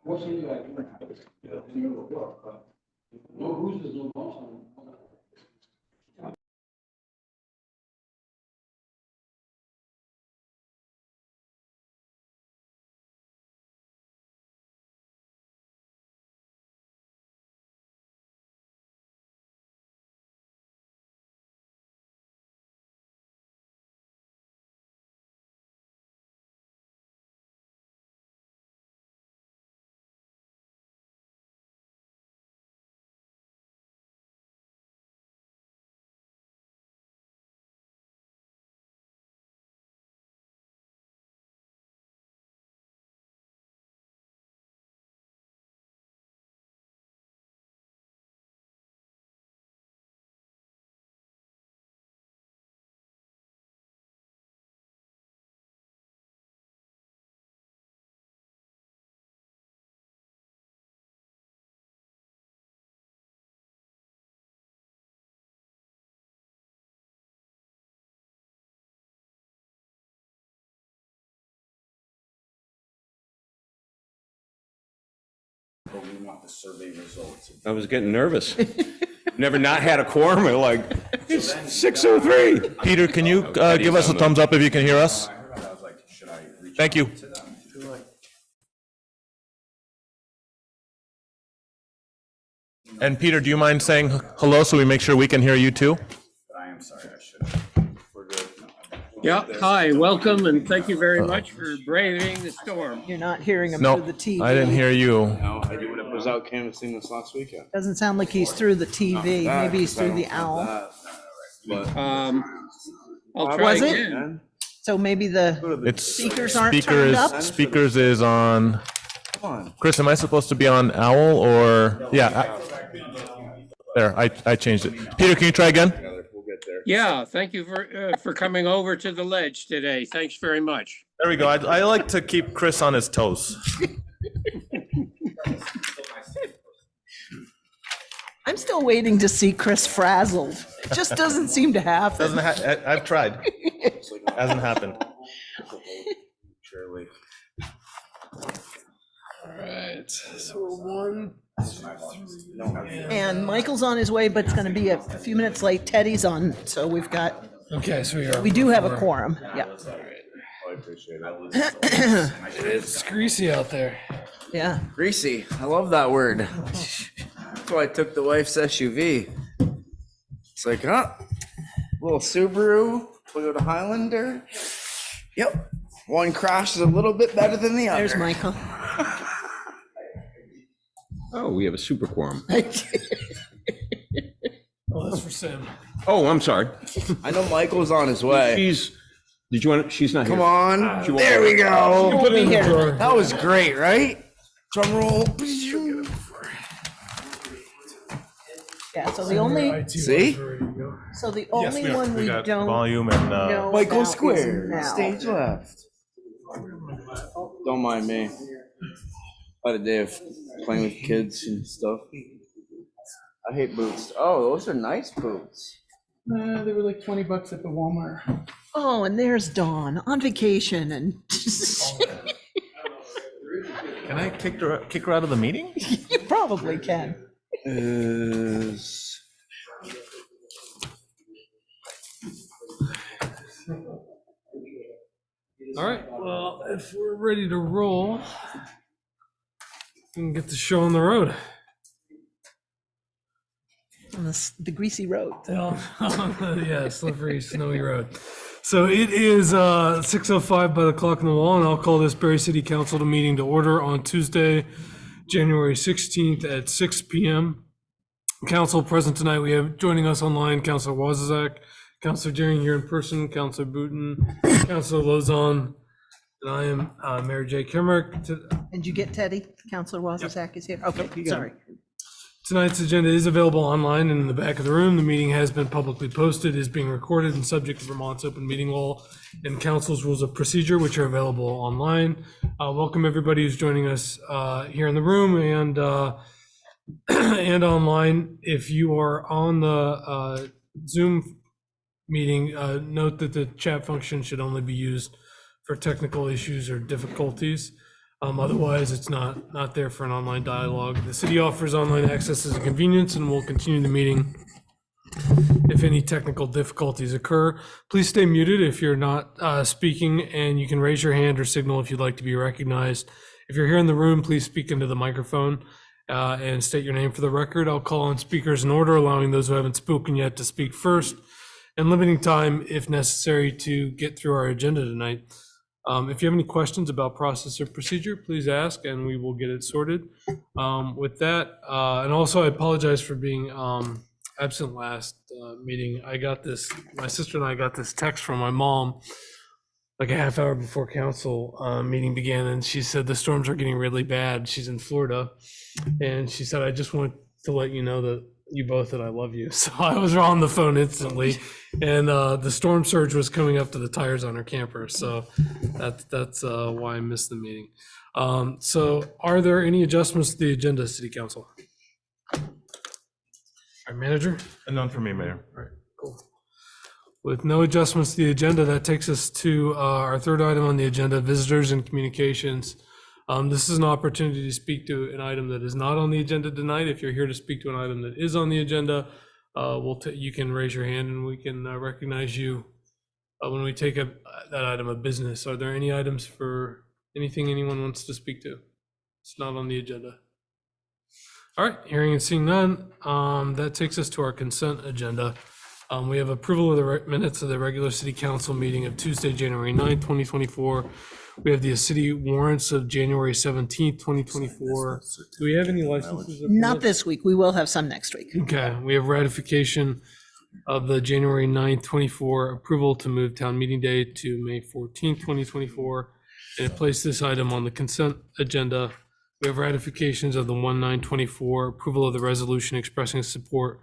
What's the new idea? No, who's the new boss? But we want the survey results. I was getting nervous. Never not had a quorum, and like, it's 6:03. Peter, can you give us a thumbs up if you can hear us? I was like, should I reach Thank you. out to them? And Peter, do you mind saying hello so we make sure we can hear you too? I am sorry, I should have. We're good. Yeah, hi, welcome, and thank you very much for braving the storm. You're not hearing him No, through the TV. I didn't hear you. No, I was out canvassing this last weekend. Doesn't sound like he's through the TV. Maybe he's through the owl. But I'll try Was it? again. So maybe the It's speakers aren't turned up? Speakers is on. come on. Chris, am I supposed to be on owl or, yeah. There, I changed it. Peter, can you try again? We'll get there. Yeah, thank you for coming over to the ledge today. Thanks very much. There we go. I like to keep Chris on his toes. I'm still waiting to see Chris frazzled. It just doesn't seem to happen. I've tried. Hasn't happened. Surely. All right, so we're one. And Michael's on his way, but it's going to be a few minutes late. Teddy's on, so Okay, so we do have a quorum. Yeah, I appreciate it. It's greasy out there. yeah. Greasy. I love that word. That's why I took the wife's SUV. It's like, little Subaru, Toyota Highlander. Yep. One crash is a little bit better than the other. There's Michael. Oh, we have a super quorum. Oh, that's for Sam. Oh, I'm sorry. I know Michael's on his way. Did you want, she's not here. Come on. She won't- There we go. Put it in the here. drawer. That was great, right? Drum roll. Yeah. So the only IT See? was ready to go. only one we got don't volume and know Michael about is Square, now. stage left. Don't mind me. I had a day of playing with kids and stuff. I hate boots. Oh, those are nice boots. They were like $20 at the Walmart. Oh, and there's Dawn on vacation, and Can I kick her out of the meeting? you probably can. Is All right, well, if we're ready to roll, we can get the show on the road. On the greasy road. Yeah, slippery, snowy road. So it is 6:05 by the clock on the wall, and I'll call this Barre City Council meeting to order on Tuesday, January 16th at 6 p.m. Council present tonight, we have joining us online, Councilor Wozniak, Councilor Deering here in person, Councilor Booton, Councilor Lozon, and I am Mayor J. Kimmerich. And you get Teddy? Counselor Wozniak is here? Okay, sorry. Tonight's agenda is available online and in the back of the room. The meeting has been publicly posted, is being recorded, and subject to Vermont's open meeting law and council's rules of procedure, which are available online. Welcome everybody who's joining us here in the room and and online. If you are on the Zoom meeting, note that the chat function should only be used for technical issues or difficulties. Otherwise, it's not there for an online dialogue. The city offers online access as a convenience and will continue the meeting if any technical difficulties occur. Please stay muted if you're not speaking, and you can raise your hand or signal if you'd like to be recognized. If you're here in the room, please speak into the microphone and state your name for the record. I'll call on speakers in order, allowing those who haven't spoken yet to speak first, and limiting time if necessary to get through our agenda tonight. If you have any questions about process or procedure, please ask and we will get it sorted. With that, and also I apologize for being absent last meeting. My sister and I got this text from my mom like a half hour before council meeting began, and she said the storms are getting really bad. She's in Florida, and she said, I just want to let you know that you both that I love you. So I was on the phone instantly, and the storm surge was coming up to the tires on her camper. So that's why I missed the meeting. So are there any adjustments to the agenda, City Council? Our manager? And none for me, Mayor. All right, cool. With no adjustments to the agenda, that takes us to our third item on the agenda, visitors and communications. This is an opportunity to speak to an item that is not on the agenda tonight. If you're here to speak to an item that is on the agenda, you can raise your hand and we can recognize you when we take that item of business. Are there any items for anything anyone wants to speak to? It's not on the agenda. All right, hearing and seeing none, that takes us to our consent agenda. We have approval of the minutes of the regular city council meeting of Tuesday, January 9th, 2024. We have the city warrants of January 17th, 2024. Do we have any licenses? Not this week. We will have some next week. Okay, we have ratification of the January 9th, 24 approval to move town meeting day to May 14th, 2024, and place this item on the consent agenda. We have ratifications of the 1/9/24 approval of the resolution expressing support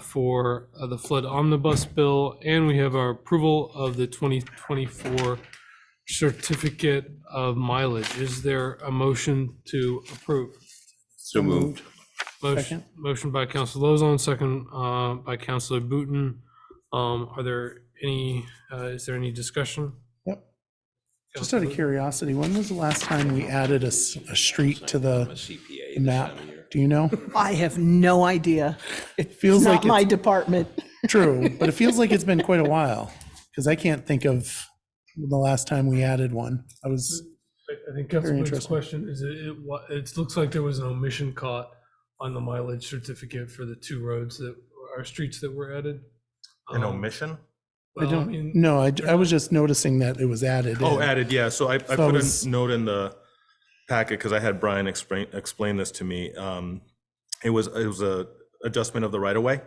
for the flood omnibus bill, and we have our approval of the 2024 certificate of mileage. Is there a motion to approve? So moved. Motion by Councilor Lozon, second by Councilor Booton. Are there any? Is there any discussion? Yep. Just out of curiosity, when was the last time we added a street to the map? Do you know? I have no idea. It feels It's like not my it's department. true, but it feels like it's been quite a while because I can't think of the last time we added one. I think Very Councilman's interesting. question is it looks like there was an omission caught on the mileage certificate for the two roads that are streets that were added. An omission? I don't know. I was just noticing that it was added. Oh, in. added, yeah. So I So put was- a note in the packet because I had Brian explain this to me. It was a adjustment of the right of way.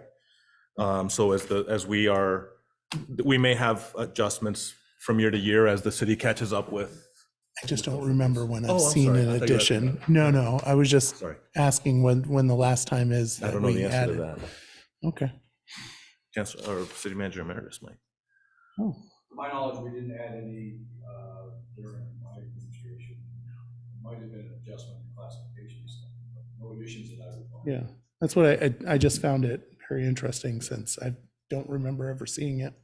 So we may have adjustments from year to year as the city catches up with. I just don't remember when I've I'm seen sorry. I an thought you were addition. No. I was just Sorry, asking when the last time is I that don't know we the answer to added. that. Okay. Council or City Manager Emeritus might. Oh, To my knowledge, we didn't add any during my administration. Might have been an adjustment in classification, but no additions that I recall. yeah. That's what I just found it very interesting since I don't remember ever seeing it.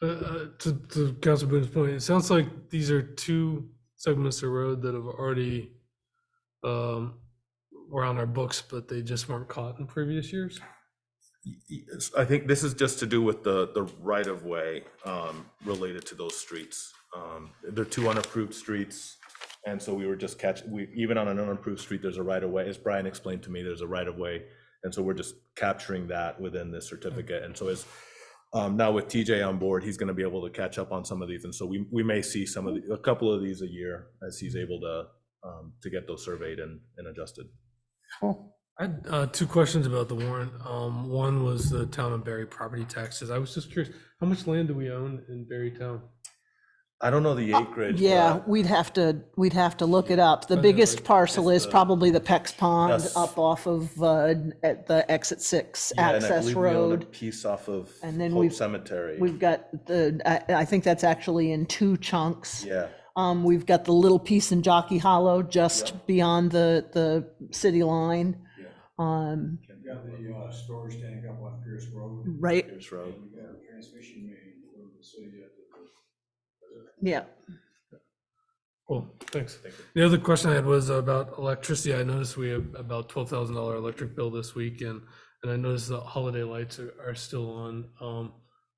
To Councilor Boone's point, it sounds like these are two segments of road that have already were on our books, but they just weren't caught in previous years. Yes, I think this is just to do with the right of way related to those streets. They're two unapproved streets. And so we were just even on an unapproved street, there's a right of way. As Brian explained to me, there's a right of way. And so we're just capturing that within this certificate. And so as now with TJ on board, he's going to be able to catch up on some of these. And so we may see a couple of these a year as he's able to get those surveyed and adjusted. Cool. I had two questions about the warrant. One was the town of Barre property taxes. I was just curious, how much land do we own in Barre town? I don't know the acreage. Yeah, but we'd have to look it up. The Okay, biggest like, parcel is probably the Pex Pond Yes. up off of at the exit 6 yeah, and I access believe we own a road. piece off of And then Hope Cemetery. We've got I think that's actually in two chunks. Yeah. We've got the little piece in Jockey Hollow just beyond the city line. You got the storage tank up on Pierce Road. Right, Pierce Road. You got a transmission main from the city. yeah. Cool, thanks. The other question I had was about electricity. I noticed we have about $12,000 electric bill this week, and I noticed the holiday lights are still on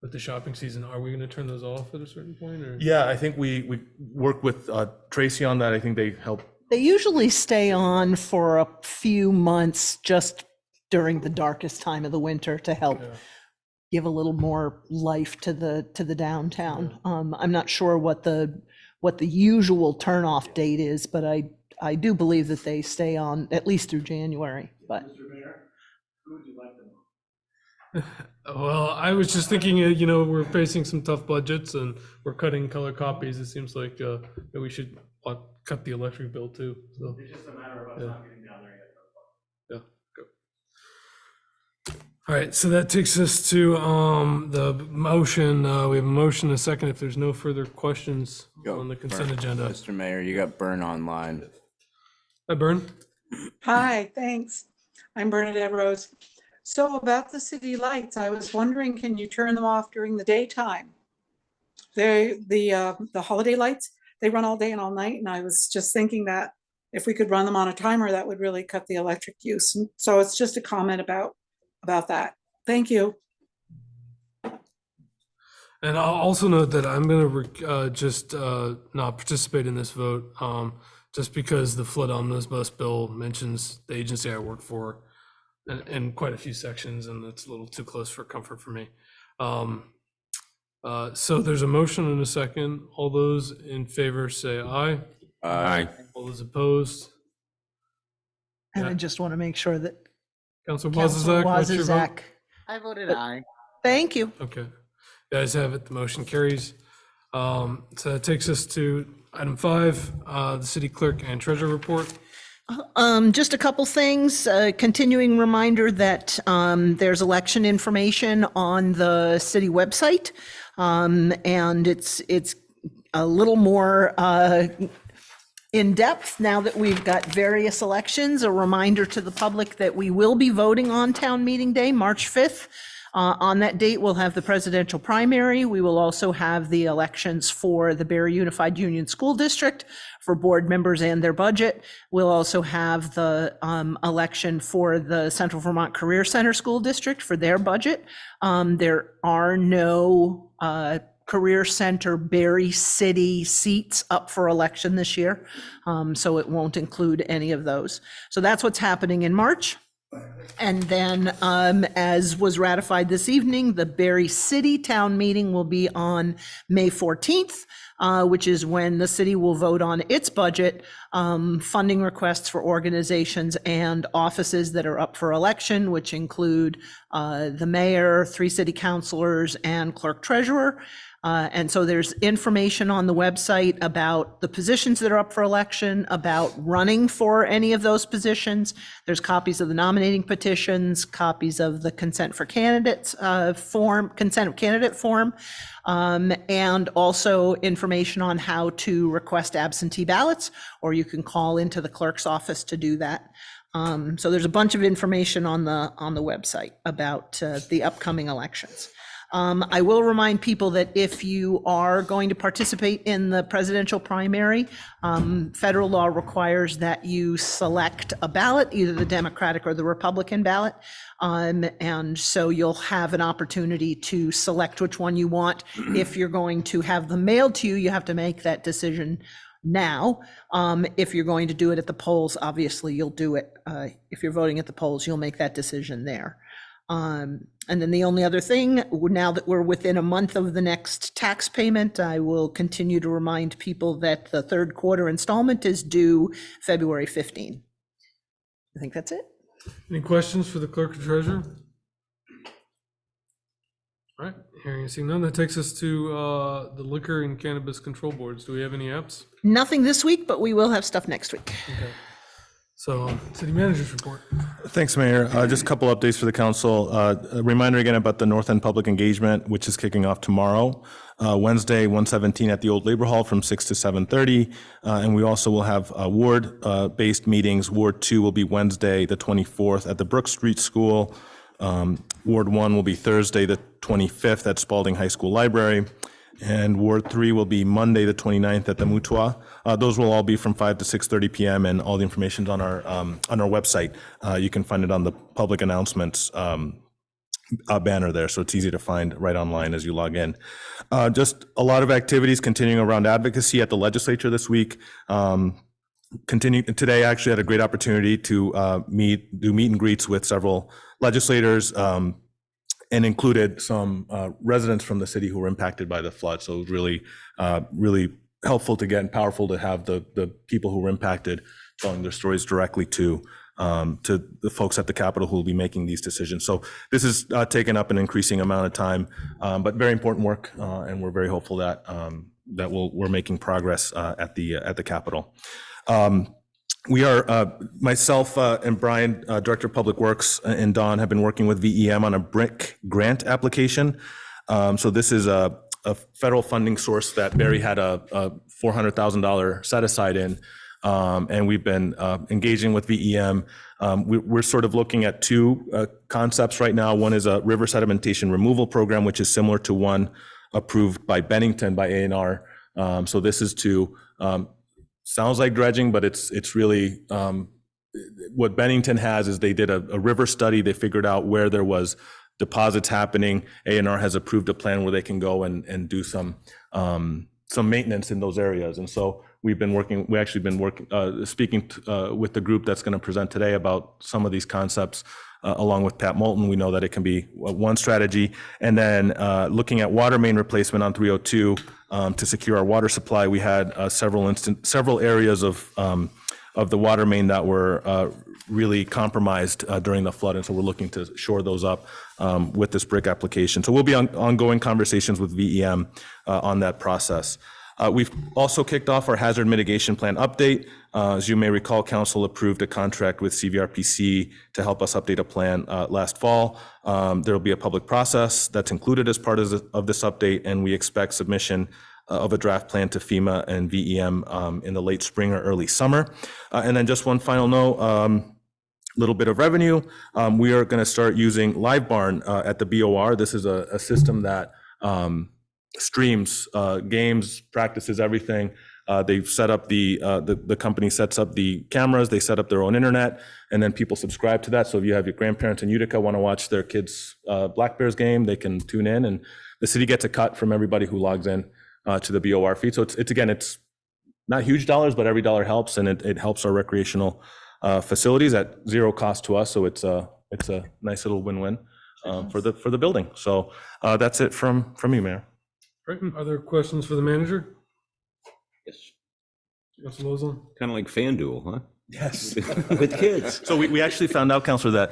with the shopping season. Are we going to turn those off at a certain point, or? Yeah, I think we work with Tracy on that. I think they help. They usually stay on for a few months just during the darkest time of the winter to help give a little more life to the downtown. I'm not sure what the usual turn off date is, but I do believe that they stay on at least through January. But Mr. Mayor, who would you like them on? Well, I was just thinking, we're facing some tough budgets and we're cutting color copies. It seems like that we should cut the electric bill too. So. It's just a matter of us not getting down there yet. Yeah. Go. All right, so that takes us to the motion. We have a motion and a second. If there's no further questions on the consent agenda. Mr. Mayor, you got Burn online. Hi, Bern. Hi, thanks. I'm Bernadette Rose. So about the city lights, I was wondering, can you turn them off during the daytime? The holiday lights, they run all day and all night, and I was just thinking that if we could run them on a timer, that would really cut the electric use. And so it's just a comment about that. Thank you. And I'll also note that I'm going to just not participate in this vote, just because the flood omnibus bill mentions the agency I work for in quite a few sections, and it's a little too close for comfort for me. So there's a motion and a second. All those in favor say aye. Aye. All those opposed? and I Yeah. just want to make sure that Councilor Councilor Wozniak, what's your vote? Wozniak. I voted aye. Thank you. Okay, the ayes have it, the motion carries. So that takes us to item 5, the city clerk and treasurer report. Just a couple things, continuing reminder that there's election information on the city website. And it's a little more in depth now that we've got various elections. A reminder to the public that we will be voting on town meeting day, March 5th. On that date, we'll have the presidential primary. We will also have the elections for the Barre Unified Union School District for board members and their budget. We'll also have the election for the Central Vermont Career Center School District for their budget. There are no Career Center Barre City seats up for election this year, so it won't include any of those. So that's what's happening in March. And then, as was ratified this evening, the Barre City Town Meeting will be on May 14th, which is when the city will vote on its budget, funding requests for organizations and offices that are up for election, which include the mayor, 3 city councilors, and clerk treasurer. And so there's information on the website about the positions that are up for election, about running for any of those positions. There's copies of the nominating petitions, copies of the consent for candidates form, consent of candidate form, and also information on how to request absentee ballots, or you can call into the clerk's office to do that. So there's a bunch of information on the website about the upcoming elections. I will remind people that if you are going to participate in the presidential primary, federal law requires that you select a ballot, either the Democratic or the Republican ballot. And so you'll have an opportunity to select which one you want. If you're going to have them mailed to you, you have to make that decision now. If you're going to do it at the polls, obviously you'll do it. If you're voting at the polls, you'll make that decision there. And then the only other thing, now that we're within a month of the next tax payment, I will continue to remind people that the third quarter installment is due February 15. I think that's it. Any questions for the clerk and treasurer? All right, hearing and seeing none, that takes us to the liquor and cannabis control boards. Do we have any apps? Nothing this week, but we will have stuff next week. Okay. So, city manager's report. Thanks, Mayor. Just a couple updates for the council. A reminder again about the North End Public Engagement, which is kicking off tomorrow, Wednesday, 117 at the Old Labor Hall from 6 to 7:30. And we also will have ward-based meetings. Ward 2 will be Wednesday, the 24th at the Brook Street School. Ward 1 will be Thursday, the 25th at Spalding High School Library. and Ward 3 will be Monday, the 29th at the Mutua. Those will all be from 5 to 6:30 p.m. and all the information's on our website. You can find it on the public announcements banner there, so it's easy to find right online as you log in. Just a lot of activities continuing around advocacy at the legislature this week. Today, I actually had a great opportunity to do meet and greets with several legislators, and included some residents from the city who were impacted by the flood. So it was really helpful to get and powerful to have the people who were impacted telling their stories directly to the folks at the Capitol who will be making these decisions. So this has taken up an increasing amount of time, but very important work, and we're very hopeful that we're making progress at the Capitol. We are, myself and Brian, Director of Public Works, and Don have been working with VEM on a BRIC grant application. So this is a federal funding source that Barre had a $400,000 set aside in, and we've been engaging with VEM. We're sort of looking at two concepts right now. One is a river sedimentation removal program, which is similar to one approved by Bennington by A&R. So this is to sounds like dredging, but it's really what Bennington has is they did a river study. They figured out where there was deposits happening. A&R has approved a plan where they can go and do some maintenance in those areas. And so we've actually been working, speaking with the group that's going to present today about some of these concepts. Along with Pat Moulton, we know that it can be one strategy. And then looking at water main replacement on 302 to secure our water supply, we had several areas of the water main that were really compromised during the flood, and so we're looking to shore those up with this BRIC application. So we'll be on ongoing conversations with VEM on that process. We've also kicked off our hazard mitigation plan update. As you may recall, Council approved a contract with CVRPC to help us update a plan last fall. There will be a public process that's included as part of this update, and we expect submission of a draft plan to FEMA and VEM in the late spring or early summer. And then just one final note, little bit of revenue. We are going to start using LiveBarn at the BOR. This is a system that streams games, practices, everything. They've set up the company sets up the cameras, they set up their own internet, and then people subscribe to that. So if you have your grandparents in Utica want to watch their kids' Black Bears game, they can tune in, and the city gets a cut from everybody who logs in to the BOR feed. So it's not huge dollars, but every dollar helps, and it helps our recreational facilities at zero cost to us. So it's a nice little win-win for the building. So that's it from me, Mayor. Right. Are there questions for the manager? Yes. Councilor Lozon? Kind of like FanDuel, huh? Yes. With kids. So we actually found out, Councilor, that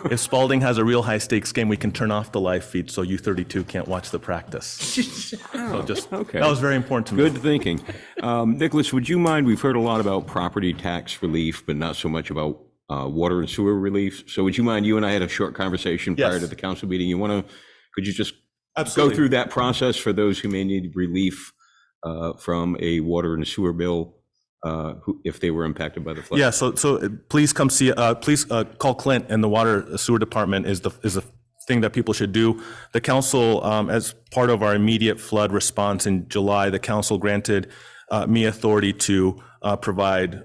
if Spalding has a real high stakes game, we can turn off the live feed so U32 can't watch the practice. So just, Okay. that was very important to me. Good thinking. Nicholas, would you mind, we've heard a lot about property tax relief, but not so much about water and sewer relief. So would you mind, you and I had a short conversation prior Yes. to the council meeting. Could you just Absolutely. go through that process for those who may need relief from a water and sewer bill if they were impacted by the flood? Yeah, so please come see, please call Clint, and the water sewer department is the thing that people should do. The council, as part of our immediate flood response in July, the council granted me authority to provide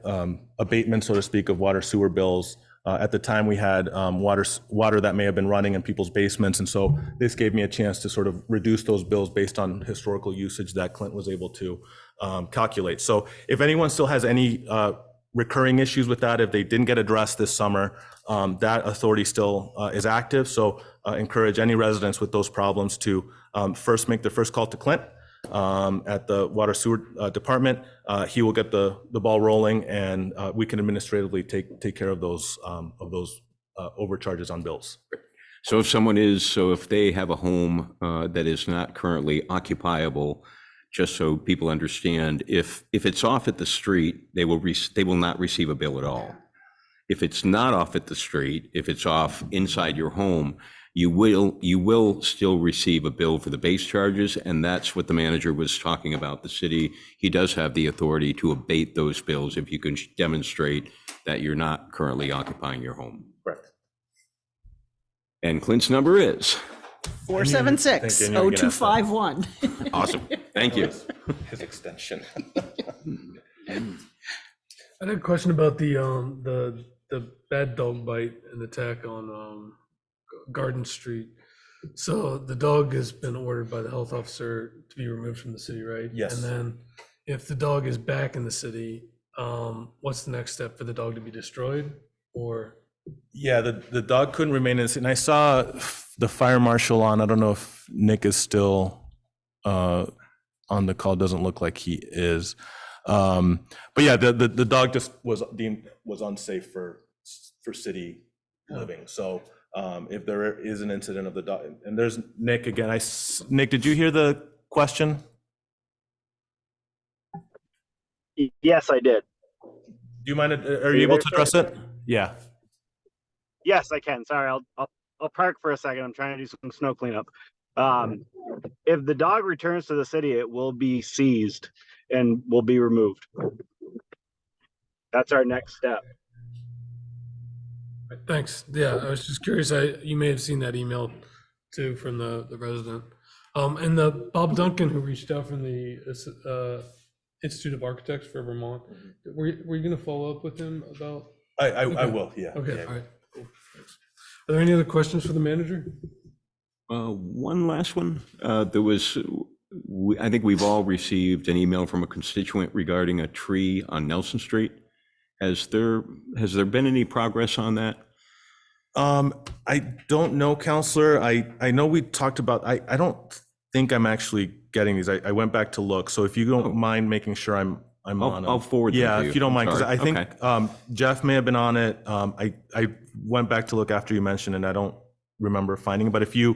abatement, so to speak, of water sewer bills. At the time, we had water that may have been running in people's basements, and so this gave me a chance to sort of reduce those bills based on historical usage that Clint was able to calculate. So if anyone still has any recurring issues with that, if they didn't get addressed this summer, that authority still is active. So encourage any residents with those problems to first make their first call to Clint at the water sewer department. He will get the ball rolling, and we can administratively take care of those overcharges on bills. So if they have a home that is not currently occupiable, just so people understand, if it's off at the street, they will not receive a bill at all. If it's not off at the street, if it's off inside your home, you will still receive a bill for the base charges, and that's what the manager was talking about. The city, he does have the authority to abate those bills if you can demonstrate that you're not currently occupying your home. Correct. And Clint's number is 476-0251. Awesome. Thank you. His extension. I had a question about the bad dog bite and attack on Garden Street. So the dog has been ordered by the health officer to be removed from the city, right? Yes. And then if the dog is back in the city, what's the next step for the dog to be destroyed or? Yeah, the dog couldn't remain in the city. And I saw the fire marshal on. I don't know if Nick is still on the call. Doesn't look like he is. But yeah, the dog just was deemed was unsafe for city living. So if there is an incident of the dog, and there's Nick again. Nick, did you hear the question? Yes, I did. Do you mind? Are you able to address it? Yeah. Yes, I can. Sorry, I'll park for a second. I'm trying to do some snow cleanup. If the dog returns to the city, it will be seized and will be removed. That's our next step. Thanks. Yeah, I was just curious. You may have seen that email too from the resident. And the Bob Duncan who reached out from the Institute of Architects for Vermont. Were you going to follow up with him about? I Okay. will. Yeah. Okay. Yeah. All right. Cool. Thanks. Are there any other questions for the manager? One last one. I think we've all received an email from a constituent regarding a tree on Nelson Street. Has there been any progress on that? I don't know, Counselor. I know we talked about, I don't think I'm actually getting these. I went back to look. So if you don't mind making sure I'm on them. I'll forward them Yeah, to you. if you don't mind, because Sorry. I think Okay. Jeff may have been on it. I went back to look after you mentioned, and I don't remember finding it. But if you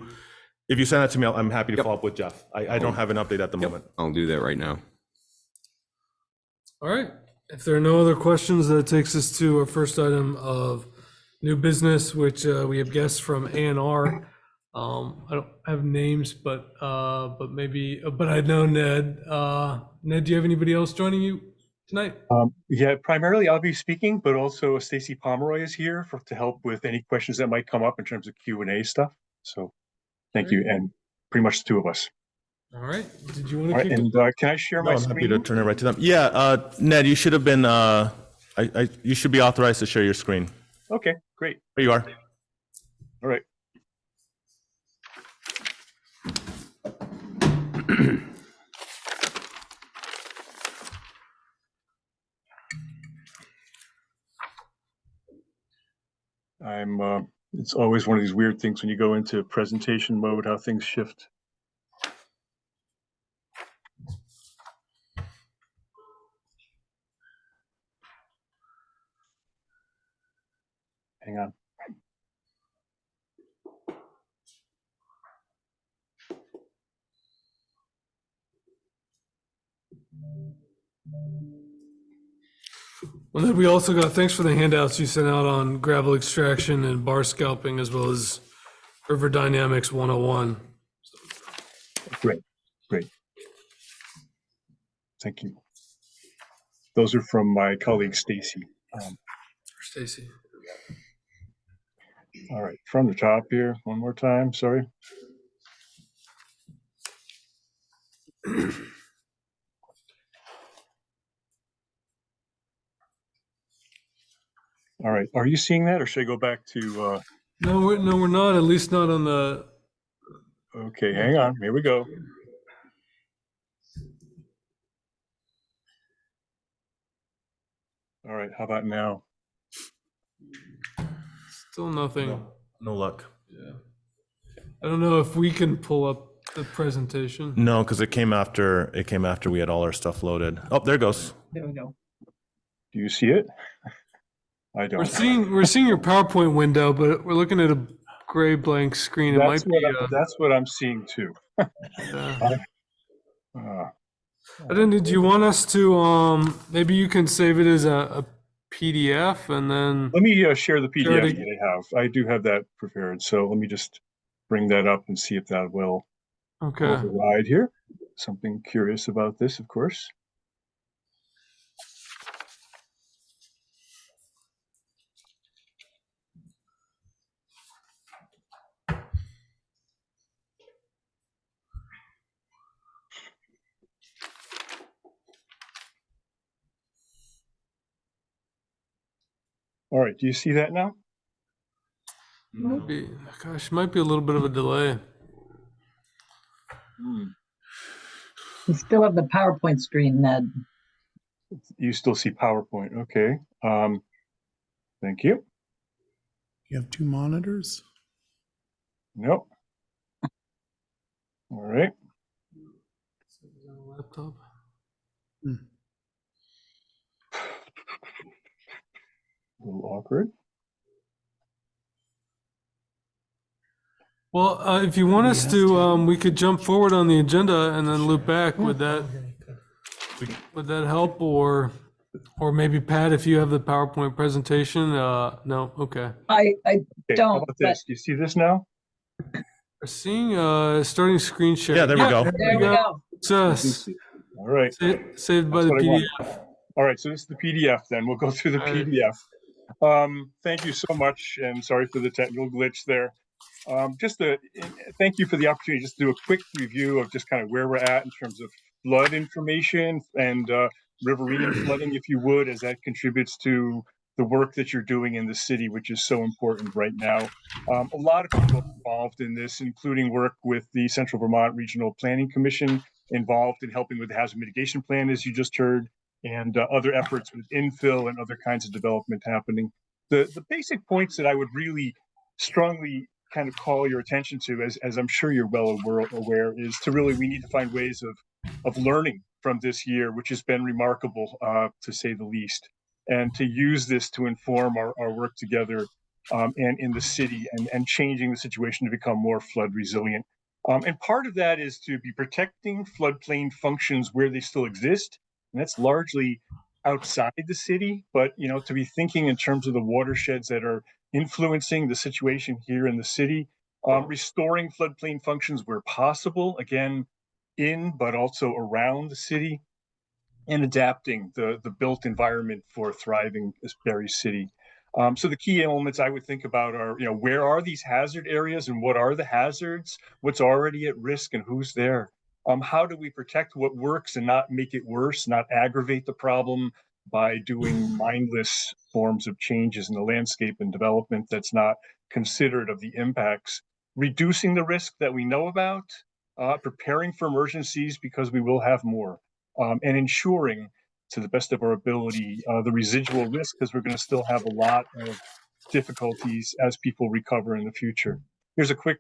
send that to me, I'm happy to follow up with Jeff. I don't have an update at the moment. I'll do that right now. All right. If there are no other questions, that takes us to our first item of new business, which we have guests from A&R. I don't have names, but I know Ned. Ned, do you have anybody else joining you tonight? Yeah, primarily I'll be speaking, but also Stacy Pomeroy is here to help with any questions that might come up in terms of Q&A stuff. So thank you. And pretty much the two of us. All right. Did you want to All right, kick and can I share No, my I'm happy screen? to turn it right to them. Yeah, Ned, you should have been, you should be authorized to share your screen. Okay, great. There you are. All right. It's always one of these weird things when you go into presentation mode, how things shift. Hang on. Well, then we also got, thanks for the handouts you sent out on gravel extraction and bar scalping, as well as River Dynamics 101. Great, great. Thank you. Those are from my colleague, Stacy. Stacy. All right, from the top here, one more time, sorry. All right, are you seeing that, or should I go back to, No, we're not, at least not on the, okay, hang on, here we go. All right, how about now? still nothing. No luck. Yeah. I don't know if we can pull up the presentation. No, because it came after we had all our stuff loaded. Oh, there it goes. There we go. Do you see it? I don't. We're seeing your PowerPoint window, but we're looking at a gray blank screen. It might be. That's what I'm seeing too. But then, did you want us to maybe you can save it as a PDF and then Let me share the Sure, PDF that I have. I do have that prepared, so let me just bring that up and see if that will okay. override here. Something curious about this, of course. All right, do you see that now? Might be a little bit of a delay. You still have the PowerPoint screen, Ned. You still see PowerPoint, okay. Thank you. You have 2 monitors? Nope. All right. Laptop. A little awkward. Well, if you want us to, we could jump forward on the agenda and then loop back. Would that help? Or maybe Pat, if you have the PowerPoint presentation? No. Okay. I Okay, how don't, about this? Do you see this now? We're seeing starting screen share. Yeah, there we go. there we go. Success. All right. Saved by That's the what I want. PDF. All right, so this is the PDF then. We'll go through the All right. PDF. Thank you so much, and sorry for the technical glitch there. Thank you for the opportunity just to do a quick review of just kind of where we're at in terms of flood information and riverine flooding, if you would, as that contributes to the work that you're doing in the city, which is so important right now. A lot of people involved in this, including work with the Central Vermont Regional Planning Commission, involved in helping with the hazard mitigation plan, as you just heard, and other efforts with infill and other kinds of development happening. The basic points that I would really strongly kind of call your attention to, as I'm sure you're well aware, is to really, we need to find ways of learning from this year, which has been remarkable, to say the least, and to use this to inform our work together and in the city and changing the situation to become more flood resilient. And part of that is to be protecting floodplain functions where they still exist, and that's largely outside the city, but to be thinking in terms of the watersheds that are influencing the situation here in the city, restoring floodplain functions where possible, again, in but also around the city, and adapting the built environment for thriving Barre City. So the key elements I would think about are, where are these hazard areas and what are the hazards? What's already at risk and who's there? How do we protect what works and not make it worse, not aggravate the problem by doing mindless forms of changes in the landscape and development that's not considerate of the impacts? Reducing the risk that we know about, preparing for emergencies because we will have more. And ensuring, to the best of our ability, the residual risk, because we're going to still have a lot of difficulties as people recover in the future. Here's a quick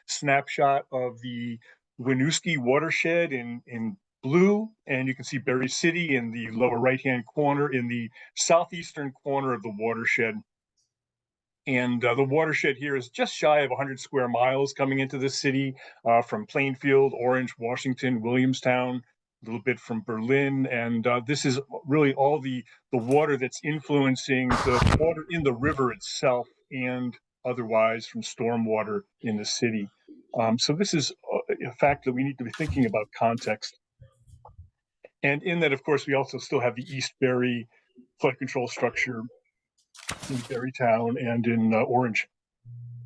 snapshot of the Winooski watershed in blue, and you can see Barre City in the lower right-hand corner in the southeastern corner of the watershed. And the watershed here is just shy of 100 square miles coming into the city from Plainfield, Orange, Washington, Williamstown, a little bit from Berlin. And this is really all the water that's influencing the water in the river itself and otherwise from stormwater in the city. So this is a fact that we need to be thinking about context. And in that, of course, we also still have the East Barre flood control structure in Barrytown and in Orange.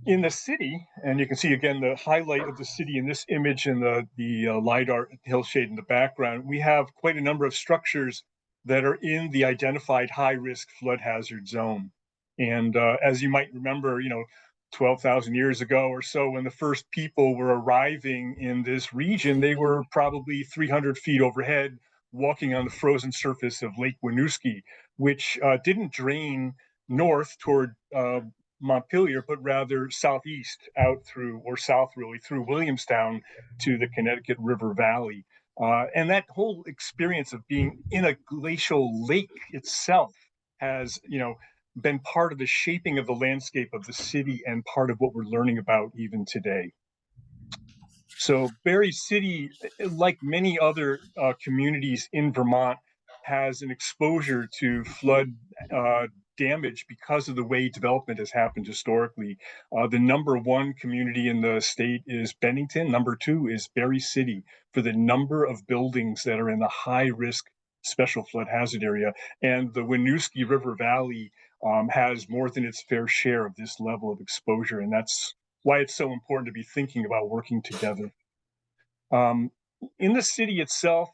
In the city, and you can see again the highlight of the city in this image and the LiDAR hillshade in the background, we have quite a number of structures that are in the identified high-risk flood hazard zone. And as you might remember, 12,000 years ago or so, when the first people were arriving in this region, they were probably 300 feet overhead, walking on the frozen surface of Lake Winooski, which didn't drain north toward Montpelier, but rather southeast out through, or south really, through Williamstown to the Connecticut River Valley. And that whole experience of being in a glacial lake itself has, been part of the shaping of the landscape of the city and part of what we're learning about even today. So Barre City, like many other communities in Vermont, has an exposure to flood damage because of the way development has happened historically. The number one community in the state is Bennington. Number two is Barre City for the number of buildings that are in the high risk special flood hazard area. And the Winooski River Valley has more than its fair share of this level of exposure. And that's why it's so important to be thinking about working together. In the city itself,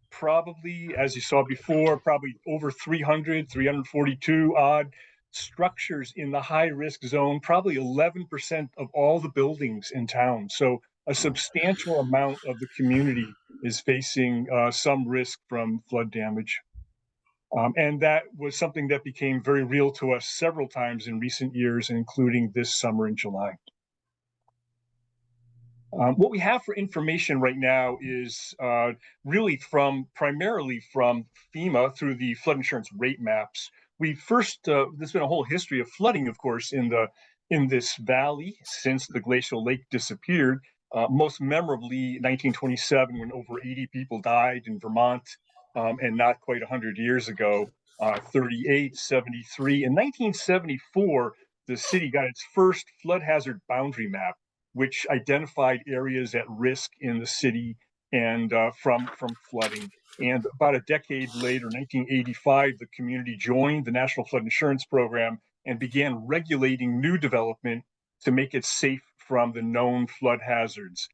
probably, as you saw before, probably over 342 odd structures in the high risk zone, probably 11% of all the buildings in town. So a substantial amount of the community is facing some risk from flood damage. And that was something that became very real to us several times in recent years, including this summer in July. What we have for information right now is really primarily from FEMA through the flood insurance rate maps. There's been a whole history of flooding, of course, in this valley since the glacial lake disappeared. Most memorably, 1927, when over 80 people died in Vermont, and not quite 100 years ago, 38, 73. In 1974, the city got its first flood hazard boundary map, which identified areas at risk in the city and from flooding. And about a decade later, 1985, the community joined the National Flood Insurance Program and began regulating new development to make it safe from the known flood hazards.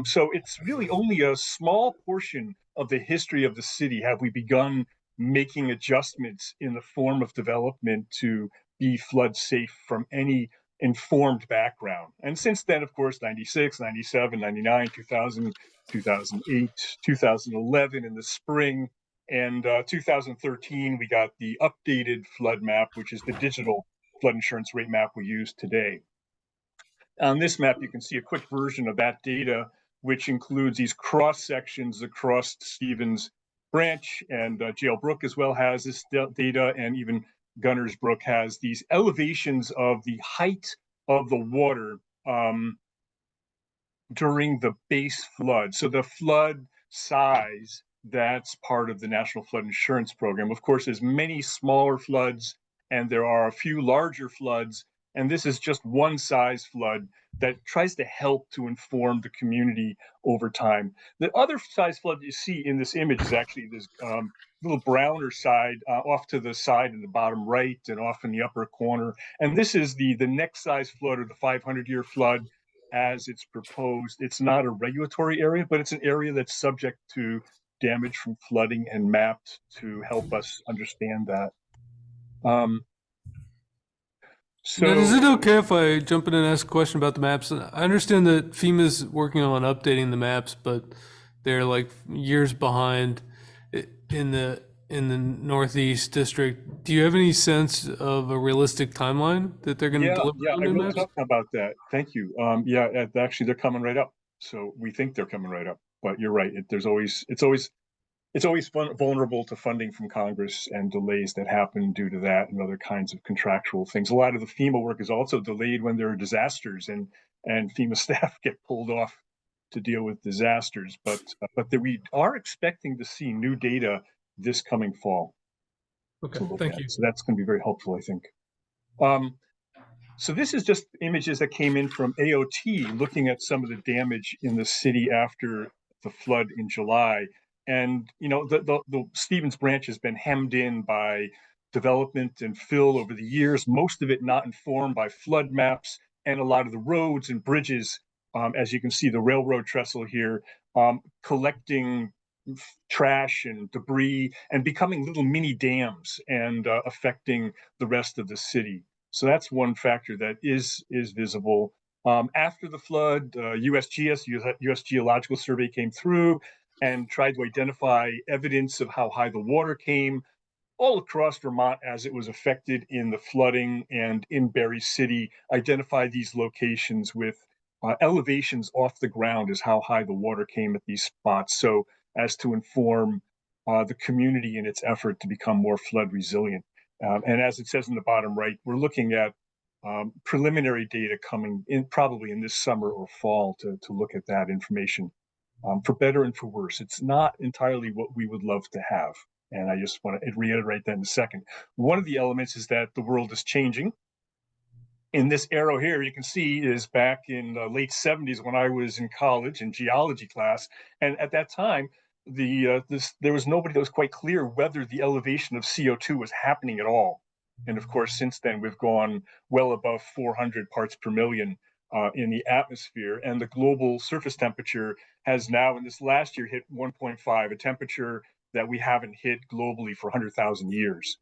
So it's really only a small portion of the history of the city have we begun making adjustments in the form of development to be flood safe from any informed background. And since then, of course, 96, 97, 99, 2000, 2008, 2011 in the spring, and 2013, we got the updated flood map, which is the digital flood insurance rate map we use today. On this map, you can see a quick version of that data, which includes these cross sections across Stevens Branch, and Jail Brook as well has this data, and even Gunners Brook has these elevations of the height of the water during the base flood. So the flood size, that's part of the National Flood Insurance Program. Of course, there's many smaller floods and there are a few larger floods. And this is just one size flood that tries to help to inform the community over time. The other size flood you see in this image is actually this little browner side off to the side in the bottom right and off in the upper corner. And this is the next size flood, or the 500-year flood as it's proposed. It's not a regulatory area, but it's an area that's subject to damage from flooding and mapped to help us understand that. Now, is it okay if I jump in and ask a question about the maps? I understand that FEMA's working on updating the maps, but they're like years behind in the Northeast district. Do you have any sense of a realistic timeline that they're going to deliver on I new will maps? talk about that. Thank you. Actually, they're coming right up. So we think they're coming right up. But you're right. It's always vulnerable to funding from Congress and delays that happen due to that and other kinds of contractual things. A lot of the FEMA work is also delayed when there are disasters, and FEMA staff get pulled off to deal with disasters. But we are expecting to see new data this coming fall. Okay, thank you. So that's going to be very helpful, I think. So this is just images that came in from AOT looking at some of the damage in the city after the flood in July. And, you know, the Stevens Branch has been hemmed in by development and fill over the years, most of it not informed by flood maps, and a lot of the roads and bridges, as you can see, the railroad trestle here, collecting trash and debris and becoming little mini dams and affecting the rest of the city. So that's one factor that is visible. After the flood, USGS, US Geological Survey, came through and tried to identify evidence of how high the water came all across Vermont as it was affected in the flooding, and in Barre City, identified these locations with elevations off the ground as how high the water came at these spots, so as to inform the community in its effort to become more flood resilient. And as it says in the bottom right, we're looking at preliminary data coming in probably in this summer or fall to look at that information. For better and for worse, it's not entirely what we would love to have. And I just want to reiterate that in a second. One of the elements is that the world is changing. In this arrow here, you can see is back in the late 70s when I was in college in geology class. And at that time, there was nobody that was quite clear whether the elevation of CO2 was happening at all. And of course, since then, we've gone well above 400 parts per million in the atmosphere. And the global surface temperature has now, in this last year, hit 1.5, a temperature that we haven't hit globally for 100,000 years.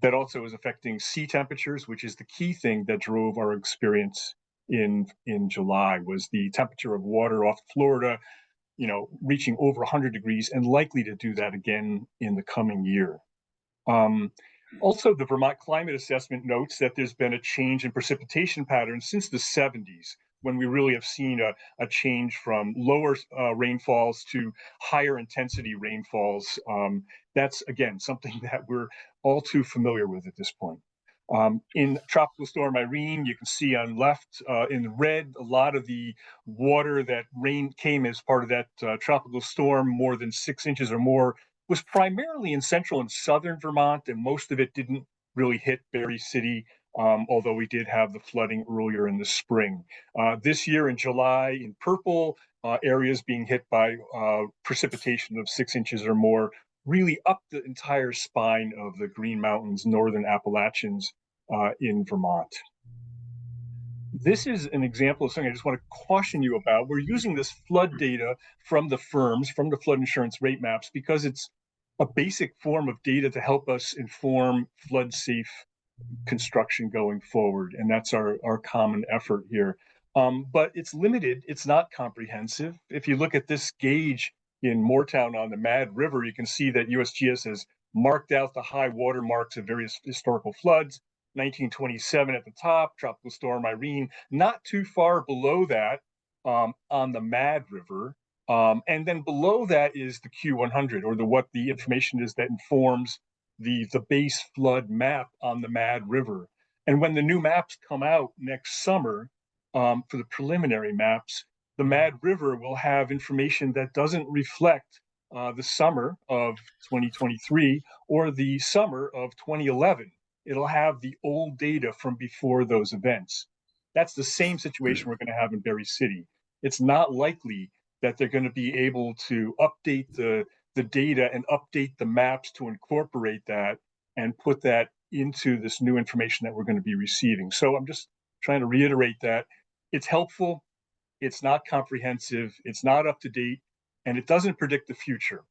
That also is affecting sea temperatures, which is the key thing that drove our experience in July, was the temperature of water off Florida, reaching over 100 degrees and likely to do that again in the coming year. Also, the Vermont Climate Assessment notes that there's been a change in precipitation patterns since the 70s, when we really have seen a change from lower rainfalls to higher intensity rainfalls. That's, again, something that we're all too familiar with at this point. In Tropical Storm Irene, you can see on left in red, a lot of the water that came as part of that tropical storm, more than 6 inches or more, was primarily in central and southern Vermont, and most of it didn't really hit Barre City, although we did have the flooding earlier in the spring. This year in July, in purple, areas being hit by precipitation of 6 inches or more, really up the entire spine of the Green Mountains, northern Appalachians in Vermont. This is an example of something I just want to caution you about. We're using this flood data from the firms, from the flood insurance rate maps, because it's a basic form of data to help us inform flood safe construction going forward. And that's our common effort here. But it's limited, it's not comprehensive. If you look at this gauge in Moortown on the Mad River, you can see that USGS has marked out the high water marks of various historical floods. 1927 at the top, Tropical Storm Irene, not too far below that on the Mad River. And then below that is the Q100, or what the information is that informs the base flood map on the Mad River. And when the new maps come out next summer, for the preliminary maps, the Mad River will have information that doesn't reflect the summer of 2023 or the summer of 2011. It'll have the old data from before those events. That's the same situation we're going to have in Barre City. It's not likely that they're going to be able to update the data and update the maps to incorporate that and put that into this new information that we're going to be receiving. So I'm just trying to reiterate that it's helpful, it's not comprehensive, it's not up to date, and it doesn't predict the future.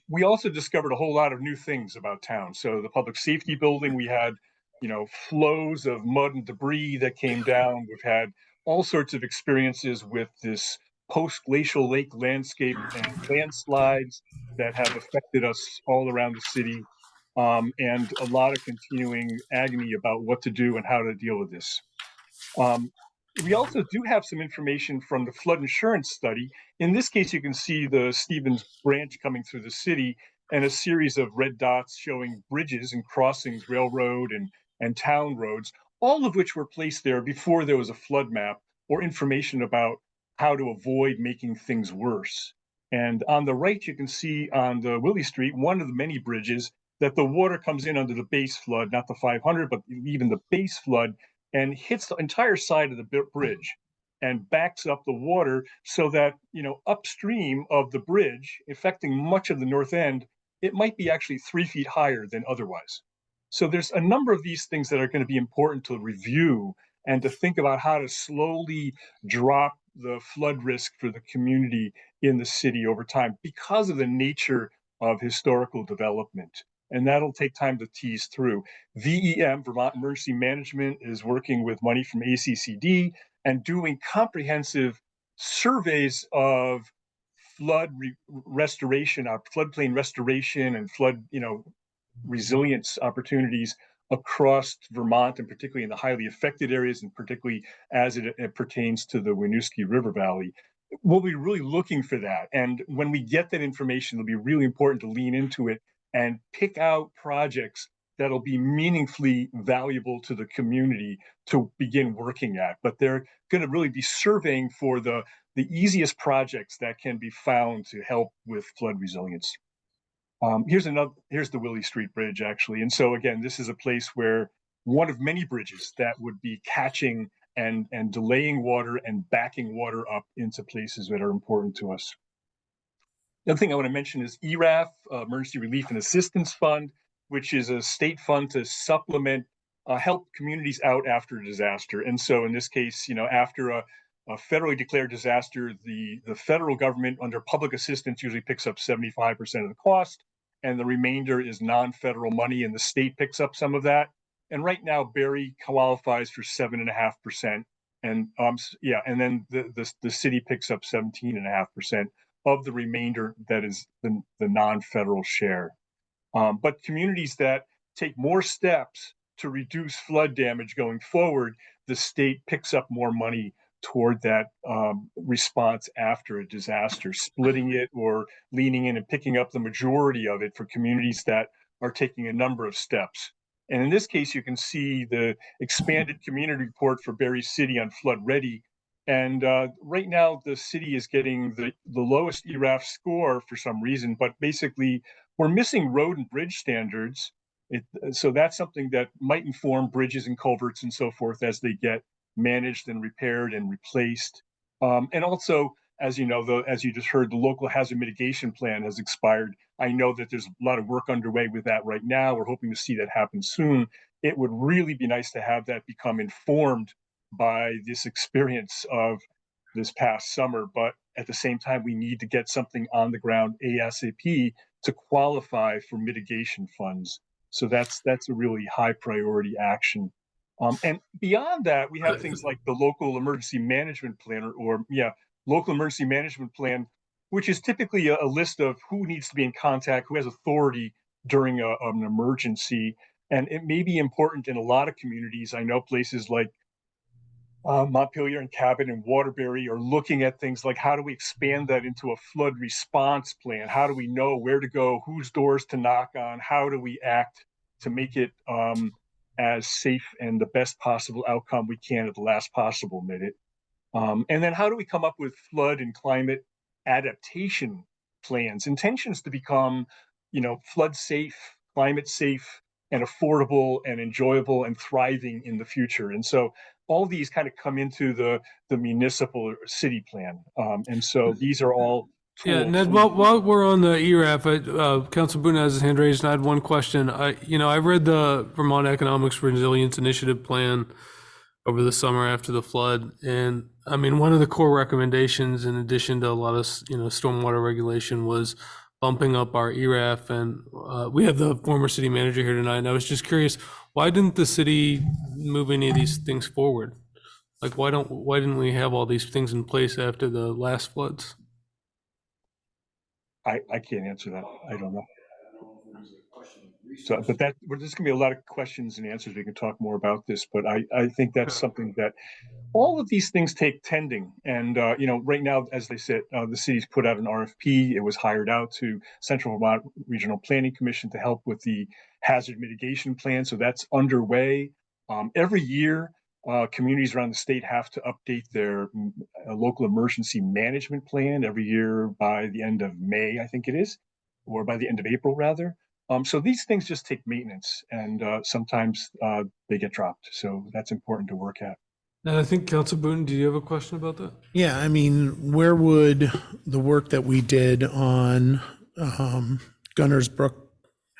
We also discovered a whole lot of new things about town. So the public safety building, we had, flows of mud and debris that came down. We've had all sorts of experiences with this post-glacial lake landscape and landslides that have affected us all around the city, and a lot of continuing agony about what to do and how to deal with this. We also do have some information from the flood insurance study. In this case, you can see the Stevens branch coming through the city and a series of red dots showing bridges and crossings, railroad and town roads, all of which were placed there before there was a flood map or information about how to avoid making things worse. And on the right, you can see on the Willie Street, one of the many bridges, that the water comes in under the base flood, not the 500, but even the base flood, and hits the entire side of the bridge and backs up the water so that, upstream of the bridge, affecting much of the north end, it might be actually 3 feet higher than otherwise. So there's a number of these things that are going to be important to review and to think about how to slowly drop the flood risk for the community in the city over time because of the nature of historical development. And that'll take time to tease through. VEM, Vermont Emergency Management, is working with money from ACCD and doing comprehensive surveys of flood restoration, floodplain restoration and flood, resilience opportunities across Vermont, and particularly in the highly affected areas, and particularly as it pertains to the Winooski River Valley. We'll be really looking for that. And when we get that information, it'll be really important to lean into it and pick out projects that'll be meaningfully valuable to the community to begin working at. But they're going to really be surveying for the easiest projects that can be found to help with flood resilience. Here's the Willie Street Bridge, actually. And so again, this is a place where one of many bridges that would be catching and delaying water and backing water up into places that are important to us. The other thing I want to mention is ERAF, Emergency Relief and Assistance Fund, which is a state fund to supplement, help communities out after a disaster. And so in this case, after a federally declared disaster, the federal government under public assistance usually picks up 75% of the cost. and the remainder is non-federal money, and the state picks up some of that. And right now, Barre qualifies for 7.5%, and and then the city picks up 17.5% of the remainder that is the non-federal share. But communities that take more steps to reduce flood damage going forward, the state picks up more money toward that response after a disaster, splitting it or leaning in and picking up the majority of it for communities that are taking a number of steps. And in this case, you can see the expanded community report for Barre City on Flood Ready. And right now, the city is getting the lowest ERAF score for some reason, but basically, we're missing road and bridge standards. So that's something that might inform bridges and culverts and so forth as they get managed and repaired and replaced. And also, as you know, as you just heard, the local hazard mitigation plan has expired. I know that there's a lot of work underway with that right now. We're hoping to see that happen soon. It would really be nice to have that become informed by this experience of this past summer. But at the same time, we need to get something on the ground ASAP to qualify for mitigation funds. So that's a really high priority action. And beyond that, we have things like the local emergency management plan, local emergency management plan, which is typically a list of who needs to be in contact, who has authority during an emergency. And it may be important in a lot of communities. I know places like Montpelier and Cabot and Waterbury are looking at things like, how do we expand that into a flood response plan? How do we know where to go, whose doors to knock on? How do we act to make it as safe and the best possible outcome we can at the last possible minute? And then how do we come up with flood and climate adaptation plans, intentions to become, flood safe, climate safe, and affordable and enjoyable and thriving in the future? And so all these kind of come into the municipal or city plan. And so these are all tools. Yeah, Ned, while we're on the ERAF, Council Boone has his hand raised, and I had one question. I read the Vermont Economics Resilience Initiative plan over the summer after the flood. And I mean, one of the core recommendations, in addition to a lot of, stormwater regulation, was bumping up our ERAF. And we have the former city manager here tonight. And I was just curious, why didn't the city move any of these things forward? Like, why didn't we have all these things in place after the last floods? I can't answer that. I don't know. So, but there's going to be a lot of questions and answers. We can talk more about this, but I think that's something that all of these things take tending. And, right now, as they said, the city's put out an RFP. It was hired out to Central Vermont Regional Planning Commission to help with the hazard mitigation plan. So that's underway. Every year, communities around the state have to update their local emergency management plan every year by the end of May, I think it is, or by the end of April, rather. So these things just take maintenance, and sometimes they get dropped. So that's important to work at. And I think Council Boone, do you have a question about that? Yeah, I mean, where would the work that we did on Gunners Brook,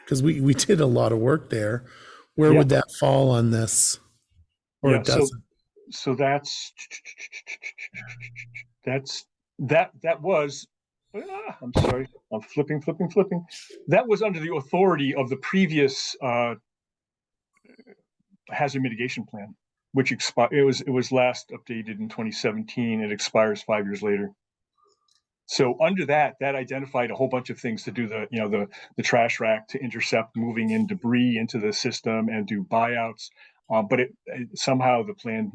because we did a lot of work there, where would that fall on this? Or it doesn't? So that was, I'm sorry, I'm flipping. That was under the authority of the previous hazard mitigation plan, which expired. It was last updated in 2017. It expires 5 years later. So under that identified a whole bunch of things to do the trash rack, to intercept moving in debris into the system and do buyouts. But somehow the plan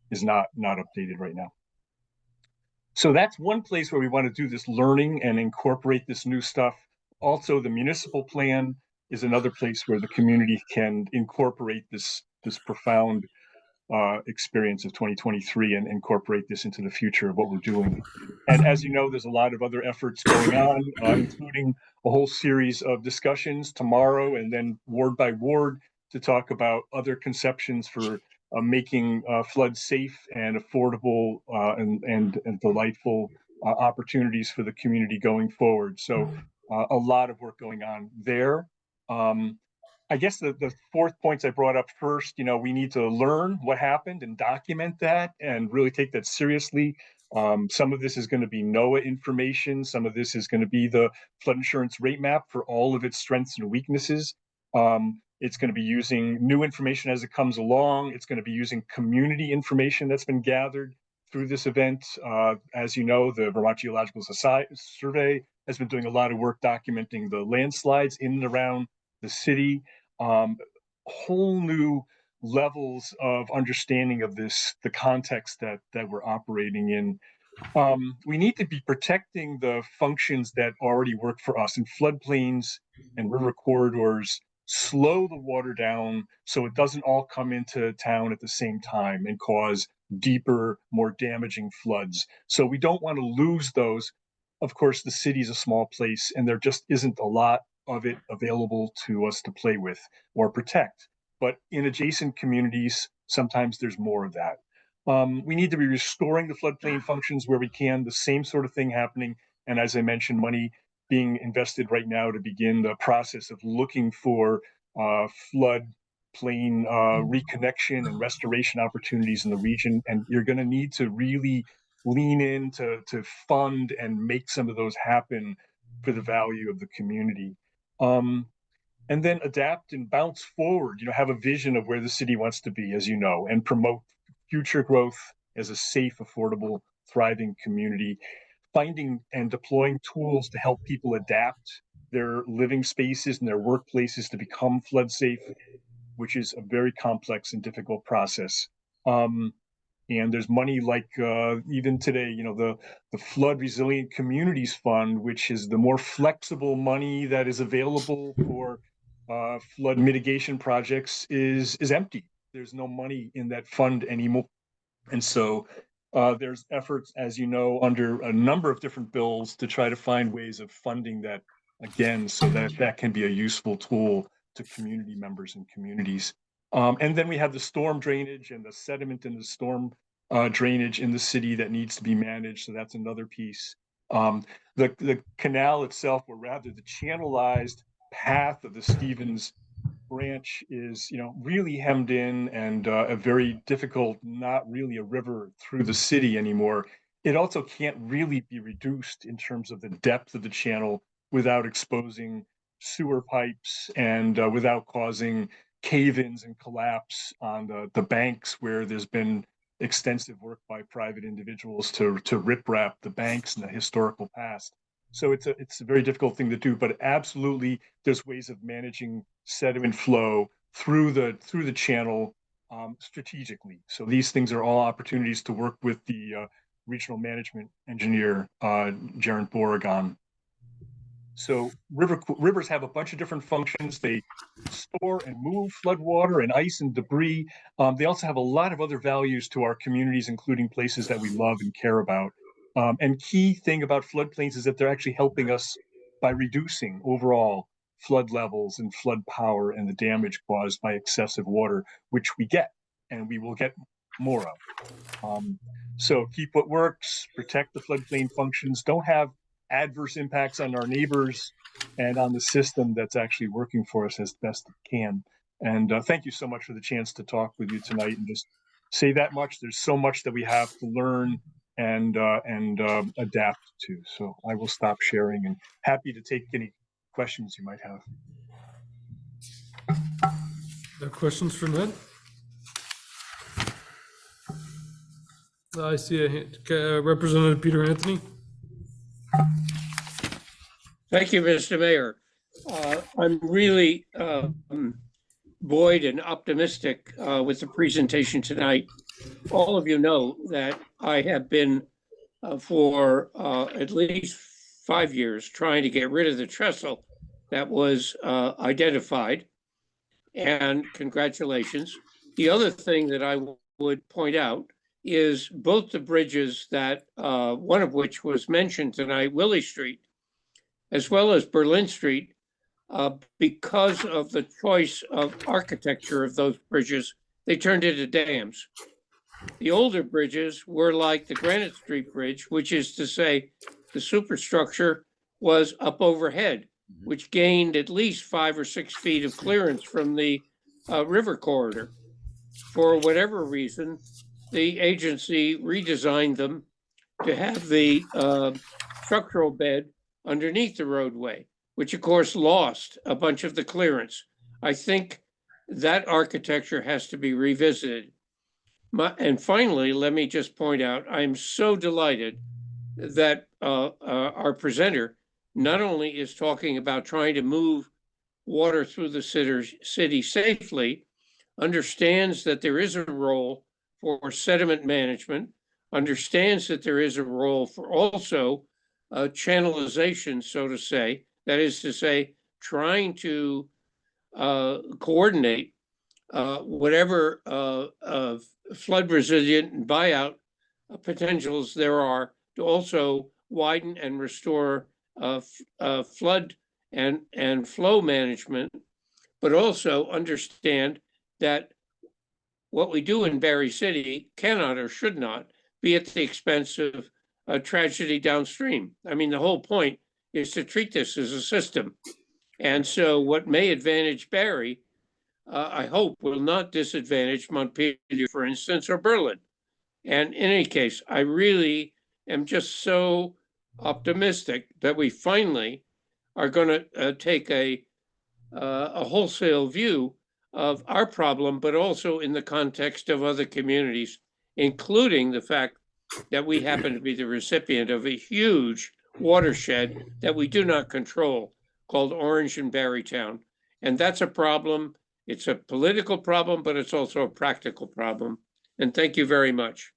is not updated right now. So that's one place where we want to do this learning and incorporate this new stuff. Also, the municipal plan is another place where the community can incorporate this profound experience of 2023 and incorporate this into the future of what we're doing. And as you know, there's a lot of other efforts going on, including a whole series of discussions tomorrow and then ward by ward to talk about other conceptions for making flood safe and affordable and delightful opportunities for the community going forward. So a lot of work going on there. I guess the fourth points I brought up first, we need to learn what happened and document that and really take that seriously. Some of this is going to be NOAA information. Some of this is going to be the flood insurance rate map for all of its strengths and weaknesses. It's going to be using new information as it comes along. It's going to be using community information that's been gathered through this event. As you know, the Vermont Geological Society Survey has been doing a lot of work documenting the landslides in and around the city. Whole new levels of understanding of this, the context that we're operating in. We need to be protecting the functions that already work for us, and floodplains and river corridors slow the water down so it doesn't all come into town at the same time and cause deeper, more damaging floods. So we don't want to lose those. Of course, the city's a small place and there just isn't a lot of it available to us to play with or protect. But in adjacent communities, sometimes there's more of that. We need to be restoring the floodplain functions where we can, the same sort of thing happening. And as I mentioned, money being invested right now to begin the process of looking for floodplain reconnection and restoration opportunities in the region. And you're going to need to really lean in to fund and make some of those happen for the value of the community. And then adapt and bounce forward, have a vision of where the city wants to be, as you know, and promote future growth as a safe, affordable, thriving community, finding and deploying tools to help people adapt their living spaces and their workplaces to become flood safe, which is a very complex and difficult process. And there's money like even today, the Flood Resilient Communities Fund, which is the more flexible money that is available for flood mitigation projects is empty. There's no money in that fund anymore. And so there's efforts, as you know, under a number of different bills to try to find ways of funding that again, so that can be a useful tool to community members and communities. And then we have the storm drainage and the sediment in the storm drainage in the city that needs to be managed. So that's another piece. The canal itself, or rather the channelized path of the Stevens branch is, really hemmed in and a very difficult, not really a river through the city anymore. It also can't really be reduced in terms of the depth of the channel without exposing sewer pipes and without causing cave-ins and collapse on the banks where there's been extensive work by private individuals to riprap the banks in the historical past. So it's a very difficult thing to do, but absolutely there's ways of managing sediment flow through the channel strategically. So these things are all opportunities to work with the regional management engineer, Jaron Beauregard. So rivers have a bunch of different functions. They store and move floodwater and ice and debris. They also have a lot of other values to our communities, including places that we love and care about. And key thing about floodplains is that they're actually helping us by reducing overall flood levels and flood power and the damage caused by excessive water, which we get and we will get more of. So keep what works, protect the floodplain functions, don't have adverse impacts on our neighbors and on the system that's actually working for us as best it can. And thank you so much for the chance to talk with you tonight and just say that much. There's so much that we have to learn and adapt to. So I will stop sharing and happy to take any questions you might have. Questions for Ned? I see a hand. Representative Peter Anthony. Thank you, Mr. Mayor. I'm really buoyed and optimistic with the presentation tonight. All of you know that I have been for at least 5 years trying to get rid of the trestle that was identified, and congratulations. The other thing that I would point out is both the bridges that, one of which was mentioned tonight, Willie Street, as well as Berlin Street, because of the choice of architecture of those bridges, they turned into dams. The older bridges were like the Granite Street Bridge, which is to say the superstructure was up overhead, which gained at least 5 or 6 feet of clearance from the river corridor. For whatever reason, the agency redesigned them to have the structural bed underneath the roadway, which of course lost a bunch of the clearance. I think that architecture has to be revisited. And finally, let me just point out, I'm so delighted that our presenter not only is talking about trying to move water through the city safely, understands that there is a role for sediment management, understands that there is a role for also channelization, so to say, that is to say, trying to coordinate whatever flood resilient and buyout potentials there are to also widen and restore flood and flow management, but also understand that what we do in Barre City cannot or should not be at the expense of a tragedy downstream. I mean, the whole point is to treat this as a system. And so what may advantage Barre, I hope, will not disadvantage Montpelier, for instance, or Berlin. And in any case, I really am just so optimistic that we finally are going to take a wholesale view of our problem, but also in the context of other communities, including the fact that we happen to be the recipient of a huge watershed that we do not control called Orange and Barrytown. And that's a problem. It's a political problem, but it's also a practical problem. And thank you very much.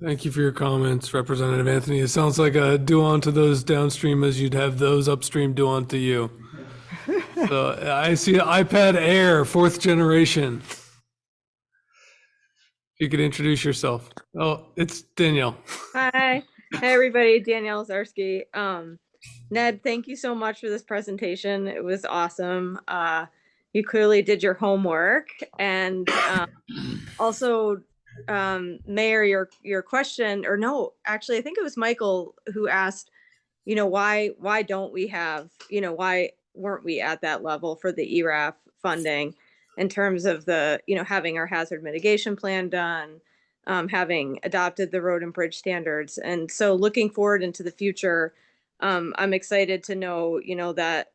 Thank you for your comments, Representative Anthony. It sounds like a do unto those downstream as you'd have those upstream do unto you. So I see iPad Air, 4th generation. If you could introduce yourself. Oh, it's Danielle. Hi. Hi, everybody. Danielle Zarski. Ned, thank you so much for this presentation. It was awesome. You clearly did your homework. And also, Mayor, your question, or no, actually, I think it was Michael who asked, why don't we have, why weren't we at that level for the ERAF funding in terms of the, having our hazard mitigation plan done, having adopted the road and bridge standards. And so looking forward into the future, I'm excited to know, that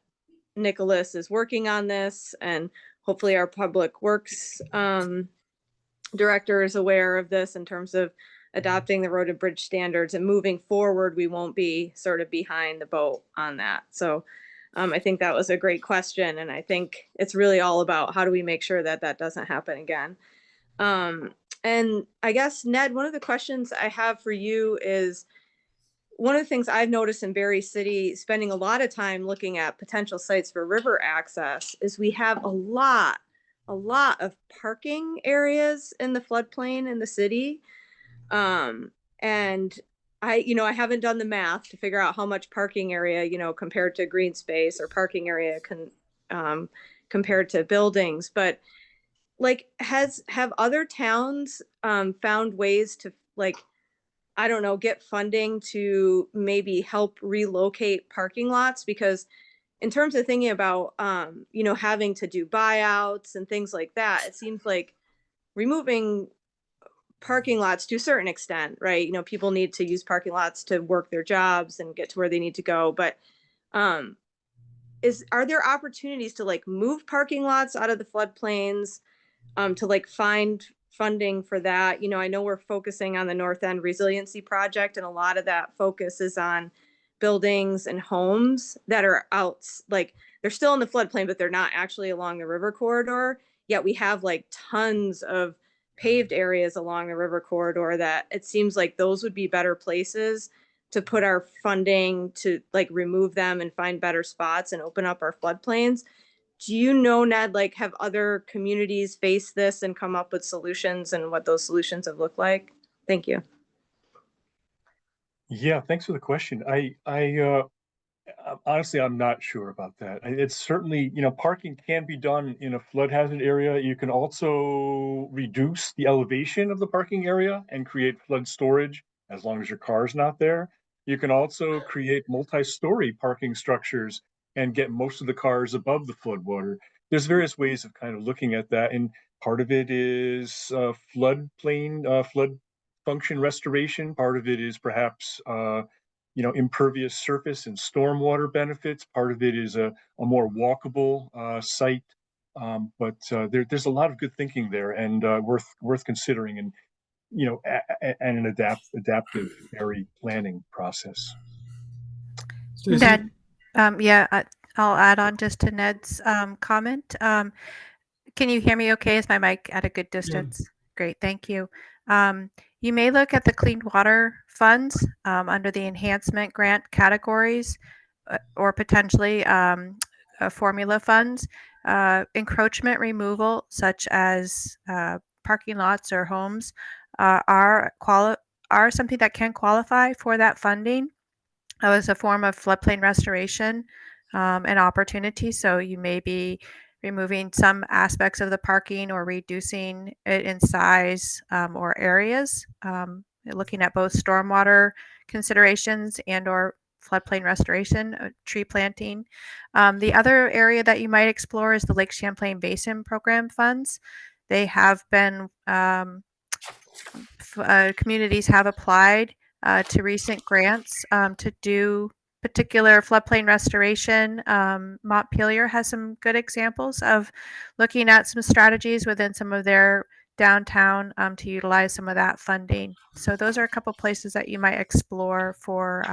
Nicholas is working on this, and hopefully our public works director is aware of this in terms of adopting the road and bridge standards, and moving forward, we won't be sort of behind the boat on that. So I think that was a great question. And I think it's really all about how do we make sure that that doesn't happen again. And I guess, Ned, one of the questions I have for you is, one of the things I've noticed in Barre City, spending a lot of time looking at potential sites for river access, is we have a lot of parking areas in the floodplain in the city. And I haven't done the math to figure out how much parking area, compared to green space, or parking area compared to buildings. But like, have other towns found ways to, like, I don't know, get funding to maybe help relocate parking lots? Because in terms of thinking about, having to do buyouts and things like that, it seems like removing parking lots to a certain extent, right? People need to use parking lots to work their jobs and get to where they need to go. But are there opportunities to like move parking lots out of the floodplains, to like find funding for that? I know we're focusing on the North End Resiliency Project, and a lot of that focus is on buildings and homes that are out, like they're still in the floodplain, but they're not actually along the river corridor. Yet we have like tons of paved areas along the river corridor that it seems like those would be better places to put our funding to like remove them and find better spots and open up our floodplains. Do you know, Ned, like, have other communities faced this and come up with solutions, and what those solutions have looked like? Thank you. Yeah, thanks for the question. Honestly, I'm not sure about that. It's certainly, parking can be done in a flood hazard area. You can also reduce the elevation of the parking area and create flood storage as long as your car's not there. You can also create multi-story parking structures and get most of the cars above the floodwater. There's various ways of kind of looking at that. And part of it is flood function restoration. Part of it is perhaps, impervious surface and stormwater benefits. Part of it is a more walkable site. But there's a lot of good thinking there, and worth considering, and and an adaptive area planning process. Stacy? Ned, I'll add on just to Ned's comment. Can you hear me okay? Is my mic at a good distance? Great, thank you. You may look at the clean water funds under the enhancement grant categories or potentially formula funds. Encroachment removal, such as parking lots or homes, are something that can qualify for that funding as a form of floodplain restoration and opportunity. So you may be removing some aspects of the parking or reducing it in size or areas, looking at both stormwater considerations and or floodplain restoration, tree planting. The other area that you might explore is the Lake Champlain Basin Program funds. They have been, communities have applied to recent grants to do particular floodplain restoration. Montpelier has some good examples of looking at some strategies within some of their downtown to utilize some of that funding. So those are a couple places that you might explore for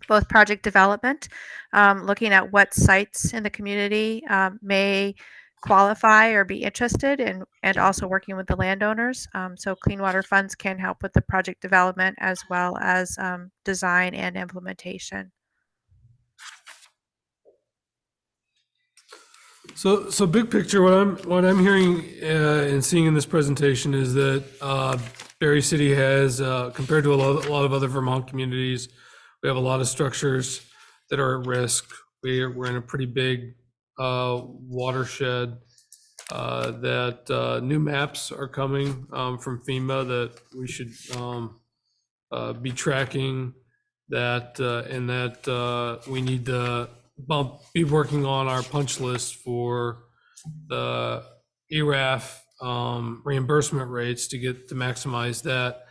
both project development, looking at what sites in the community may qualify or be interested in, and also working with the landowners. So clean water funds can help with the project development as well as design and implementation. So big picture, what I'm hearing and seeing in this presentation is that Barre City has, compared to a lot of other Vermont communities, we have a lot of structures that are at risk. We're in a pretty big watershed. That new maps are coming from FEMA that we should be tracking. That and that we need to be working on our punch list for the ERAF reimbursement rates to maximize that.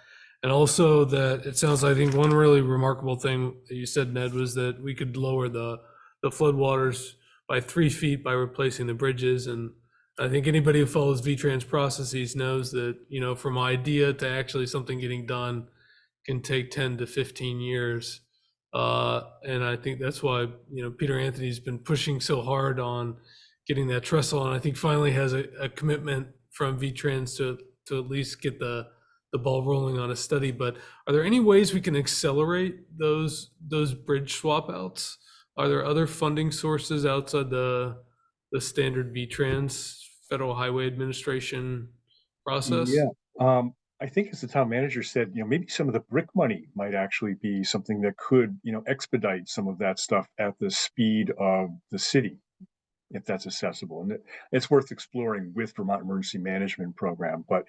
And also that it sounds like, I think one really remarkable thing that you said, Ned, was that we could lower the floodwaters by 3 feet by replacing the bridges. And I think anybody who follows VTrans processes knows that, from idea to actually something getting done can take 10 to 15 years. And I think that's why, Peter Anthony's been pushing so hard on getting that trestle. And I think finally has a commitment from VTrans to at least get the ball rolling on a study. But are there any ways we can accelerate those bridge swap outs? Are there other funding sources outside the standard VTrans Federal Highway Administration process? Yeah, I think as the town manager said, maybe some of the brick money might actually be something that could, expedite some of that stuff at the speed of the city, if that's accessible. And it's worth exploring with Vermont Emergency Management Program. But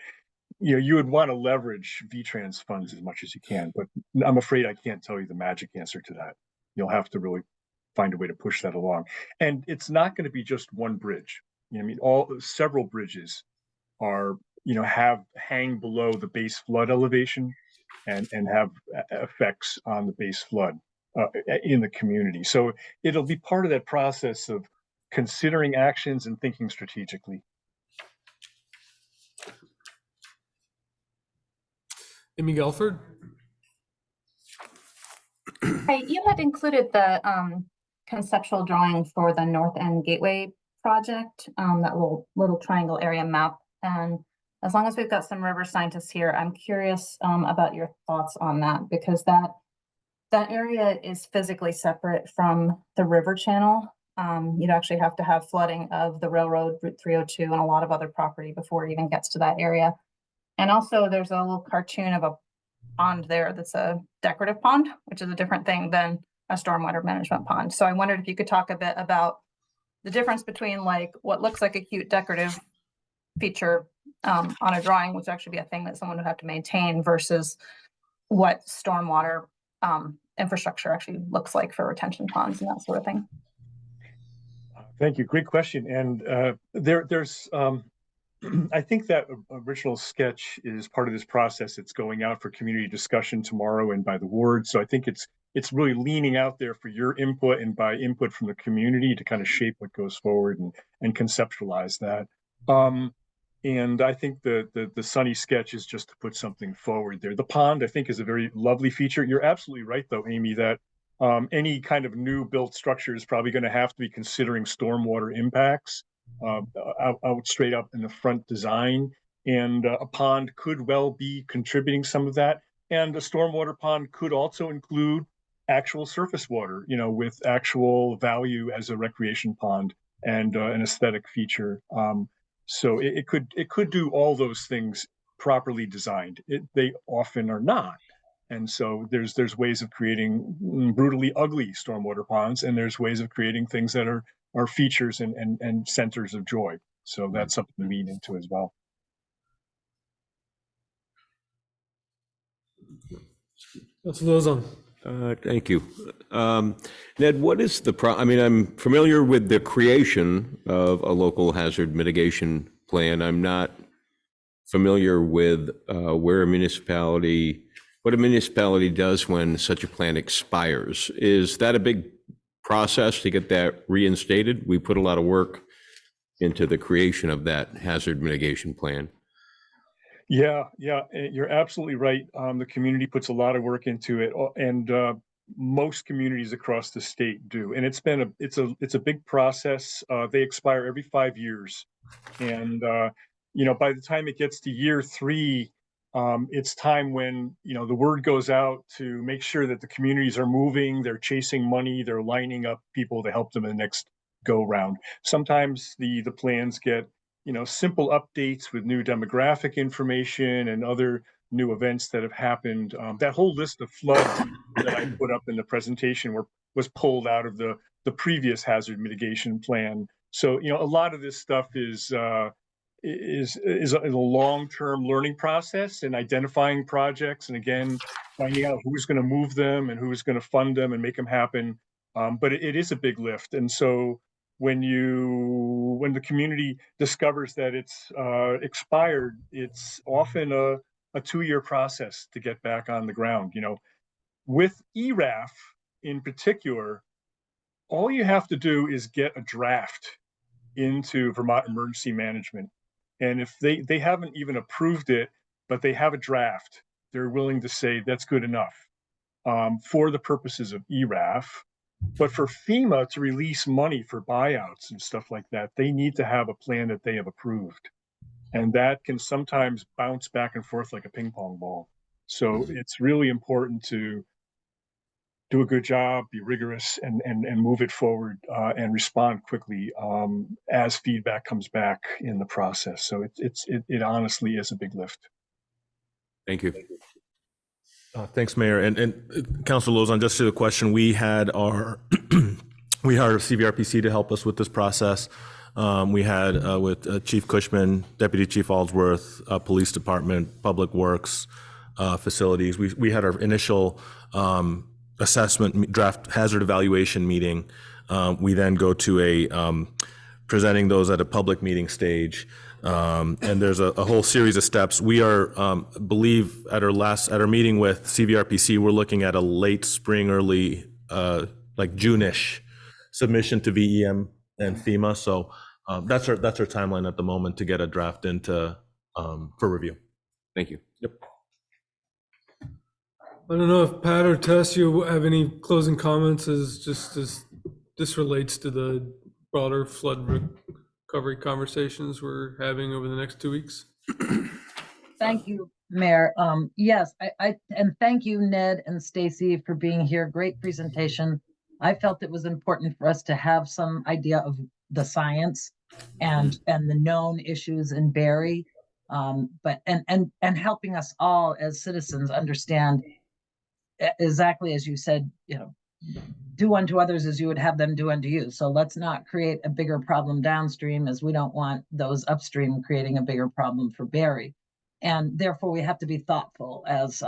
you would want to leverage VTrans funds as much as you can. But I'm afraid I can't tell you the magic answer to that. You'll have to really find a way to push that along. And it's not going to be just one bridge. Several bridges are, hang below the base flood elevation and have effects on the base flood in the community. So it'll be part of that process of considering actions and thinking strategically. Amy Gelford? Hi, you had included the conceptual drawing for the North End Gateway project, that little triangle area map. And as long as we've got some river scientists here, I'm curious about your thoughts on that, because that area is physically separate from the river channel. You'd actually have to have flooding of the railroad, Route 302, and a lot of other property before it even gets to that area. And also there's a little cartoon of a pond there that's a decorative pond, which is a different thing than a stormwater management pond. So I wondered if you could talk a bit about the difference between like what looks like a cute decorative feature on a drawing, which actually be a thing that someone would have to maintain, versus what stormwater infrastructure actually looks like for retention ponds and that sort of thing. Thank you. Great question. And there's I think that original sketch is part of this process. It's going out for community discussion tomorrow and by the ward. So I think it's really leaning out there for your input and by input from the community to kind of shape what goes forward and conceptualize that. And I think the sunny sketch is just to put something forward there. The pond, I think, is a very lovely feature. You're absolutely right, though, Amy, that any kind of new built structure is probably going to have to be considering stormwater impacts out straight up in the front design. And a pond could well be contributing some of that. And a stormwater pond could also include actual surface water, with actual value as a recreation pond and an aesthetic feature. So it could do all those things properly designed. They often are not. And so there's ways of creating brutally ugly stormwater ponds, and there's ways of creating things that are features and centers of joy. So that's something to lean into as well. That's Lozon. Thank you. Ned, what is I mean, I'm familiar with the creation of a local hazard mitigation plan. I'm not familiar with what a municipality does when such a plan expires. Is that a big process to get that reinstated? We put a lot of work into the creation of that hazard mitigation plan. Yeah, you're absolutely right. The community puts a lot of work into it, and most communities across the state do. And it's a big process. They expire every 5 years, and by the time it gets to year 3, it's time when the word goes out to make sure that the communities are moving, they're chasing money, they're lining up people to help them in the next go round. Sometimes the plans get simple updates with new demographic information and other new events that have happened. That whole list of floods that I put up in the presentation was pulled out of the previous hazard mitigation plan. So a lot of this stuff is a long-term learning process and identifying projects, and again finding out who's going to move them and who's going to fund them and make them happen. But it is a big lift, and so when the community discovers that it's expired, it's often a 2-year process to get back on the ground. With ERAF in particular, all you have to do is get a draft into Vermont Emergency Management, and if they haven't even approved it, but they have a draft, they're willing to say that's good enough for the purposes of ERAF. But for FEMA to release money for buyouts and stuff like that, they need to have a plan that they have approved. And that can sometimes bounce back and forth like a ping pong ball. So it's really important to do a good job, be rigorous, and move it forward and respond quickly as feedback comes back in the process. So it honestly is a big lift. Thank you. Thanks, Mayor. And Councilor Lozon, just to the question, we had our CVRPC to help us with this process. We had with Chief Cushman, Deputy Chief Aldsworth, Police Department, Public Works, Facilities. We had our initial assessment draft hazard evaluation meeting. We then go to a presenting those at a public meeting stage. And there's a whole series of steps. We are, believe at our meeting with CVRPC, we're looking at a late spring, early, like June-ish submission to VEM and FEMA. So that's our timeline at the moment to get a draft into for review. Thank you. Yep. I don't know if Pat or Tess, you have any closing comments as this relates to the broader flood recovery conversations we're having over the next 2 weeks. Thank you, Mayor. Yes, and thank you, Ned and Stacy, for being here. Great presentation. I felt it was important for us to have some idea of the science and the known issues in Barre, but helping us all as citizens understand exactly as you said, do unto others as you would have them do unto you. So let's not create a bigger problem downstream, as we don't want those upstream creating a bigger problem for Barre. And therefore we have to be thoughtful, as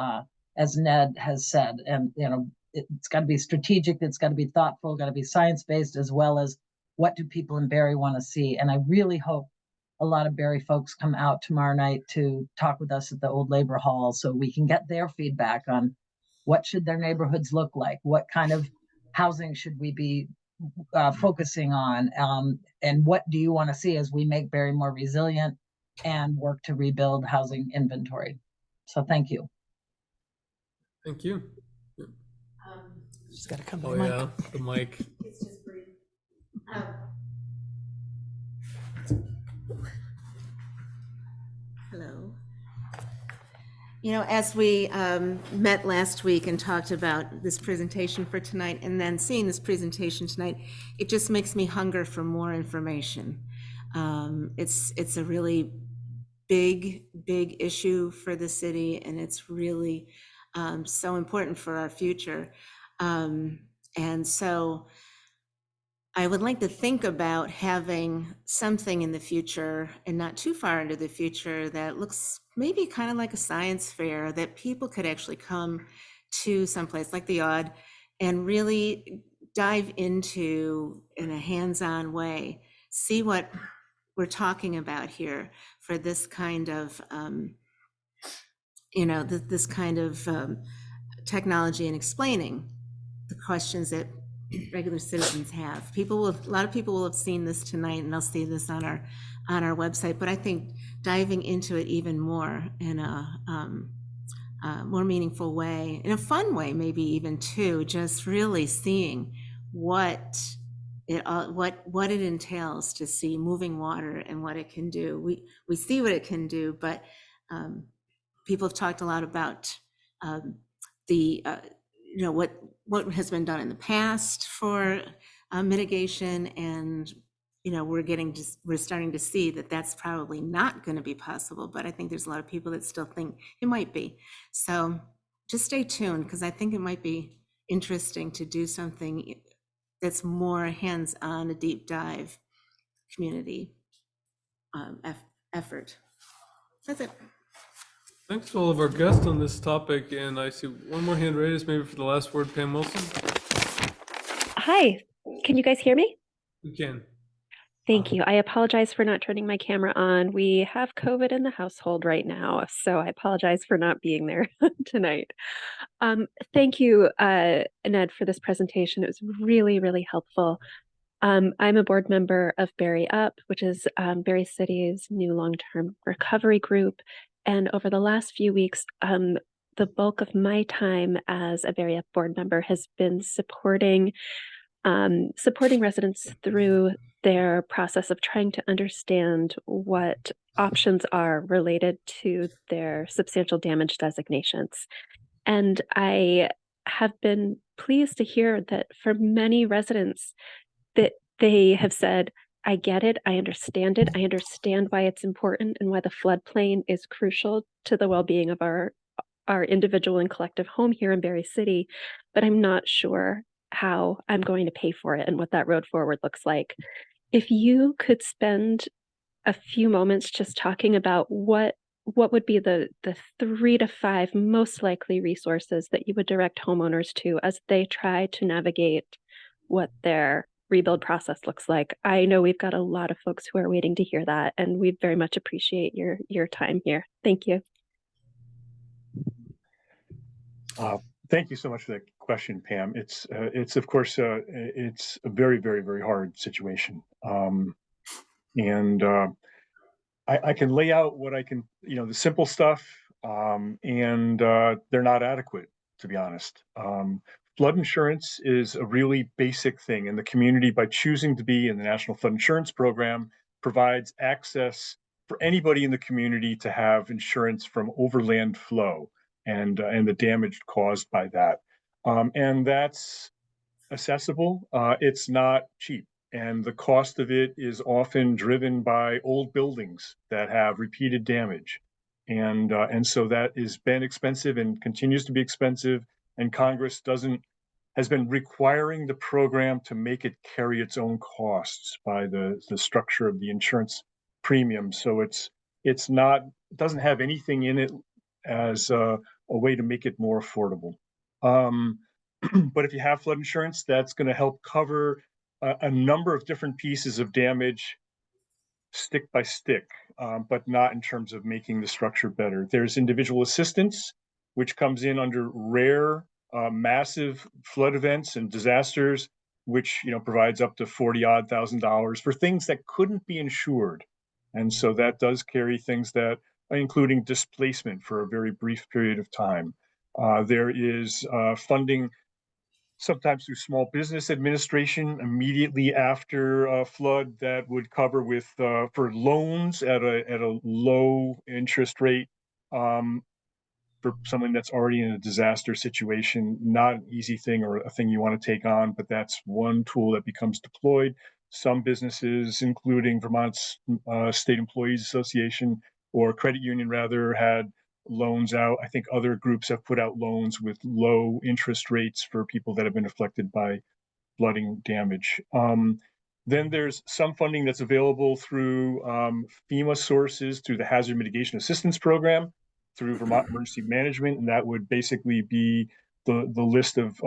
Ned has said, and it's got to be strategic, it's got to be thoughtful, got to be science-based, as well as what do people in Barre want to see. And I really hope a lot of Barre folks come out tomorrow night to talk with us at the Old Labor Hall so we can get their feedback on what should their neighborhoods look like, what kind of housing should we be focusing on, and what do you want to see as we make Barre more resilient and work to rebuild housing inventory. So thank you. Thank you. Just got to come to Oh the mic. yeah, the mic. It's just brief. Hello. You know, as we met last week and talked about this presentation for tonight, and then seeing this presentation tonight, it just makes me hunger for more information. It's a really big issue for the city, and it's really so important for our future. And so I would like to think about having something in the future, and not too far into the future, that looks maybe kind of like a science fair, that people could actually come to someplace like the Odd and really dive into in a hands-on way, see what we're talking about here for this kind of, this kind of technology, and explaining the questions that regular citizens have. A lot of people will have seen this tonight, and they'll see this on our website. But I think diving into it even more in a more meaningful way, in a fun way, maybe even too, just really seeing what it entails to see moving water and what it can do. We see what it can do, but people have talked a lot about what has been done in the past for mitigation, and we're starting to see that that's probably not going to be possible. But I think there's a lot of people that still think it might be. So just stay tuned, because I think it might be interesting to do something that's more hands-on, a deep dive community effort. That's it. Thanks to all of our guests on this topic, and I see one more hand raised, maybe for the last word, Pam Wilson. Hi, can you guys hear me? We can. Thank you. I apologize for not turning my camera on. We have COVID in the household right now, so I apologize for not being there tonight. Thank you, Ned, for this presentation. It was really, really helpful. I'm a board member of Barre Up, which is Barre City's new long-term recovery group. And over the last few weeks, the bulk of my time as a Barre Up board member has been supporting residents through their process of trying to understand what options are related to their substantial damage designations. And I have been pleased to hear that for many residents, that they have said, I get it, I understand it, I understand why it's important and why the floodplain is crucial to the well-being of our individual and collective home here in Barre City, but I'm not sure how I'm going to pay for it and what that road forward looks like. If you could spend a few moments just talking about what would be the 3 to 5 most likely resources that you would direct homeowners to as they try to navigate what their rebuild process looks like. I know we've got a lot of folks who are waiting to hear that, and we very much appreciate your time here. Thank you. Thank you so much for that question, Pam. It's of course it's a very, very, very hard situation, and I can lay out what I can, the simple stuff, and they're not adequate, to be honest. Flood insurance is a really basic thing, and the community, by choosing to be in the National Flood Insurance Program, provides access for anybody in the community to have insurance from overland flow and the damage caused by that. And that's accessible. It's not cheap. And the cost of it is often driven by old buildings that have repeated damage. And so that has been expensive and continues to be expensive. And Congress has been requiring the program to make it carry its own costs by the structure of the insurance premium. So it doesn't have anything in it as a way to make it more affordable. But if you have flood insurance, that's going to help cover a number of different pieces of damage, stick by stick, but not in terms of making the structure better. There's individual assistance, which comes in under rare, massive flood events and disasters, which provides up to 40 odd $1,000 for things that couldn't be insured. And so that does carry things that, including displacement for a very brief period of time. There is funding sometimes through Small Business Administration immediately after a flood that would cover with for loans at a low interest rate for someone that's already in a disaster situation. Not an easy thing or a thing you want to take on, but that's one tool that becomes deployed. Some businesses, including Vermont's State Employees Association or credit union rather, had loans out. I think other groups have put out loans with low interest rates for people that have been affected by flooding damage. Then there's some funding that's available through FEMA sources, through the Hazard Mitigation Assistance Program, through Vermont Emergency Management, and that would basically be the list of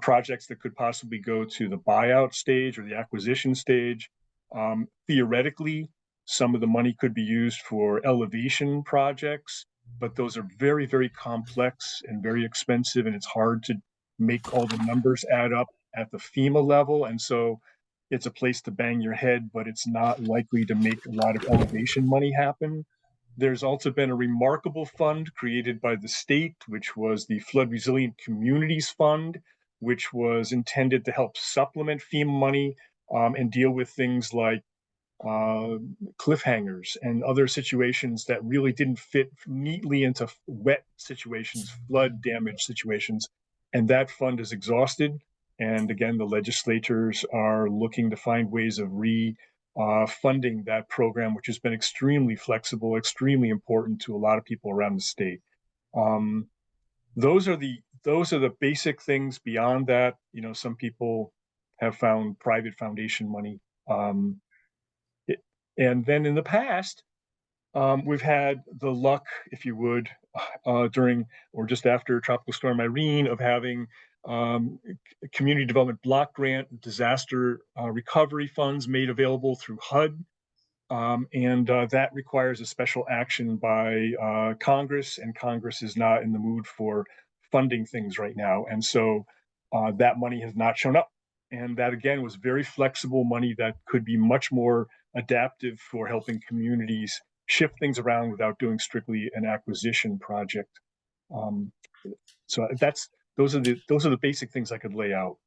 projects that could possibly go to the buyout stage or the acquisition stage. Theoretically, some of the money could be used for elevation projects, but those are very, very complex and very expensive, and it's hard to make all the numbers add up at the FEMA level. And so it's a place to bang your head, but it's not likely to make a lot of elevation money happen. There's also been a remarkable fund created by the state, which was the Flood Resilient Communities Fund, which was intended to help supplement FEMA money and deal with things like cliffhangers and other situations that really didn't fit neatly into wet situations, flood damage situations. And that fund is exhausted. And again, the legislators are looking to find ways of funding that program, which has been extremely flexible, extremely important to a lot of people around the state. Those are the basic things. Beyond that, some people have found private foundation money. And then in the past, we've had the luck, if you would, during or just after Tropical Storm Irene, of having community development block grant disaster recovery funds made available through HUD. And that requires a special action by Congress, and Congress is not in the mood for funding things right now. And so that money has not shown up. And that, again, was very flexible money that could be much more adaptive for helping communities shift things around without doing strictly an acquisition project. So those are the basic things I could lay out.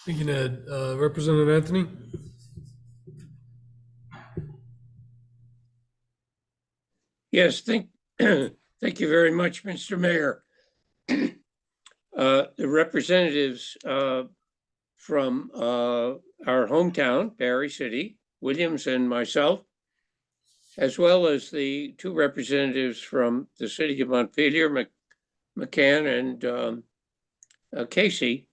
Thank you, Ned. Representative Anthony? Yes, thank you very much, Mr. Mayor. The representatives from our hometown, Barre City, Williams and myself, as well as the two representatives from the city of Montpelier, McCann and Casey,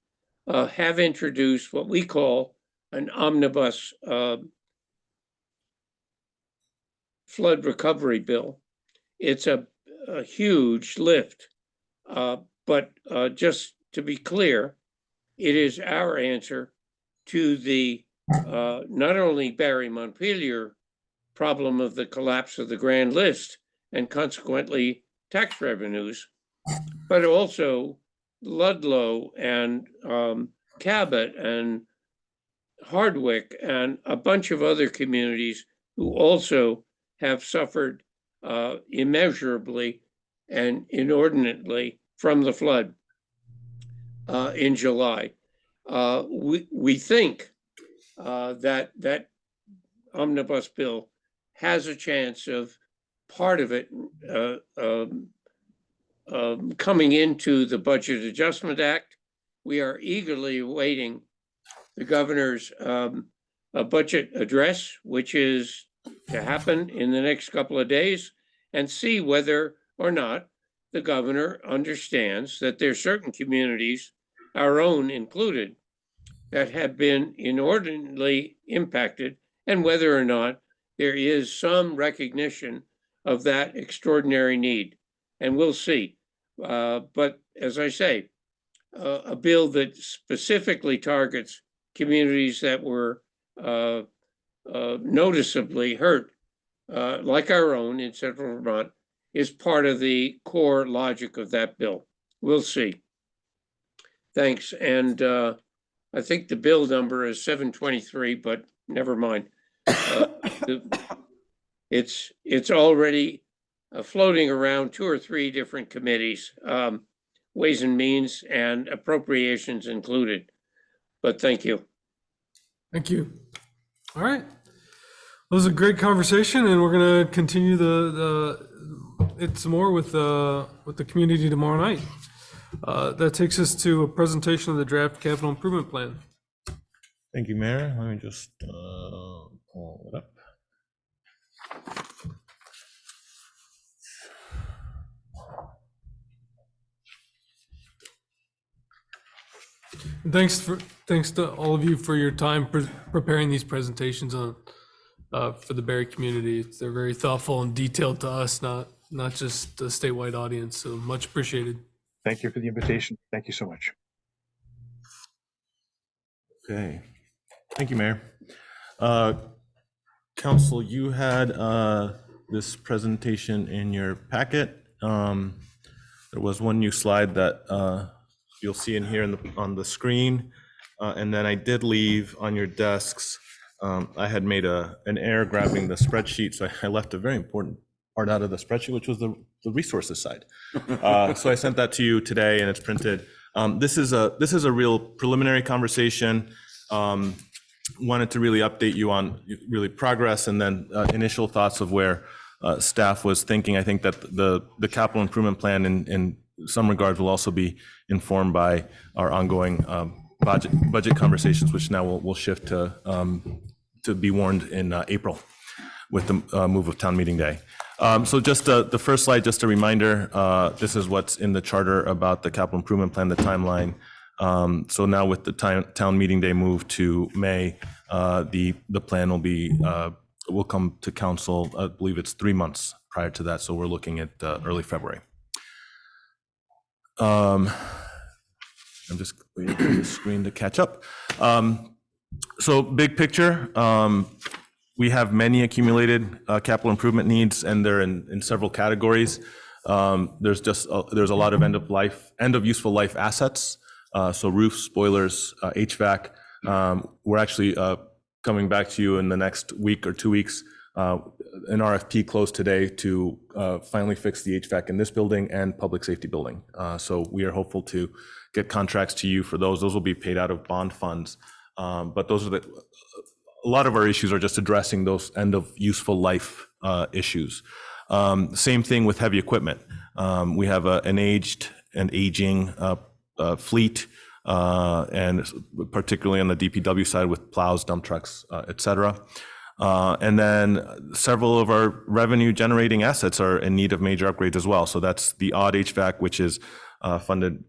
have introduced what we call an omnibus flood recovery bill. It's a huge lift, but just to be clear, it is our answer to the not only Barre Montpelier problem of the collapse of the grand list and consequently tax revenues, but also Ludlow and Cabot and Hardwick and a bunch of other communities who also have suffered immeasurably and inordinately from the flood in July. We think that omnibus bill has a chance of part of it coming into the Budget Adjustment Act. We are eagerly awaiting the governor's budget address, which is to happen in the next couple of days, and see whether or not the governor understands that there are certain communities, our own included, that have been inordinately impacted, and whether or not there is some recognition of that extraordinary need. And we'll see. But as I say, a bill that specifically targets communities that were noticeably hurt, like our own in central Vermont, is part of the core logic of that bill. We'll see. Thanks. And I think the bill number is 723, but never mind. It's already floating around 2 or 3 different committees, Ways and Means and Appropriations included. But thank you. Thank you. All right. That was a great conversation, and we're going to continue it some more with the community tomorrow night. That takes us to a presentation of the draft capital improvement plan. Thank you, Mayor. Let me just pull it up. Thanks to all of you for your time preparing these presentations on for the Barre community. They're very thoughtful and detailed to us, not just the statewide audience. So much appreciated. Thank you for the invitation. Thank you so much. Okay. Thank you, Mayor. Council, you had this presentation in your packet. There was one new slide that you'll see in here on the screen. And then I did leave on your desks. I had made an error grabbing the spreadsheet, so I left a very important part out of the spreadsheet, which was the resources side. So I sent that to you today, and it's printed. This is a real preliminary conversation. Wanted to really update you on really progress and then initial thoughts of where staff was thinking. I think that the capital improvement plan in some regards will also be informed by our ongoing budget conversations, which now will shift to be warned in April with the move of town meeting day. So just the first slide, just a reminder, this is what's in the charter about the capital improvement plan, the timeline. So now with the town meeting day move to May, the plan will come to council. I believe it's 3 months prior to that. So we're looking at early February. I'm just waiting for the screen to catch up. So big picture, we have many accumulated capital improvement needs, and they're in several categories. There's a lot of end of useful life assets. So roofs, boilers, HVAC. We're actually coming back to you in the next week or 2 weeks. An RFP closed today to finally fix the HVAC in this building and public safety building. So we are hopeful to get contracts to you for those. Those will be paid out of bond funds. But those are a lot of our issues are just addressing those end of useful life issues. Same thing with heavy equipment. We have an aging fleet, and particularly on the DPW side with plows, dump trucks, et cetera. And then several of our revenue generating assets are in need of major upgrades as well. So that's the odd HVAC, which is funded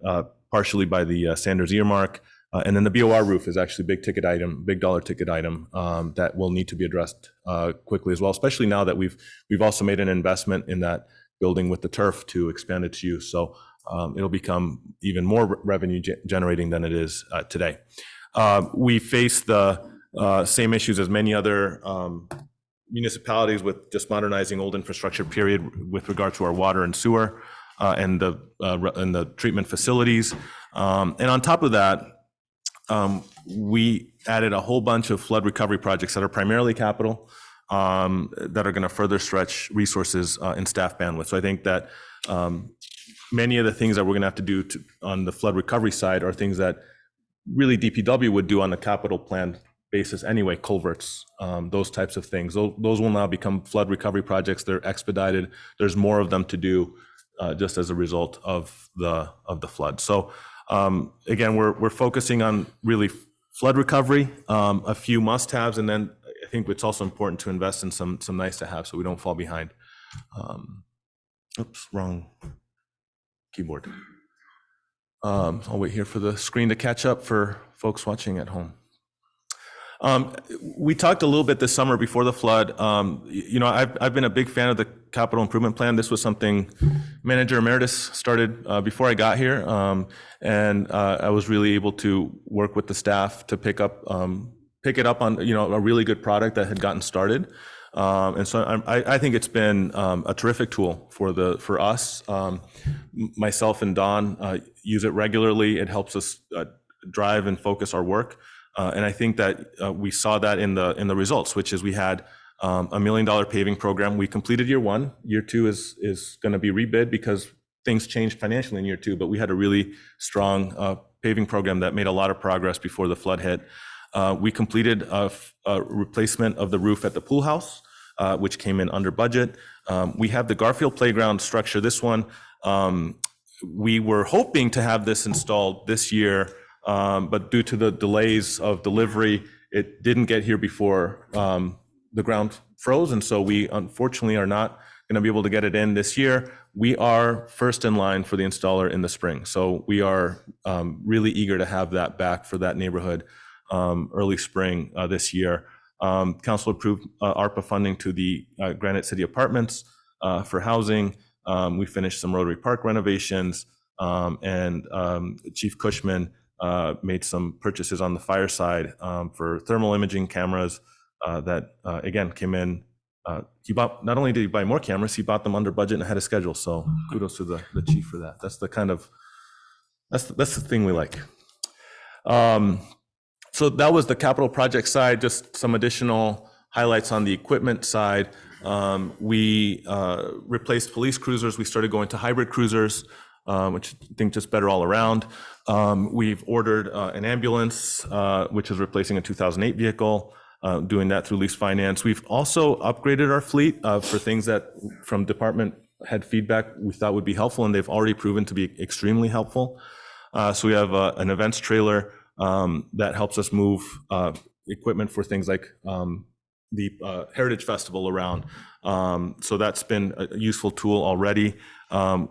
partially by the Sanders earmark. And then the BOR roof is actually a big dollar ticket item that will need to be addressed quickly as well, especially now that we've also made an investment in that building with the turf to expand its use. So it'll become even more revenue generating than it is today. We face the same issues as many other municipalities with just modernizing old infrastructure, period, with regard to our water and sewer and the treatment facilities. And on top of that, we added a whole bunch of flood recovery projects that are primarily capital, that are going to further stretch resources and staff bandwidth. So I think that many of the things that we're going to have to do on the flood recovery side are things that really DPW would do on the capital plan basis anyway, culverts, those types of things. Those will now become flood recovery projects. They're expedited. There's more of them to do just as a result of the flood. So again, we're focusing on really flood recovery, a few must-haves, and then I think it's also important to invest in some nice-to-have so we don't fall behind. Oops, wrong keyboard. I'll wait here for the screen to catch up for folks watching at home. We talked a little bit this summer before the flood. I've been a big fan of the capital improvement plan. This was something Manager Emeritus started before I got here, and I was really able to work with the staff to pick up pick it up on, a really good product that had gotten started. And so I think it's been a terrific tool for us. Myself and Don use it regularly. It helps us drive and focus our work. And I think that we saw that in the results, which is we had $1 million paving program. We completed year 1. Year 2 is going to be rebid because things changed financially in year 2. But we had a really strong paving program that made a lot of progress before the flood hit. We completed a replacement of the roof at the pool house, which came in under budget. We have the Garfield Playground structure. This one, we were hoping to have this installed this year, but due to the delays of delivery, it didn't get here before the ground froze. And so we unfortunately are not going to be able to get it in this year. We are first in line for the installer in the spring. So we are really eager to have that back for that neighborhood early spring this year. Council approved ARPA funding to the Granite City Apartments for housing. We finished some Rotary Park renovations, and Chief Cushman made some purchases on the fire side for thermal imaging cameras that again came in. He bought, not only did he buy more cameras, he bought them under budget and ahead of schedule. So kudos to the chief for that. That's the kind of that's the thing we like. So that was the capital project side. Just some additional highlights on the equipment side. We replaced police cruisers. We started going to hybrid cruisers, which I think just better all around. We've ordered an ambulance, which is replacing a 2008 vehicle, doing that through lease finance. We've also upgraded our fleet for things that from department head feedback we thought would be helpful, and they've already proven to be extremely helpful. So we have an events trailer that helps us move equipment for things like the Heritage Festival around. So that's been a useful tool already.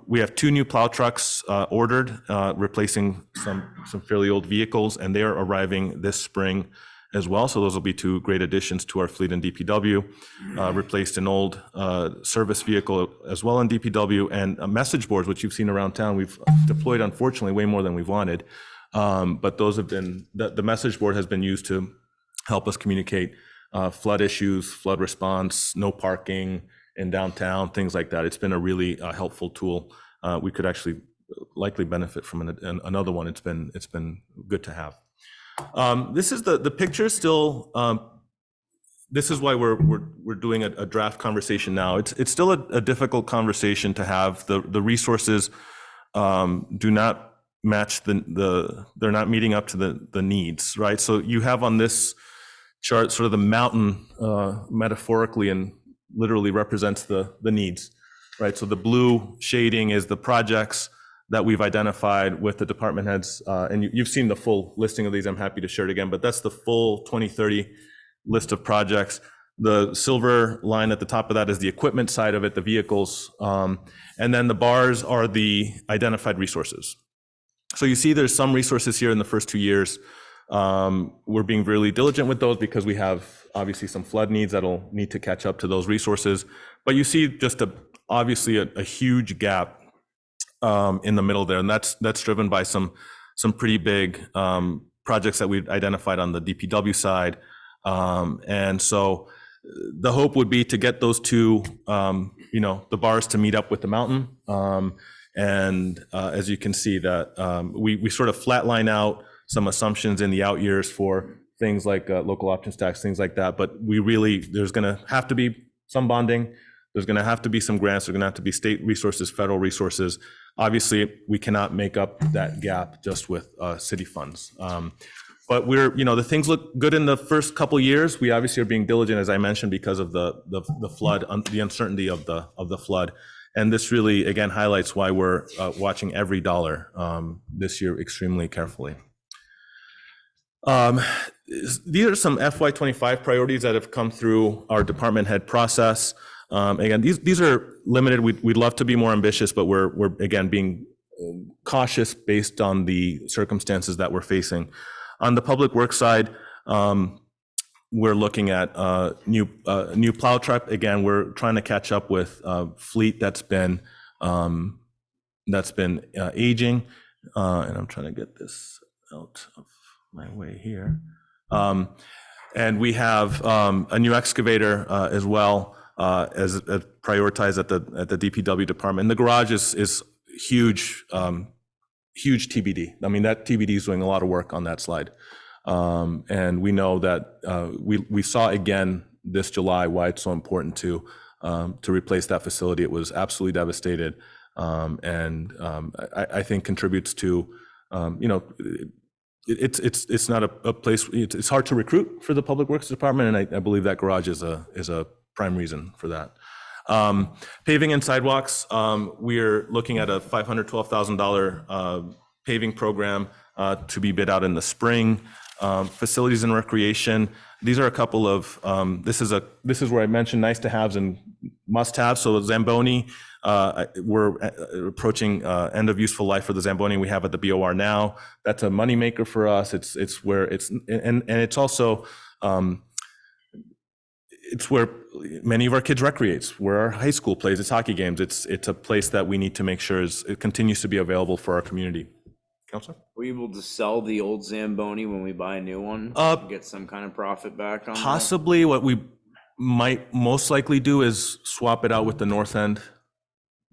We have 2 new plow trucks ordered, replacing some fairly old vehicles, and they are arriving this spring as well. So those will be 2 great additions to our fleet in DPW. Replaced an old service vehicle as well in DPW, and message boards, which you've seen around town. We've deployed, unfortunately, way more than we've wanted. But those have been, the message board has been used to help us communicate flood issues, flood response, no parking in downtown, things like that. It's been a really helpful tool. We could actually likely benefit from another one. It's been good to have. This is the picture still. This is why we're doing a draft conversation now. It's still a difficult conversation to have. The resources do not match they're not meeting up to the needs, right? So you have on this chart sort of the mountain metaphorically and literally represents the needs, right? So the blue shading is the projects that we've identified with the department heads, and you've seen the full listing of these. I'm happy to share it again, but that's the full 2030 list of projects. The silver line at the top of that is the equipment side of it, the vehicles, and then the bars are the identified resources. So you see there's some resources here in the first 2 years. We're being really diligent with those because we have obviously some flood needs that'll need to catch up to those resources. But you see just obviously a huge gap in the middle there, and that's driven by some pretty big projects that we've identified on the DPW side. And so the hope would be to get those 2, the bars to meet up with the mountain. And as you can see that we sort of flatline out some assumptions in the out years for things like local options tax, things like that. But there's going to have to be some bonding. There's going to have to be some grants. There's going to have to be state resources, federal resources. Obviously, we cannot make up that gap just with city funds. But the things look good in the first couple years. We obviously are being diligent, as I mentioned, because of the flood, the uncertainty of the flood. And this really, again, highlights why we're watching every dollar this year extremely carefully. These are some FY25 priorities that have come through our department head process. Again, these are limited. We'd love to be more ambitious, but we're again being cautious based on the circumstances that we're facing. On the public works side, we're looking at new plow truck. Again, we're trying to catch up with fleet that's been aging, and I'm trying to get this out of my way here. And we have a new excavator as well as prioritized at the DPW department. And the garage is huge, huge TBD. I mean, that TBD is doing a lot of work on that slide. And we know that we saw again this July why it's so important to replace that facility. It was absolutely devastated, and I think contributes to it's not a place. It's hard to recruit for the Public Works Department, and I believe that garage is a prime reason for that. Paving and sidewalks. We're looking at a $512,000 paving program to be bid out in the spring. Facilities and recreation. These are a couple of. This is where I mentioned nice to haves and must haves. So Zamboni, we're approaching end of useful life for the Zamboni we have at the BOR now. That's a moneymaker for us. It's where it's and it's also. It's where many of our kids recreates, where our high school plays its hockey games. It's a place that we need to make sure it continues to be available for our community. Counselor? Are we able to sell the old Zamboni when we buy a new one? Get some kind of profit back on Possibly. What we might most likely do is swap it out with the North End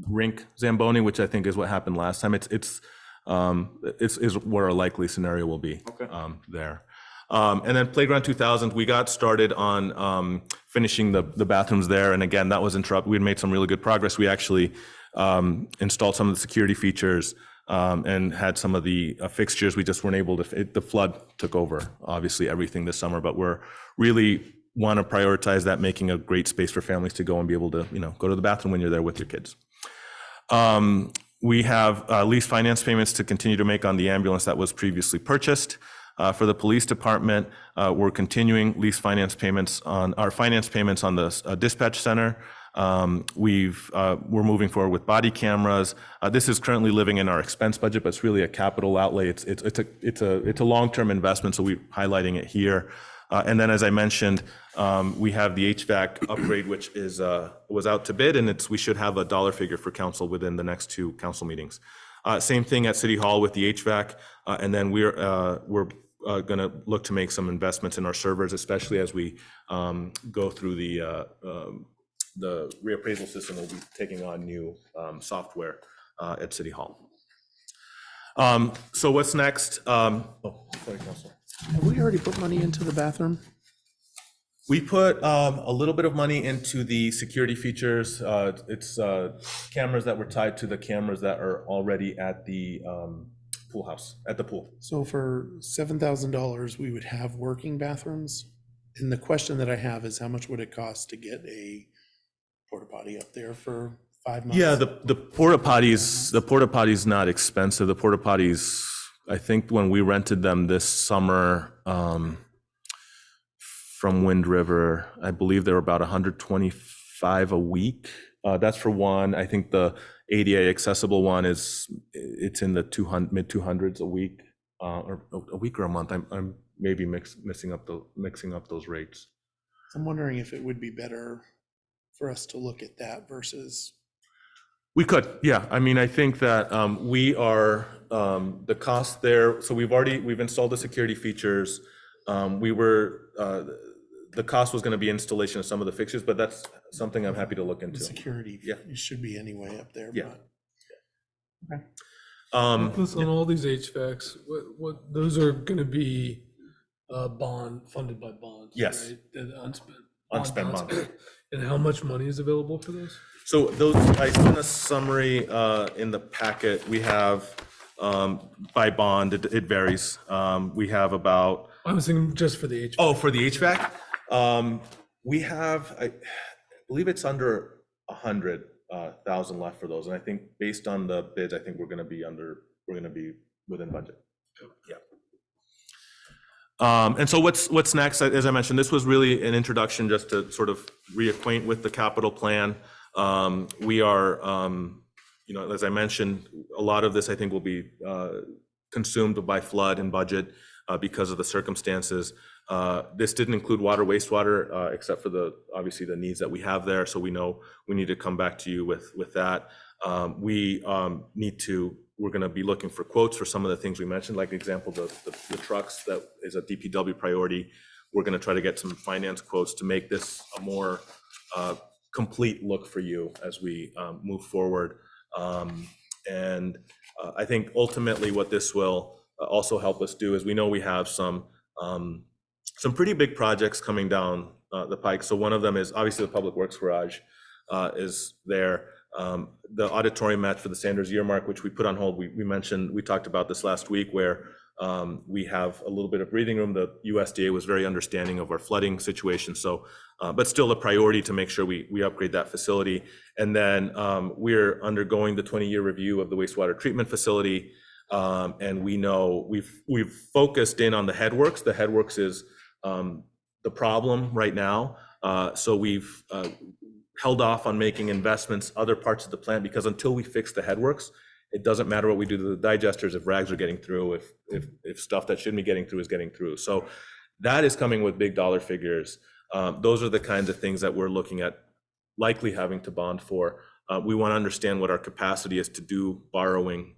rink Zamboni, which I think is what happened last time. It's where a likely scenario will be. Okay. There. And then Playground 2000, we got started on finishing the bathrooms there. And again, that was interrupted. We had made some really good progress. We actually installed some of the security features and had some of the fixtures. We just weren't able to, the flood took over, obviously, everything this summer, but we're really want to prioritize that, making a great space for families to go and be able to, go to the bathroom when you're there with your kids. We have lease finance payments to continue to make on the ambulance that was previously purchased. For the police department, we're continuing lease finance payments on our finance payments on the dispatch center. We're moving forward with body cameras. This is currently living in our expense budget, but it's really a capital outlay. It's a long-term investment, so we're highlighting it here. And then, as I mentioned, we have the HVAC upgrade, which was out to bid, and we should have a dollar figure for council within the next 2 council meetings. Same thing at City Hall with the HVAC, and then we're going to look to make some investments in our servers, especially as we go through the reappraisal system. We'll be taking on new software at City Hall. So what's next? Sorry, Councilor. Have we already put money into the bathroom? We put a little bit of money into the security features. It's cameras that were tied to the cameras that are already at the pool house, at the pool. So for $7,000, we would have working bathrooms. And the question that I have is, how much would it cost to get a porta potty up there for 5 months? Yeah, the porta potties not expensive. The porta potties, I think when we rented them this summer from Wind River, I believe they were about $125 a week. That's for one. I think the ADA accessible one it's in the mid 200s a week, or a week or a month. I'm maybe mixing up those rates. I'm wondering if it would be better for us to look at that versus. We could, yeah. I mean, I think that we are the cost there. So we've installed the security features. The cost was going to be installation of some of the fixtures, but that's something I'm happy to look into. The security, yeah, it should be anyway up there. Yeah. But, okay. Plus, on all these HVACs, what those are going to be funded by bonds. Yes. Right? And Unspent bonds. And how much money is available for those? So those, I sent a summary in the packet. We have by bond, it varies. We have about. I was thinking just for the HVAC. Oh, for the HVAC, we have, I believe it's under 100,000 left for those, and I think based on the bids, I think we're going to be within budget. Yeah. And so what's next? As I mentioned, this was really an introduction just to sort of reacquaint with the capital plan. We are, as I mentioned, a lot of this I think will be consumed by flood and budget because of the circumstances. This didn't include water, wastewater, except for obviously the needs that we have there. So we know we need to come back to you with that. We're going to be looking for quotes for some of the things we mentioned, like example, the trucks, that is a DPW priority. we're going to try to get some finance quotes to make this a more complete look for you as we move forward. I think ultimately what this will also help us do is, we know we have some pretty big projects coming down the pike. So one of them is obviously the Public Works Garage is there. The auditorium match for the Sanders Yearmark, which we put on hold, we talked about this last week, where we have a little bit of breathing room. The USDA was very understanding of our flooding situation, so but still a priority to make sure we upgrade that facility. And then we're undergoing the 20-year review of the wastewater treatment facility, and we know we've focused in on the headworks. The headworks is the problem right now, so we've held off on making investments other parts of the plant, because until we fix the headworks, it doesn't matter what we do to the digesters if rags are getting through, if stuff that shouldn't be getting through is getting through. So that is coming with big dollar figures. Those are the kinds of things that we're looking at likely having to bond for. We want to understand what our capacity is to do borrowing,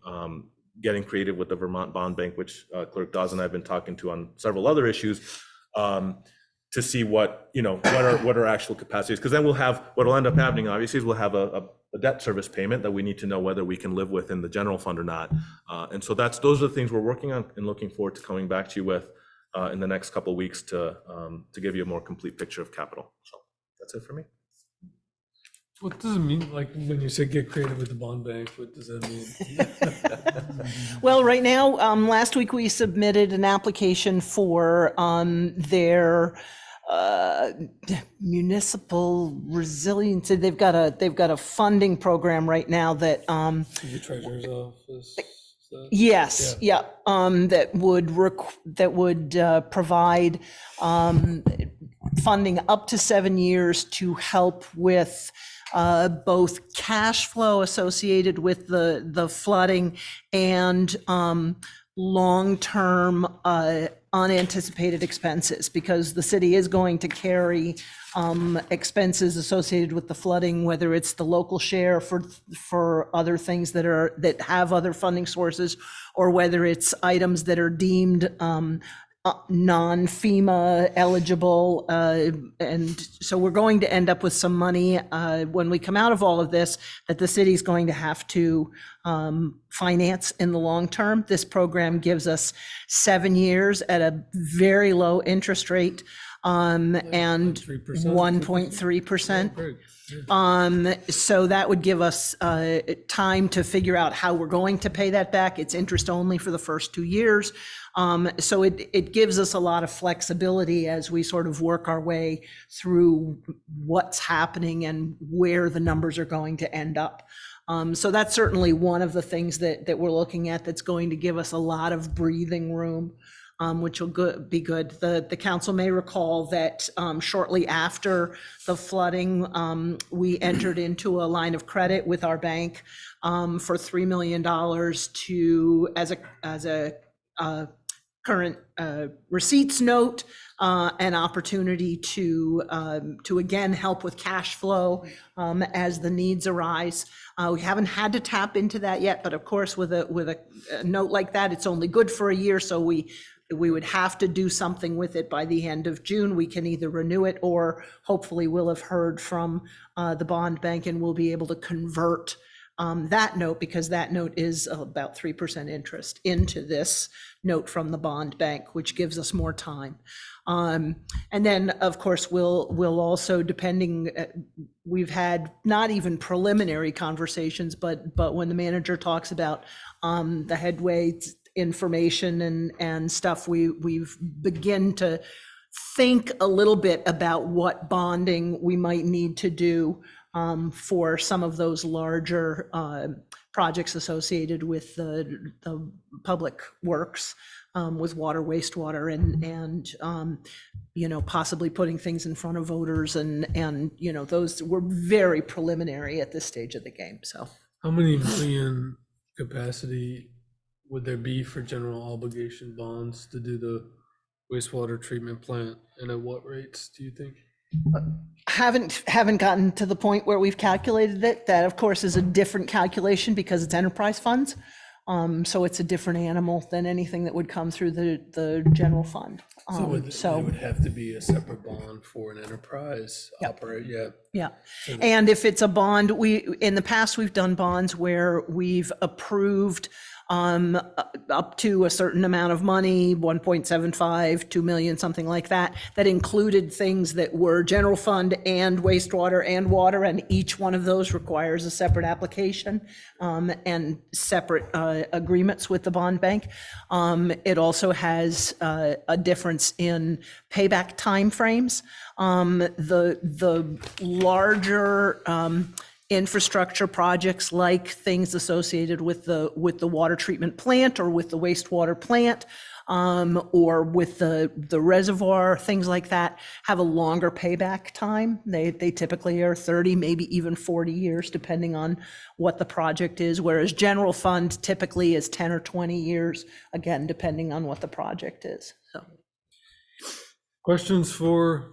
getting creative with the Vermont Bond Bank, which Clerk Dawes and I have been talking to on several other issues, to see what our actual capacity is. Because then what'll end up happening, obviously, is we'll have a debt service payment that we need to know whether we can live with in the general fund or not. And so those are the things we're working on and looking forward to coming back to you with in the next couple of weeks to give you a more complete picture of capital. So that's it for me. What does it mean, like, when you say get creative with the bond bank? What does that mean? Well, right now, last week we submitted an application for their municipal resiliency. They've got a funding program right now that The treasurer's office? yes, yeah, that would provide funding up to 7 years to help with both cash flow associated with the flooding and long-term unanticipated expenses, because the city is going to carry expenses associated with the flooding, whether it's the local share for other things that have other funding sources, or whether it's items that are deemed non-FEMA eligible. And so we're going to end up with some money when we come out of all of this that the city's going to have to finance in the long term. This program gives us 7 years at a very low interest rate, and 1.3%. So that would give us time to figure out how we're going to pay that back. It's interest only for the first 2 years. So it gives us a lot of flexibility as we sort of work our way through what's happening and where the numbers are going to end up. So that's certainly one of the things that we're looking at that's going to give us a lot of breathing room, which will be good. The council may recall that shortly after the flooding, we entered into a line of credit with our bank for $3 million as a current receipts note, an opportunity to again help with cash flow as the needs arise. We haven't had to tap into that yet, but of course, with a note like that, it's only good for a year, so we would have to do something with it by the end of June. We can either renew it, or hopefully we'll have heard from the bond bank and we'll be able to convert that note, because that note is about 3% interest, into this note from the bond bank, which gives us more time. And then, of course, we'll also, depending, we've had not even preliminary conversations, but when the manager talks about the headway information and stuff, we've begun to think a little bit about what bonding we might need to do for some of those larger projects associated with the public works, with water, wastewater, and possibly putting things in front of voters, and those were very preliminary at this stage of the game. So How many million capacity would there be for general obligation bonds to do the wastewater treatment plant, and at what rates do you think? haven't gotten to the point where we've calculated it. That, of course, is a different calculation because it's enterprise funds. So it's a different animal than anything that would come through the general fund. So it would have to be a separate bond for an enterprise operate, yeah. Yeah, and if it's a bond, in the past, we've done bonds where we've approved up to a certain amount of money, 1.75, 2 million, something like that, that included things that were general fund and wastewater and water, and each one of those requires a separate application and separate agreements with the bond bank. It also has a difference in payback timeframes. The larger infrastructure projects, like things associated with the water treatment plant or with the wastewater plant, or with the reservoir, things like that, have a longer payback time. They typically are 30, maybe even 40 years, depending on what the project is, whereas general fund typically is 10 or 20 years, again, depending on what the project is. So. Questions for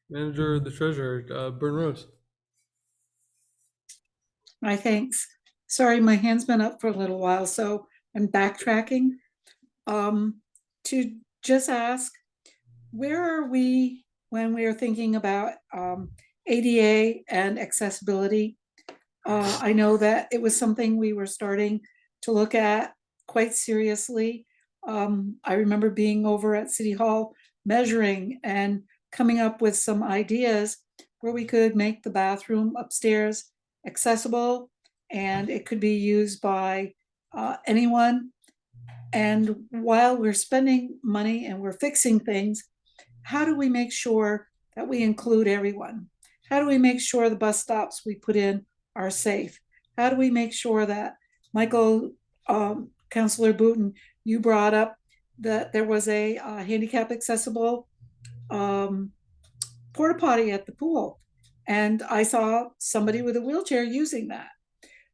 manager or the treasurer, Burn Rose? My thanks. Sorry, my hand's been up for a little while, so I'm backtracking. To just ask, where are we when we are thinking about ADA and accessibility? I know that it was something we were starting to look at quite seriously. I remember being over at City Hall measuring and coming up with some ideas where we could make the bathroom upstairs accessible, and it could be used by anyone. And while we're spending money and we're fixing things, how do we make sure that we include everyone? How do we make sure the bus stops we put in are safe? How do we make sure that, Michael, Councillor Booton, you brought up that there was a handicap accessible porta potty at the pool, and I saw somebody with a wheelchair using that.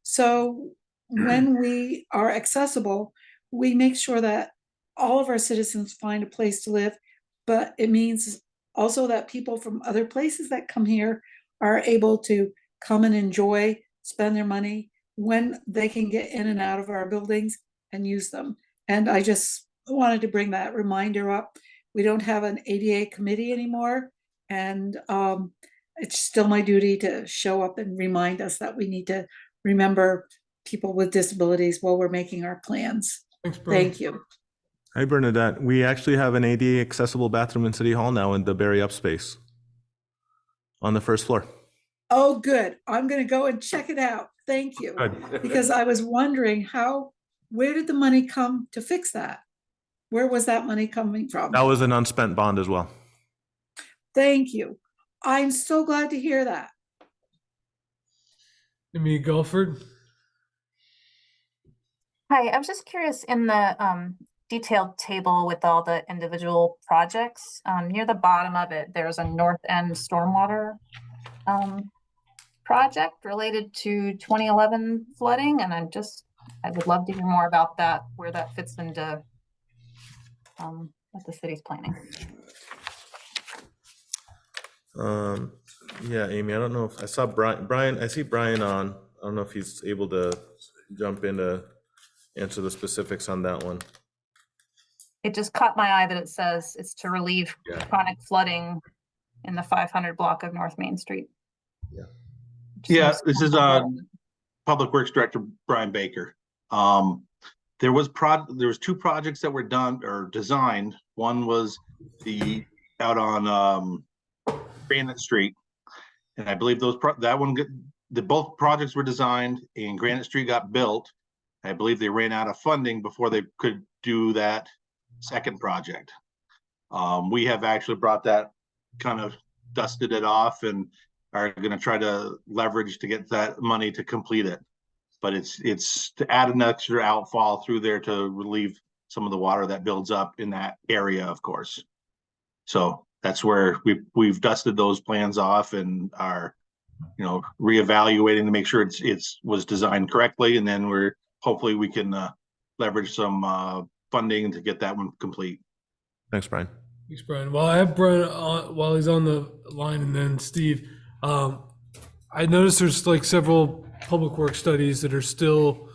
So when we are accessible, we make sure that all of our citizens find a place to live, but it means also that people from other places that come here are able to come and enjoy, spend their money when they can get in and out of our buildings and use them. And I just wanted to bring that reminder up. We don't have an ADA committee anymore, and it's still my duty to show up and remind us that we need to remember people with disabilities while we're making our plans. Thanks, Brian. Thank you. Hi, Bernadette. We actually have an ADA accessible bathroom in City Hall now in the Barre Up space on the first floor. Oh, good. I'm going to go and check it out. Thank you. Good. Because I was wondering where did the money come to fix that? Where was that money coming from? That was an unspent bond as well. Thank you. I'm so glad to hear that. Amy Golford? Hi, I was just curious, in the detailed table with all the individual projects, near the bottom of it, there's a North End stormwater project related to 2011 flooding, and I would love to hear more about that, where that fits into what the city's planning. Yeah, Amy, I don't know if I saw Brian, I see Brian on. I don't know if he's able to jump in to answer the specifics on that one. It just caught my eye that it says it's to relieve chronic flooding in the 500 block of North Main Street. Yeah, this is Public Works Director Brian Baker. There was two projects that were done or designed. One was out on Granite Street, and I believe both projects were designed and Granite Street got built. I believe they ran out of funding before they could do that second project. We have actually brought that, kind of dusted it off, and are going to try to leverage to get that money to complete it. But it's to add an extra outfall through there to relieve some of the water that builds up in that area, of course. So that's where we've dusted those plans off and are, reevaluating to make sure it was designed correctly, and then hopefully we can leverage some funding to get that one complete. Thanks, Brian. Thanks, Brian. Well, I have Brian while he's on the line, and then Steve. I noticed there's like several public works studies that are still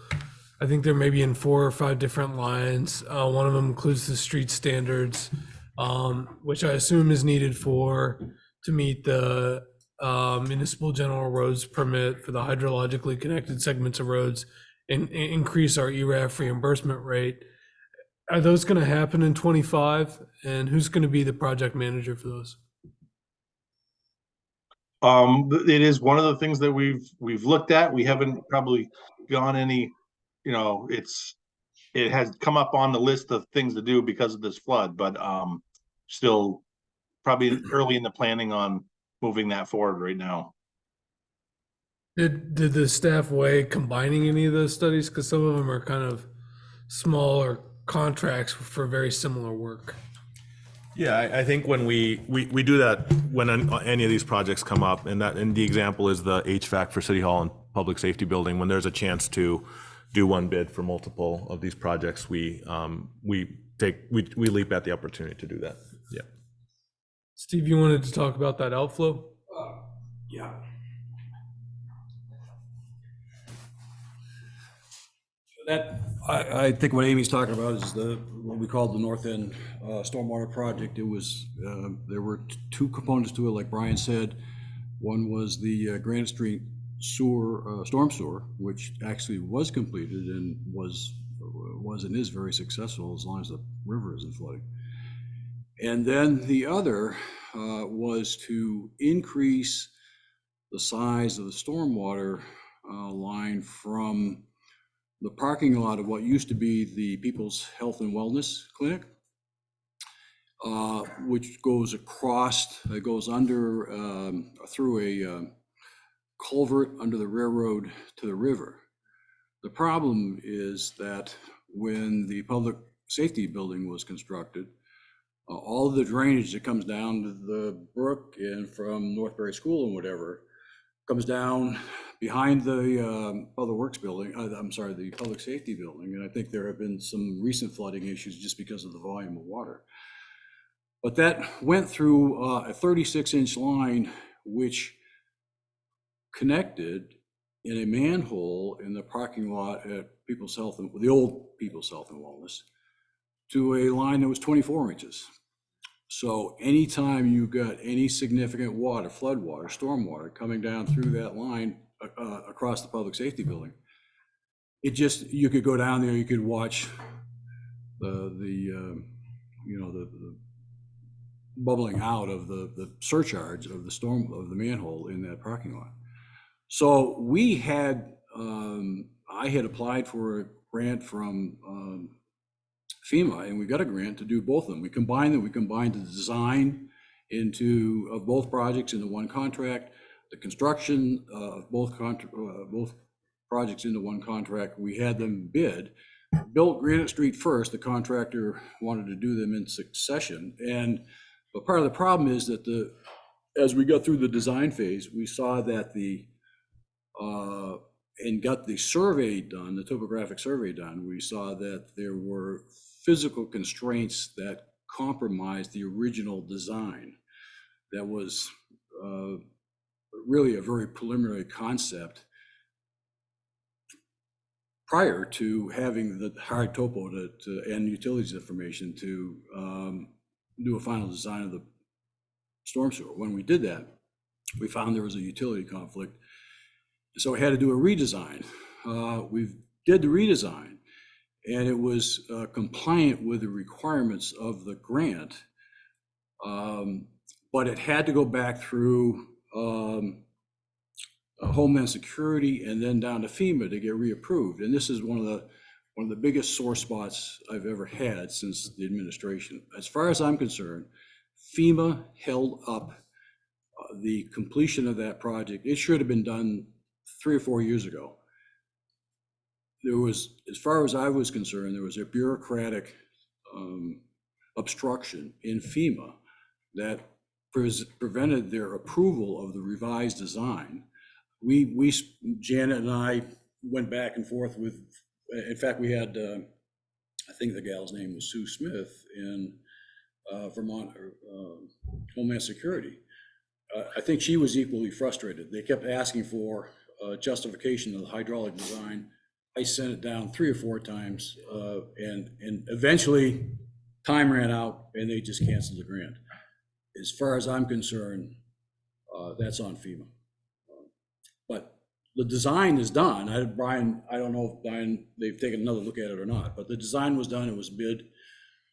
I think they're maybe in 4 or 5 different lines. One of them includes the street standards, which I assume is needed to meet the municipal general roads permit for the hydrologically connected segments of roads and increase our ERAF reimbursement rate. Are those going to happen in 25? And who's going to be the project manager for those? It is one of the things that we've looked at. We haven't probably gone any, it has come up on the list of things to do because of this flood, but still probably early in the planning on moving that forward right now. Did the staff weigh combining any of those studies? Because some of them are kind of smaller contracts for very similar work. Yeah, I think when we do that, when any of these projects come up, and the example is the HVAC for City Hall and Public Safety Building, when there's a chance to do one bid for multiple of these projects, we leap at the opportunity to do that. Yeah. Steve, you wanted to talk about that outflow? Yeah. That, I think what Amy's talking about is what we call the North End Stormwater Project. It was, there were 2 components to it, like Brian said. One was the Granite Street sewer, storm sewer, which actually was completed and was and is very successful as long as the river isn't flooding. And then the other was to increase the size of the stormwater line from the parking lot of what used to be the People's Health and Wellness Clinic, which goes across, it goes under, through a culvert under the railroad to the river. The problem is that when the public safety building was constructed, all the drainage that comes down to the brook and from Northbury School and whatever comes down behind the Public Works building, the Public Safety building. And I think there have been some recent flooding issues just because of the volume of water. But that went through a 36-inch line, which connected in a manhole in the parking lot at People's Health, the old People's Health and Wellness, to a line that was 24 inches. So anytime you got any significant water, flood water, storm water coming down through that line across the Public Safety building, you could go down there, you could watch the bubbling out of the surcharge of the manhole in that parking lot. So we had, I had applied for a grant from FEMA, and we got a grant to do both of them. We combined them. We combined the design of both projects into one contract, the construction of both projects into one contract. We had them built Granite Street first. The contractor wanted to do them in succession, but part of the problem is that as we got through the design phase, we saw that and got the survey done, the topographic survey done, we saw that there were physical constraints that compromised the original design. That was really a very preliminary concept prior to having the hard topo and utilities information to do a final design of the storm sewer. When we did that, we found there was a utility conflict. So we had to do a redesign. We did the redesign, and it was compliant with the requirements of the grant, but it had to go back through Homeland Security and then down to FEMA to get reapproved. And this is one of the biggest sore spots I've ever had since the administration. As far as I'm concerned, FEMA held up the completion of that project. It should have been done 3 or 4 years ago. There was, as far as I was concerned, there was a bureaucratic obstruction in FEMA that prevented their approval of the revised design. Janet and I went back and forth with, in fact, we had, I think the gal's name was Sue Smith in Vermont Homeland Security. I think she was equally frustrated. They kept asking for justification of the hydraulic design I sent it down 3 or 4 times, and eventually time ran out and they just canceled the grant. As far as I'm concerned, that's on FEMA. But the design is done. Brian, I don't know if Brian, they've taken another look at it or not, but the design was done, it was bid.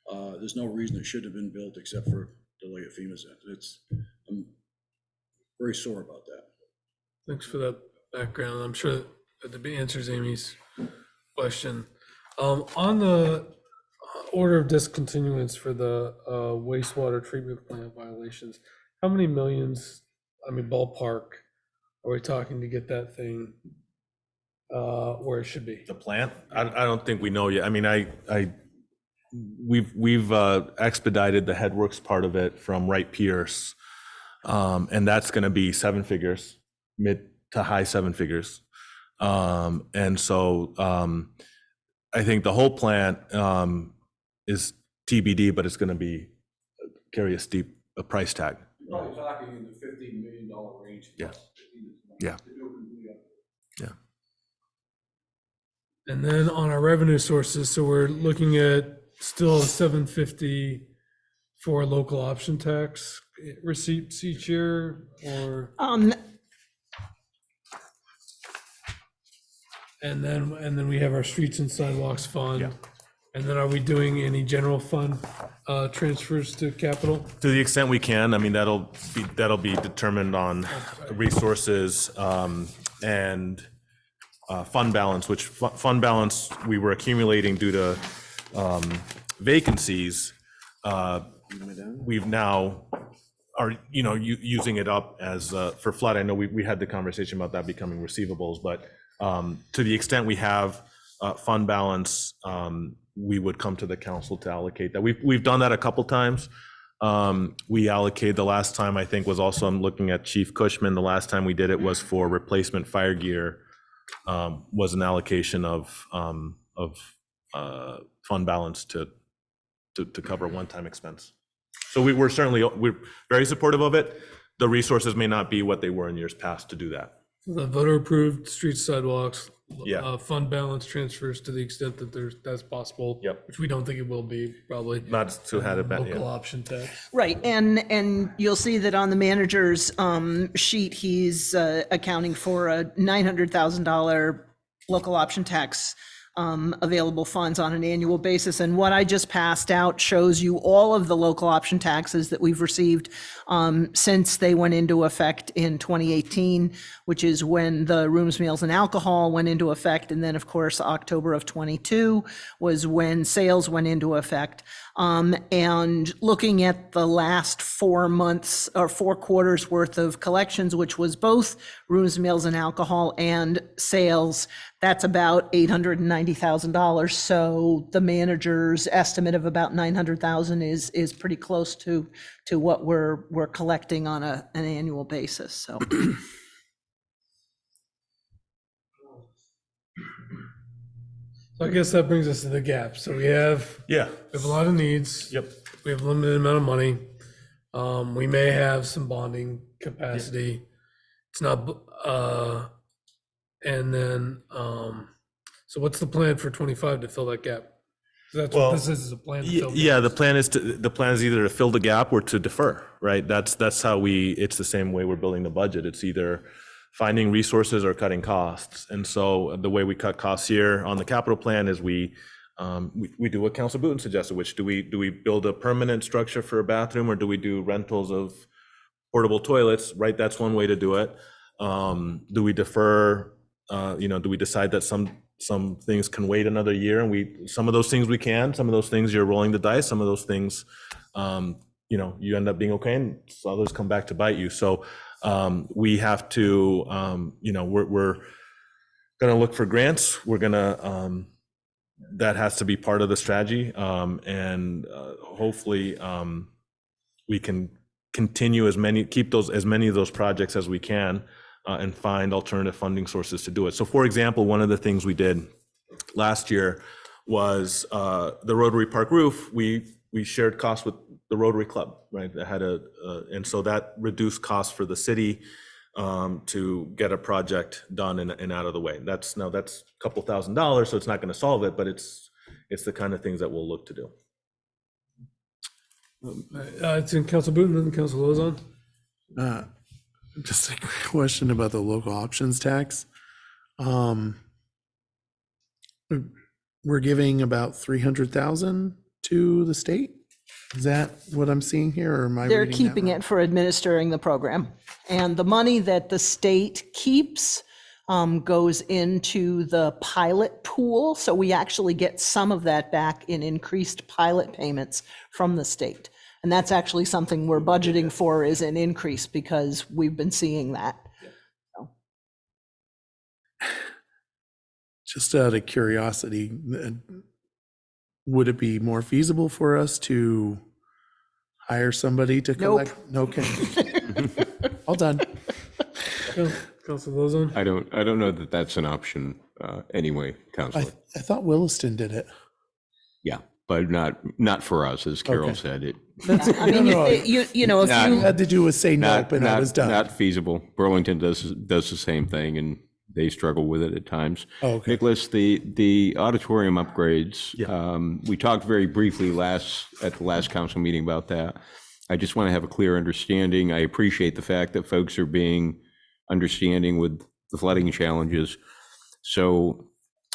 There's no reason it should have been built except for delay at FEMA's end. I'm very sore about that. Thanks for that background. I'm sure that answers Amy's question. On the order of discontinuance for the wastewater treatment plant violations, how many millions, I mean, ballpark, are we talking to get that thing where it should be? The plant? I don't think we know yet. I mean, we've expedited the headworks part of it from Wright Pierce, and that's going to be 7 figures, mid to high 7 figures. And so I think the whole plant is TBD, but it's going to carry a steep price tag. Probably talking in the $15 million range. Yeah. Yeah. Yeah. And then on our revenue sources, so we're looking at still 750 for local option tax receipts each year, or? And then we have our streets and sidewalks fund. Yeah. And then are we doing any general fund transfers to capital? To the extent we can. I mean, that'll be determined on resources and fund balance, which fund balance we were accumulating due to vacancies. We've now are using it up as for flood. I know we had the conversation about that becoming receivables, but to the extent we have fund balance, we would come to the council to allocate that. We've done that a couple times. We allocated, the last time I think was also, I'm looking at Chief Cushman, the last time we did it was for replacement fire gear, was an allocation of fund balance to cover one-time expense. So we're very supportive of it. The resources may not be what they were in years past to do that. The voter approved streets, sidewalks, Yeah. fund balance transfers to the extent that that's possible. Yep. Which we don't think it will be, probably. Not to have it back. Local option tax. Right, and you'll see that on the manager's sheet, he's accounting for a $900,000 local option tax available funds on an annual basis. And what I just passed out shows you all of the local option taxes that we've received since they went into effect in 2018, which is when the rooms, meals, and alcohol went into effect. And then, of course, October of 22 was when sales went into effect. And looking at the last 4 months or 4 quarters worth of collections, which was both rooms, meals, and alcohol and sales, that's about $890,000. So the manager's estimate of about $900,000 is pretty close to what we're collecting on an annual basis. So. So I guess that brings us to the gap. So we have a lot of needs. Yep. We have a limited amount of money. We may have some bonding capacity. It's not, and then, so what's the plan for 25 to fill that gap? That's what this is a plan to fill. Yeah, the plan is either to fill the gap or to defer, right? That's how it's the same way we're building the budget. It's either finding resources or cutting costs. And so the way we cut costs here on the capital plan is we do what Councilor Booten suggested, which do we build a permanent structure for a bathroom, or do we do rentals of portable toilets, right? That's one way to do it. Do we defer, do we decide that some things can wait another year, and some of those things we can, some of those things you're rolling the dice, some of those things, you end up being okay, and others come back to bite you. So we have to, we're going to look for grants. We're going to, that has to be part of the strategy. And hopefully we can continue keep as many of those projects as we can and find alternative funding sources to do it. So for example, one of the things we did last year was the Rotary Park roof. We shared costs with the Rotary Club, right? That had and so that reduced costs for the city. to get a project done and out of the way. That's a couple $1,000s, so it's not going to solve it, but it's the kind of things that we'll look to do. It's in Council Booton and Council Lozon. Just a question about the local options tax. We're giving about 300,000 to the state. Is that what I'm seeing here, or am I They're reading that keeping wrong? it for administering the program. And the money that the state keeps goes into the pilot pool. So we actually get some of that back in increased pilot payments from the state. And that's actually something we're budgeting for, is an increase, because we've been seeing that. Just out of curiosity, would it be more feasible for us to hire somebody to collect? Nope. Okay. All done. Council Lozon. I don't know that that's an option anyway, Councilor. I thought Williston did it. Yeah, but not for us, as Carol Okay. said. I mean, if you Had to do with say nope, and I was done. Not feasible. Burlington does the same thing, and they struggle with it at times. Oh, okay. Nicholas, the auditorium upgrades, we talked very briefly at the last council meeting about that. I just want to have a clear understanding. I appreciate the fact that folks are being understanding with the flooding challenges. So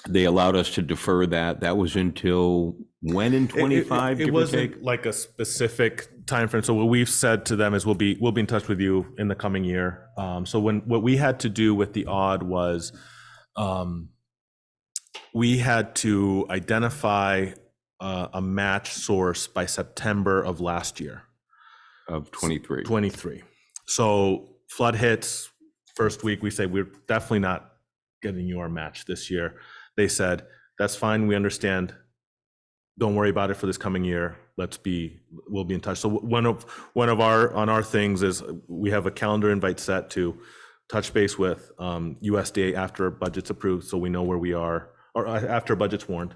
they allowed us to defer that. That was until when in 25, It give or wasn't take? like a specific time frame. So what we've said to them is we'll be in touch with you in the coming year. So what we had to do with the odd was we had to identify a match source by September of last year. Of 23. 23. So flood hits, first week, we say, we're definitely not getting you our match this year. They said, that's fine, we understand. Don't worry about it for this coming year. We'll be in touch. So one of our things is we have a calendar invite set to touch base with USDA after budget's approved, so we know where we are, or after budget's warned,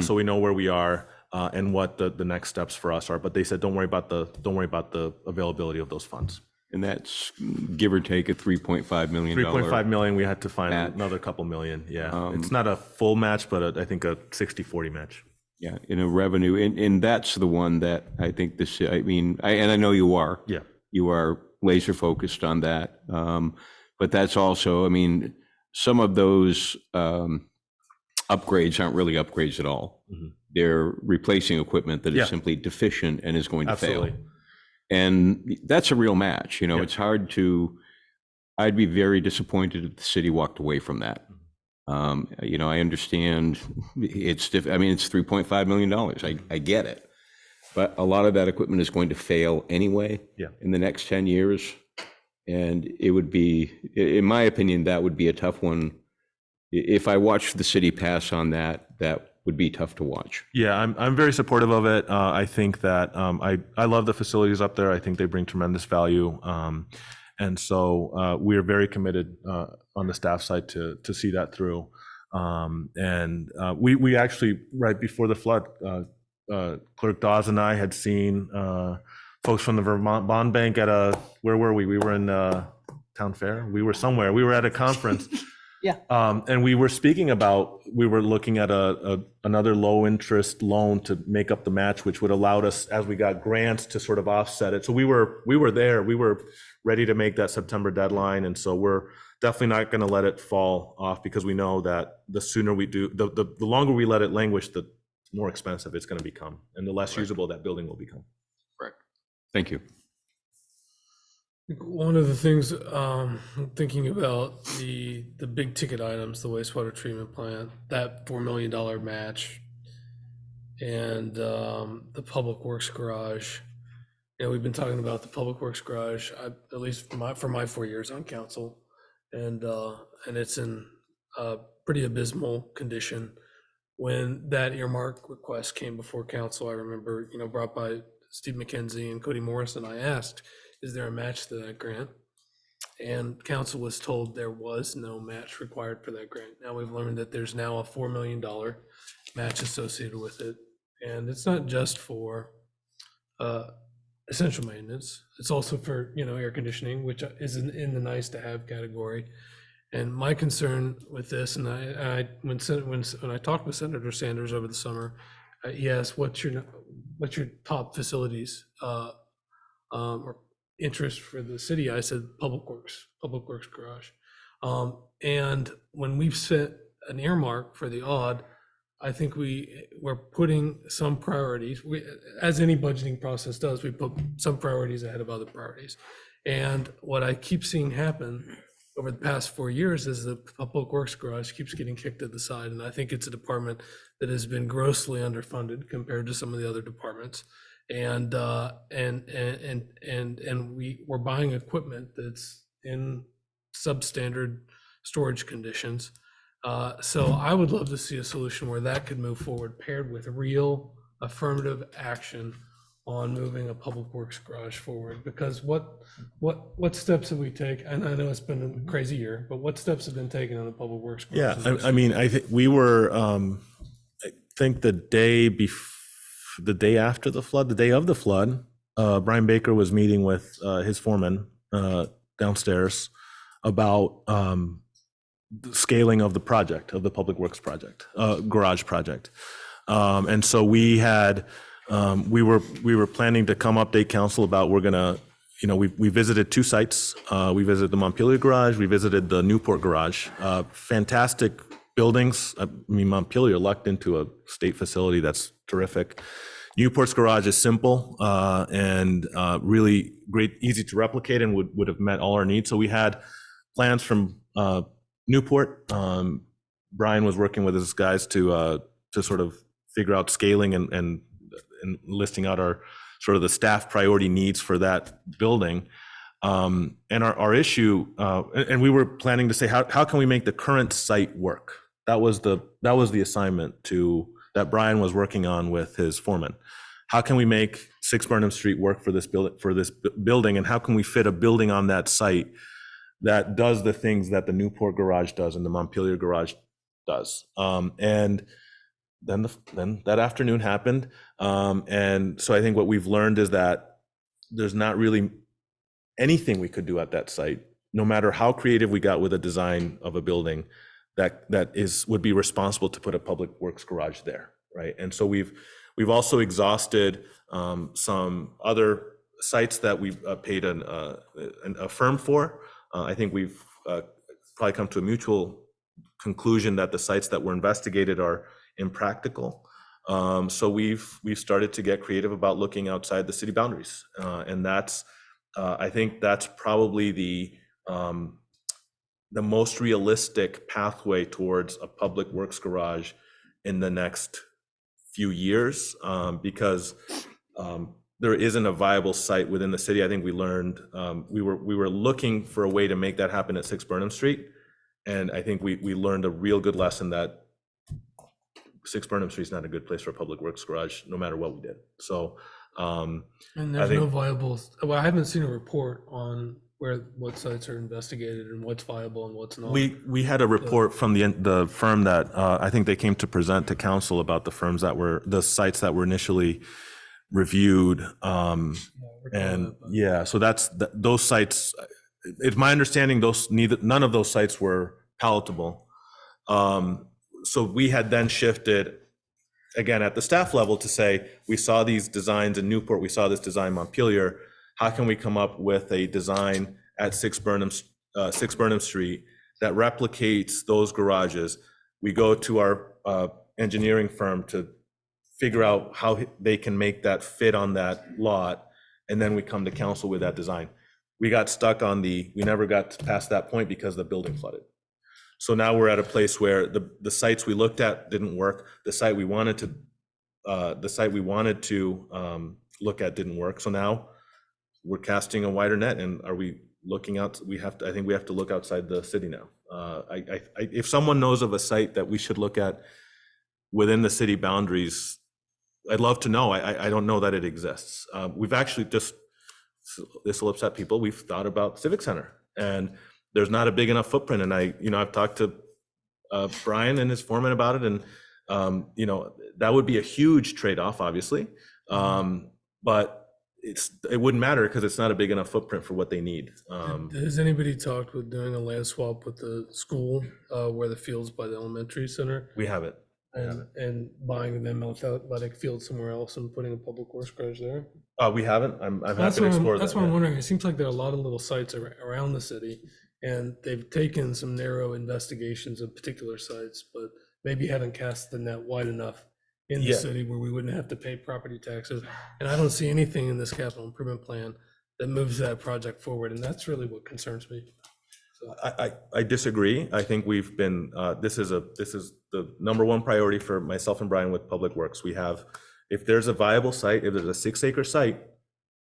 so we know where we are and what the next steps for us are. But they said, don't worry about the availability of those funds. And that's give or take a $3.5 million. 3.5 million. We had to find match. another couple million. Yeah, it's not a full match, but I think a 60-40 match. Yeah, in a revenue, and that's the one that I think and I know you are. Yeah. You are laser focused on that. But that's also, some of those upgrades aren't really upgrades at all. Mm-hmm. They're replacing equipment that is Yeah. simply deficient and is going to Absolutely. fail. And that's a real match. It's hard I'd be very disappointed if the city walked away from that. I understand it's $3.5 million. I get it. But a lot of that equipment is going to fail anyway in the next 10 years. And it would be, in my opinion, that would be a tough one. If I watched the city pass on that, that would be tough to watch. Yeah, I'm very supportive of it. I think that I love the facilities up there. I think they bring tremendous value. And so we are very committed on the staff side to see that through. And we actually, right before the flood, Clerk Dawes and I had seen folks from the Vermont Bond Bank at where were we? We were in Town Fair. We were somewhere. We were at a conference. Yeah. And we were speaking about, we were looking at another low interest loan to make up the match, which would allow us, as we got grants, to sort of offset it. So we were there. We were ready to make that September deadline. And so we're definitely not going to let it fall off, because we know that the sooner we do, the longer we let it languish, the more expensive it's going to become, and the less usable that building will become. Correct. Thank you. One of the things thinking about the big ticket items, the wastewater treatment plant, that $4 million match, and the public works garage. We've been talking about the public works garage, at least for my 4 years on council, and it's in a pretty abysmal condition. When that earmark request came before council, I remember, brought by Steve McKenzie and Cody Morrison, I asked, is there a match to that grant? And council was told there was no match required for that grant. Now we've learned that there's now a $4 million match associated with it. And it's not just for essential maintenance. It's also for, air conditioning, which is in the nice to have category. And my concern with this, and when I talked with Senator Sanders over the summer, he asked, what's your top facilities or interest for the city? I said public works garage. And when we've set an earmark for the odd, I think we're putting some priorities. As any budgeting process does, we put some priorities ahead of other priorities. And what I keep seeing happen over the past 4 years is the public works garage keeps getting kicked to the side. And I think it's a department that has been grossly underfunded compared to some of the other departments. And we're buying equipment that's in substandard storage conditions. So I would love to see a solution where that could move forward, paired with real affirmative action on moving a public works garage forward. Because what steps have we taken? And I know it's been a crazy year, but what steps have been taken on the public works garage? Yeah, I mean, I think we were, I think the day after the flood, the day of the flood, Brian Baker was meeting with his foreman downstairs about the scaling of the project, of the public works project, garage project. And so we had, we were planning to come update council about, we're gonna, we visited 2 sites. We visited the Montpelier garage, we visited the Newport garage. Fantastic buildings. I mean, Montpelier lucked into a state facility that's terrific. Newport's garage is simple and really great, easy to replicate, and would have met all our needs. So we had plans from Newport. Brian was working with his guys to sort of figure out scaling and listing out our sort of the staff priority needs for that building. And our issue, and we were planning to say, how can we make the current site work? That was the assignment that Brian was working on with his foreman. How can we make 6 Burnham Street work for this building, and how can we fit a building on that site that does the things that the Newport garage does and the Montpelier garage does? And then that afternoon happened. And so I think what we've learned is that there's not really anything we could do at that site, no matter how creative we got with a design of a building that would be responsible to put a public works garage there, right? And so we've also exhausted some other sites that we've paid a firm for. I think we've probably come to a mutual conclusion that the sites that were investigated are impractical. So we've started to get creative about looking outside the city boundaries, and that's I think that's probably the most realistic pathway towards a public works garage in the next few years, because there isn't a viable site within the city. I think we learned we were looking for a way to make that happen at 6 Burnham Street, and I think we learned a real good lesson that 6 Burnham Street is not a good place for a public works garage, no matter what we did. So, and there's no viable. Well, I haven't seen a report on what sites are investigated and what's viable and what's not. We had a report from the firm that I think they came to present to council about the sites that were initially reviewed. And yeah, so those sites. It's my understanding none of those sites were palatable. So we had then shifted again at the staff level to say, we saw these designs in Newport, we saw this design in Montpelier. How can we come up with a design at 6 Burnham Street that replicates those garages? We go to our engineering firm to figure out how they can make that fit on that lot, and then we come to council with that design. We got stuck we never got past that point because the building flooded. So now we're at a place where the sites we looked at didn't work. The site we wanted to look at didn't work. So now we're casting a wider net, and are we looking out? I think we have to look outside the city now. If someone knows of a site that we should look at within the city boundaries, I'd love to know. I don't know that it exists. We've actually this will upset people. We've thought about Civic Center, and there's not a big enough footprint. And I've talked to Brian and his foreman about it, and that would be a huge trade-off, obviously. But it wouldn't matter because it's not a big enough footprint for what they need. Has anybody talked with doing a land swap with the school where the field's by the elementary center? We have it. And buying them athletic field somewhere else and putting a public works garage there? We haven't. I'm happy That's to explore that. That's what I'm yeah. wondering. It seems like there are a lot of little sites around the city, and they've taken some narrow investigations of particular sites, but maybe haven't cast the net wide enough in the Yeah. city where we wouldn't have to pay property taxes. And I don't see anything in this capital improvement plan that moves that project forward, and that's really what concerns me. I disagree. I think we've been, this is the number one priority for myself and Brian with Public Works. We have, if there's a viable site, if there's a 6-acre site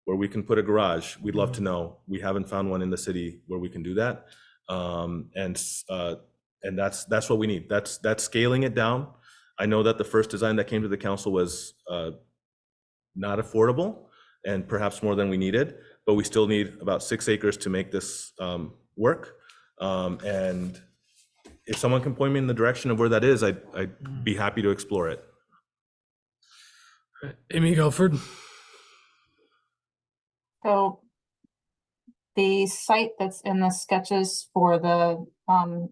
where we can put a garage, we'd love to know. We haven't found one in the city where we can do that. And that's what we need. That's scaling it down. I know that the first design that came to the council was not affordable and perhaps more than we needed, but we still need about 6 acres to make this work. And if someone can point me in the direction of where that is, I'd be happy to explore it. Amy Gelford? So the site that's in the sketches for the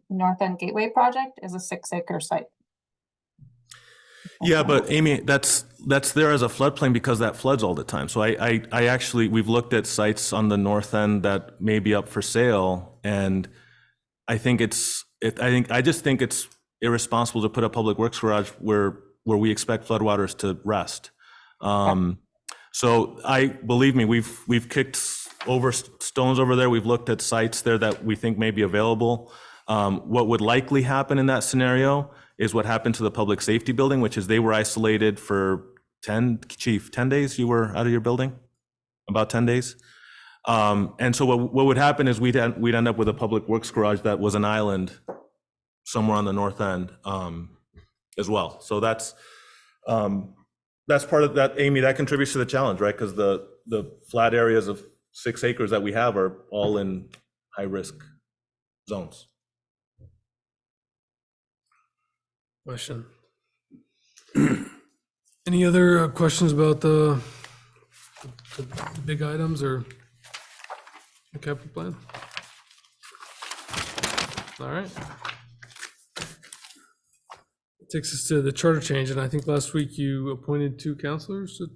North End Gateway project is a 6-acre site. Yeah, but Amy, that's there as a floodplain because that floods all the time. So I actually, we've looked at sites on the north end that may be up for sale, and I just think it's irresponsible to put a public works garage where we expect floodwaters to rest. So believe me, we've kicked over stones over there. We've looked at sites there that we think may be available. What would likely happen in that scenario is what happened to the public safety building, which is they were isolated for 10 days. You were out of your building? About 10 days? And so what would happen is we'd end up with a public works garage that was an island somewhere on the north end as well. So that's part of that, Amy, that contributes to the challenge, right? Because the flat areas of 6 acres that we have are all in high-risk zones. Question. Any other questions about the big items or the capital plan? All right. Takes us to the charter change, and I think last week you appointed 2 counselors to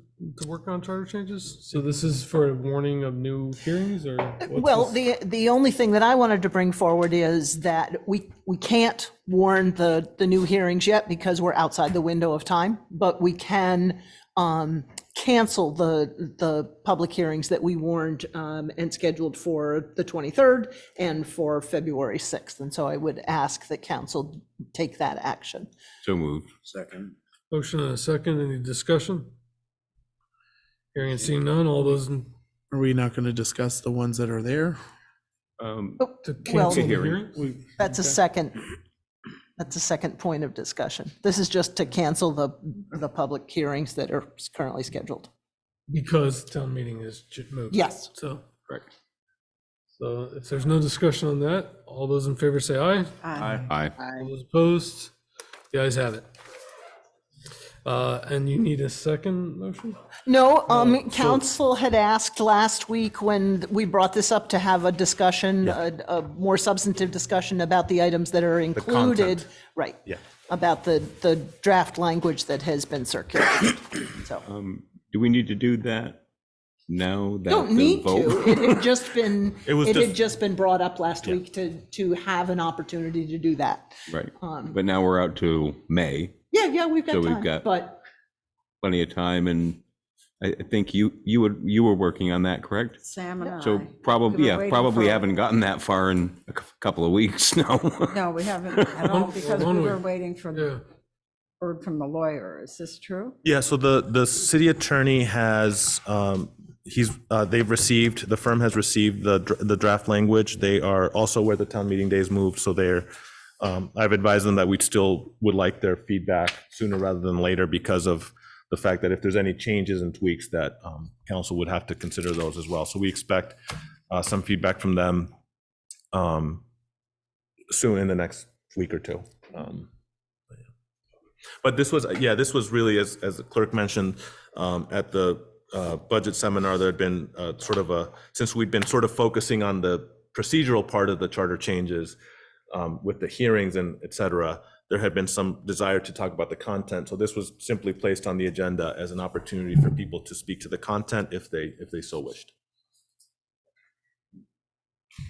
work on charter changes. So this is for a warning of new hearings, or what's Well, this? the only thing that I wanted to bring forward is that we can't warn the new hearings yet because we're outside the window of time, but we can cancel the public hearings that we warned and scheduled for the 23rd and for February 6th. And so I would ask that council take that action. So moved. Second. Motion and a second. Any discussion? Hearing and seeing none. All those Are we not going to discuss the ones that are there? to Well, cancel the hearing? That's a second point of discussion. This is just to cancel the public hearings that are currently scheduled. Because town meeting is moved. Yes. So, correct. So if there's no discussion on that, all those in favor say aye. Aye. All those opposed? The ayes have it. And you need a second motion? No, council had asked last week when we brought this up to have a discussion, a more substantive discussion about the items that are included. content. Right. Yeah. About the draft language that has been circulated. So, Do we need to do that now? That don't the need vote- to. It had just been, It had just been brought up last week to have an opportunity to do that. Right, but now we're out to May, Yeah, we've got So we've time, got- but plenty of time, and I think you were working on that, correct? Sam and I. So We probably, were waiting probably for- haven't gotten that far in a couple of weeks now. No, we haven't at all because One we were week. waiting for Yeah. the word from the lawyer. Is this true? Yeah, so the city attorney has, the firm has received the draft language. They are also where the town meeting days moved, so I've advised them that we still would like their feedback sooner rather than later because of the fact that if there's any changes and tweaks that council would have to consider those as well. So we expect some feedback from them soon in the next week or two. But this was really, as the clerk mentioned, at the budget seminar, there had been sort of since we'd been sort of focusing on the procedural part of the charter changes with the hearings and et cetera, there had been some desire to talk about the content. So this was simply placed on the agenda as an opportunity for people to speak to the content if they so wished.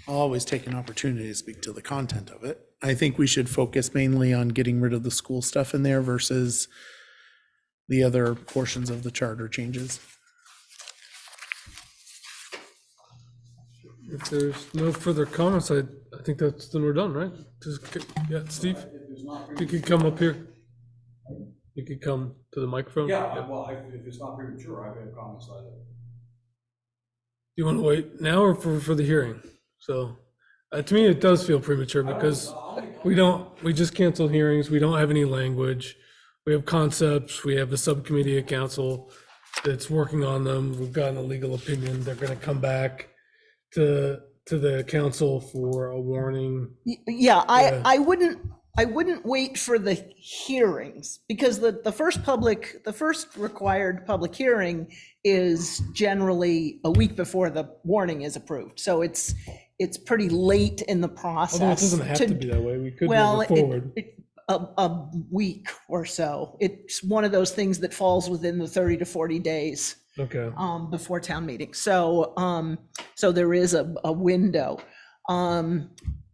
I'll always take an opportunity to speak to the content of it. I think we should focus mainly on getting rid of the school stuff in there versus the other portions of the charter changes. If there's no further comments, I think then we're done, right? Yeah, Steve, you could come up here. You could come to the microphone. Yeah, well, if it's not premature, I have comments on it. Do you want to wait now or for the hearing? So to me, it does feel premature because we just canceled hearings. We don't have any language. We have concepts. We have the subcommittee at council that's working on them. We've gotten a legal opinion. They're going to come back to the council for a warning. Yeah, I wouldn't wait for the hearings because the first required public hearing is generally a week before the warning is approved. So it's pretty late in the process. Although it doesn't have to be that way. We could move it forward. A week or so. It's one of those things that falls within the 30 to 40 days. Okay. Before town meeting. So there is a window.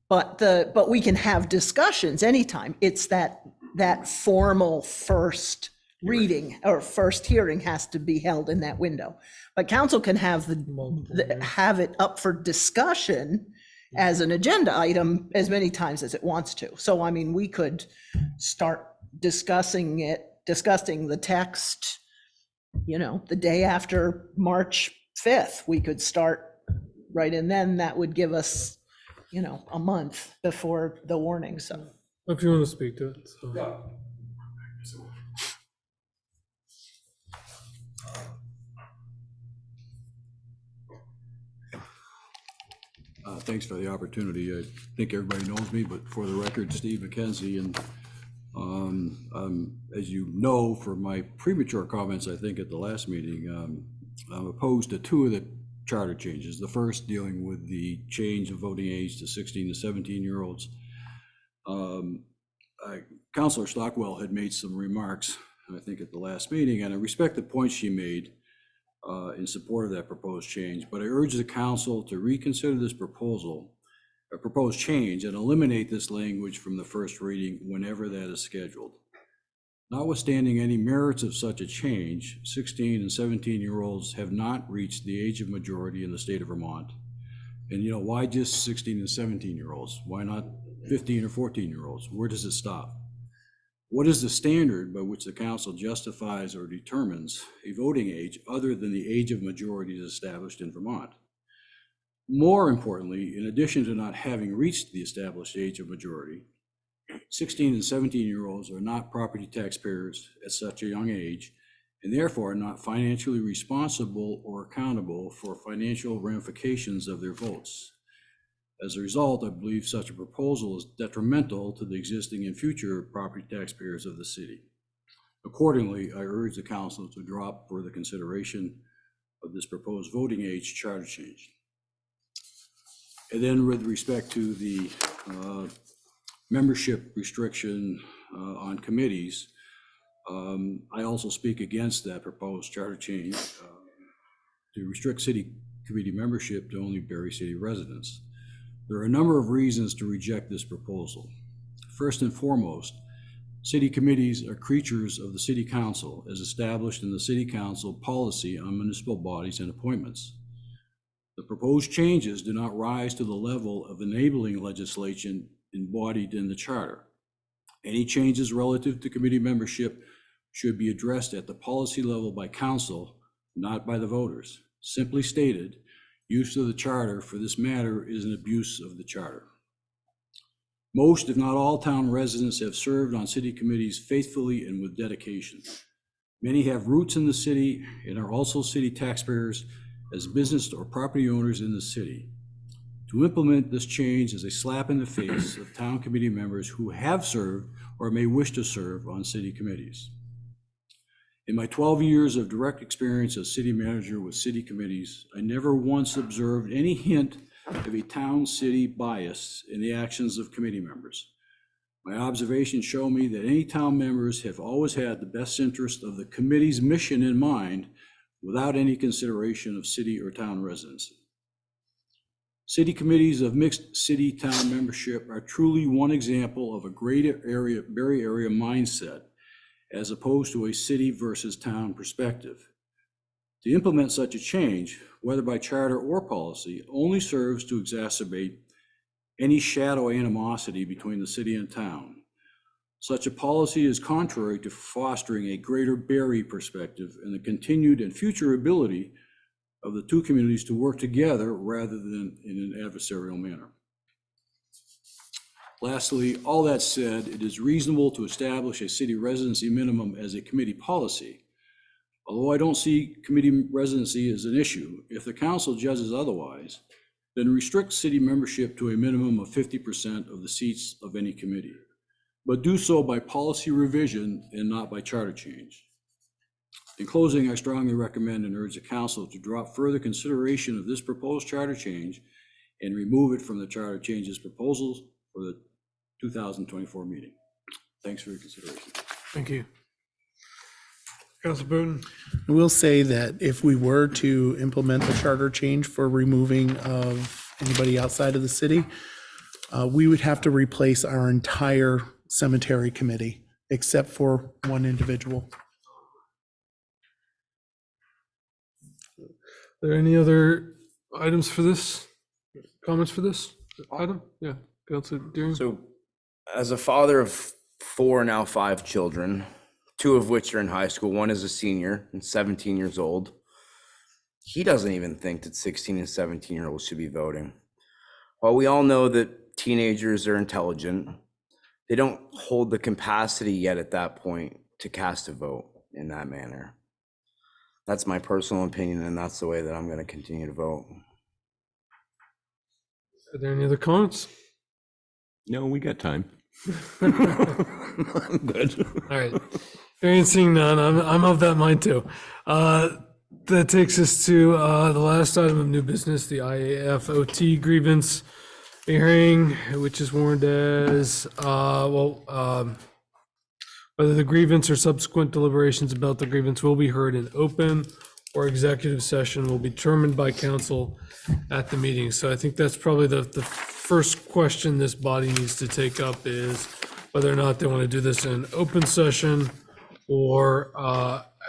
But we can have discussions anytime. It's that formal first reading or first hearing has to be held in that window. But council can have have it up for discussion as an agenda item as many times as it wants to. So, I mean, we could start discussing the text, the day after March 5th, we could start right. And then that would give us, a month before the warning. So if you want to speak to it. So. Yeah. Thanks for the opportunity. I think everybody knows me, but for the record, Steve McKenzie, and as you know, from my premature comments, I think at the last meeting, I'm opposed to two of the charter changes. The first dealing with the change of voting age to 16 to 17-year-olds. Councilor Stockwell had made some remarks, I think, at the last meeting, and I respect the point she made in support of that proposed change, but I urge the council to reconsider this proposed change and eliminate this language from the first reading whenever that is scheduled. Notwithstanding any merits of such a change, 16 and 17-year-olds have not reached the age of majority in the state of Vermont. And why just 16 and 17-year-olds? Why not 15 or 14-year-olds? Where does it stop? What is the standard by which the council justifies or determines a voting age other than the age of majority as established in Vermont? More importantly, in addition to not having reached the established age of majority, 16 and 17-year-olds are not property taxpayers at such a young age, and therefore not financially responsible or accountable for financial ramifications of their votes. As a result, I believe such a proposal is detrimental to the existing and future property taxpayers of the city. Accordingly, I urge the council to drop further consideration of this proposed voting age charter change. And then with respect to the membership restriction on committees, I also speak against that proposed charter change to restrict city committee membership to only Barre City residents. There are a number of reasons to reject this proposal. First and foremost, city committees are creatures of the city council as established in the city council policy on municipal bodies and appointments. The proposed changes do not rise to the level of enabling legislation embodied in the charter. Any changes relative to committee membership should be addressed at the policy level by council, not by the voters. Simply stated, use of the charter for this matter is an abuse of the charter. Most, if not all, town residents have served on city committees faithfully and with dedication. Many have roots in the city and are also city taxpayers as business or property owners in the city. To implement this change is a slap in the face of town committee members who have served or may wish to serve on city committees. In my 12 years of direct experience as city manager with city committees, I never once observed any hint of a town-city bias in the actions of committee members. My observations show me that any town members have always had the best interest of the committee's mission in mind without any consideration of city or town residency. City committees of mixed city-town membership are truly one example of a greater area, Barre area mindset, as opposed to a city versus town perspective. To implement such a change, whether by charter or policy, only serves to exacerbate any shadow animosity between the city and town. Such a policy is contrary to fostering a greater Barre perspective and the continued and future ability of the two communities to work together rather than in an adversarial manner. Lastly, all that said, it is reasonable to establish a city residency minimum as a committee policy. Although I don't see committee residency as an issue, if the council judges otherwise, then restrict city membership to a minimum of 50% of the seats of any committee, but do so by policy revision and not by charter change. In closing, I strongly recommend and urge the council to drop further consideration of this proposed charter change and remove it from the charter changes proposals for the 2024 meeting. Thanks for your consideration. Thank you. Council Booten. I will say that if we were to implement the charter change for removing of anybody outside of the city, we would have to replace our entire cemetery committee, except for one individual. Are there any other items for this? Comments for this item? Yeah, Councilor Deering. So, as a father of 4, now 5 children, 2 of which are in high school, one is a senior and 17 years old, he doesn't even think that 16 and 17-year-olds should be voting. While we all know that teenagers are intelligent, they don't hold the capacity yet at that point to cast a vote in that manner. That's my personal opinion, and that's the way that I'm going to continue to vote. Are there any other comments? No, we got time. I'm good. All right. Hearing seeing none, I'm of that mind too. That takes us to the last item of new business, the IAFOT grievance hearing, which is warned as, whether the grievance or subsequent deliberations about the grievance will be heard in open or executive session will be determined by council at the meeting. So I think that's probably the first question this body needs to take up is whether or not they want to do this in open session or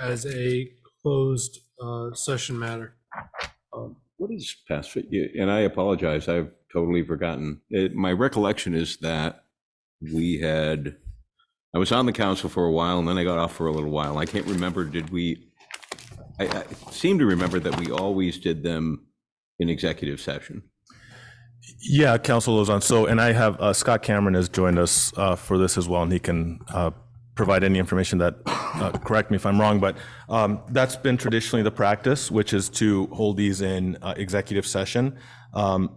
as a closed session matter. What is past, and I apologize, I've totally forgotten. My recollection is that I was on the council for a while and then I got off for a little while. I can't remember, I seem to remember that we always did them in executive session. Yeah, Council Lozon. So, and I have Scott Cameron has joined us for this as well, and he can provide any information that, correct me if I'm wrong, but that's been traditionally the practice, which is to hold these in executive session. I'm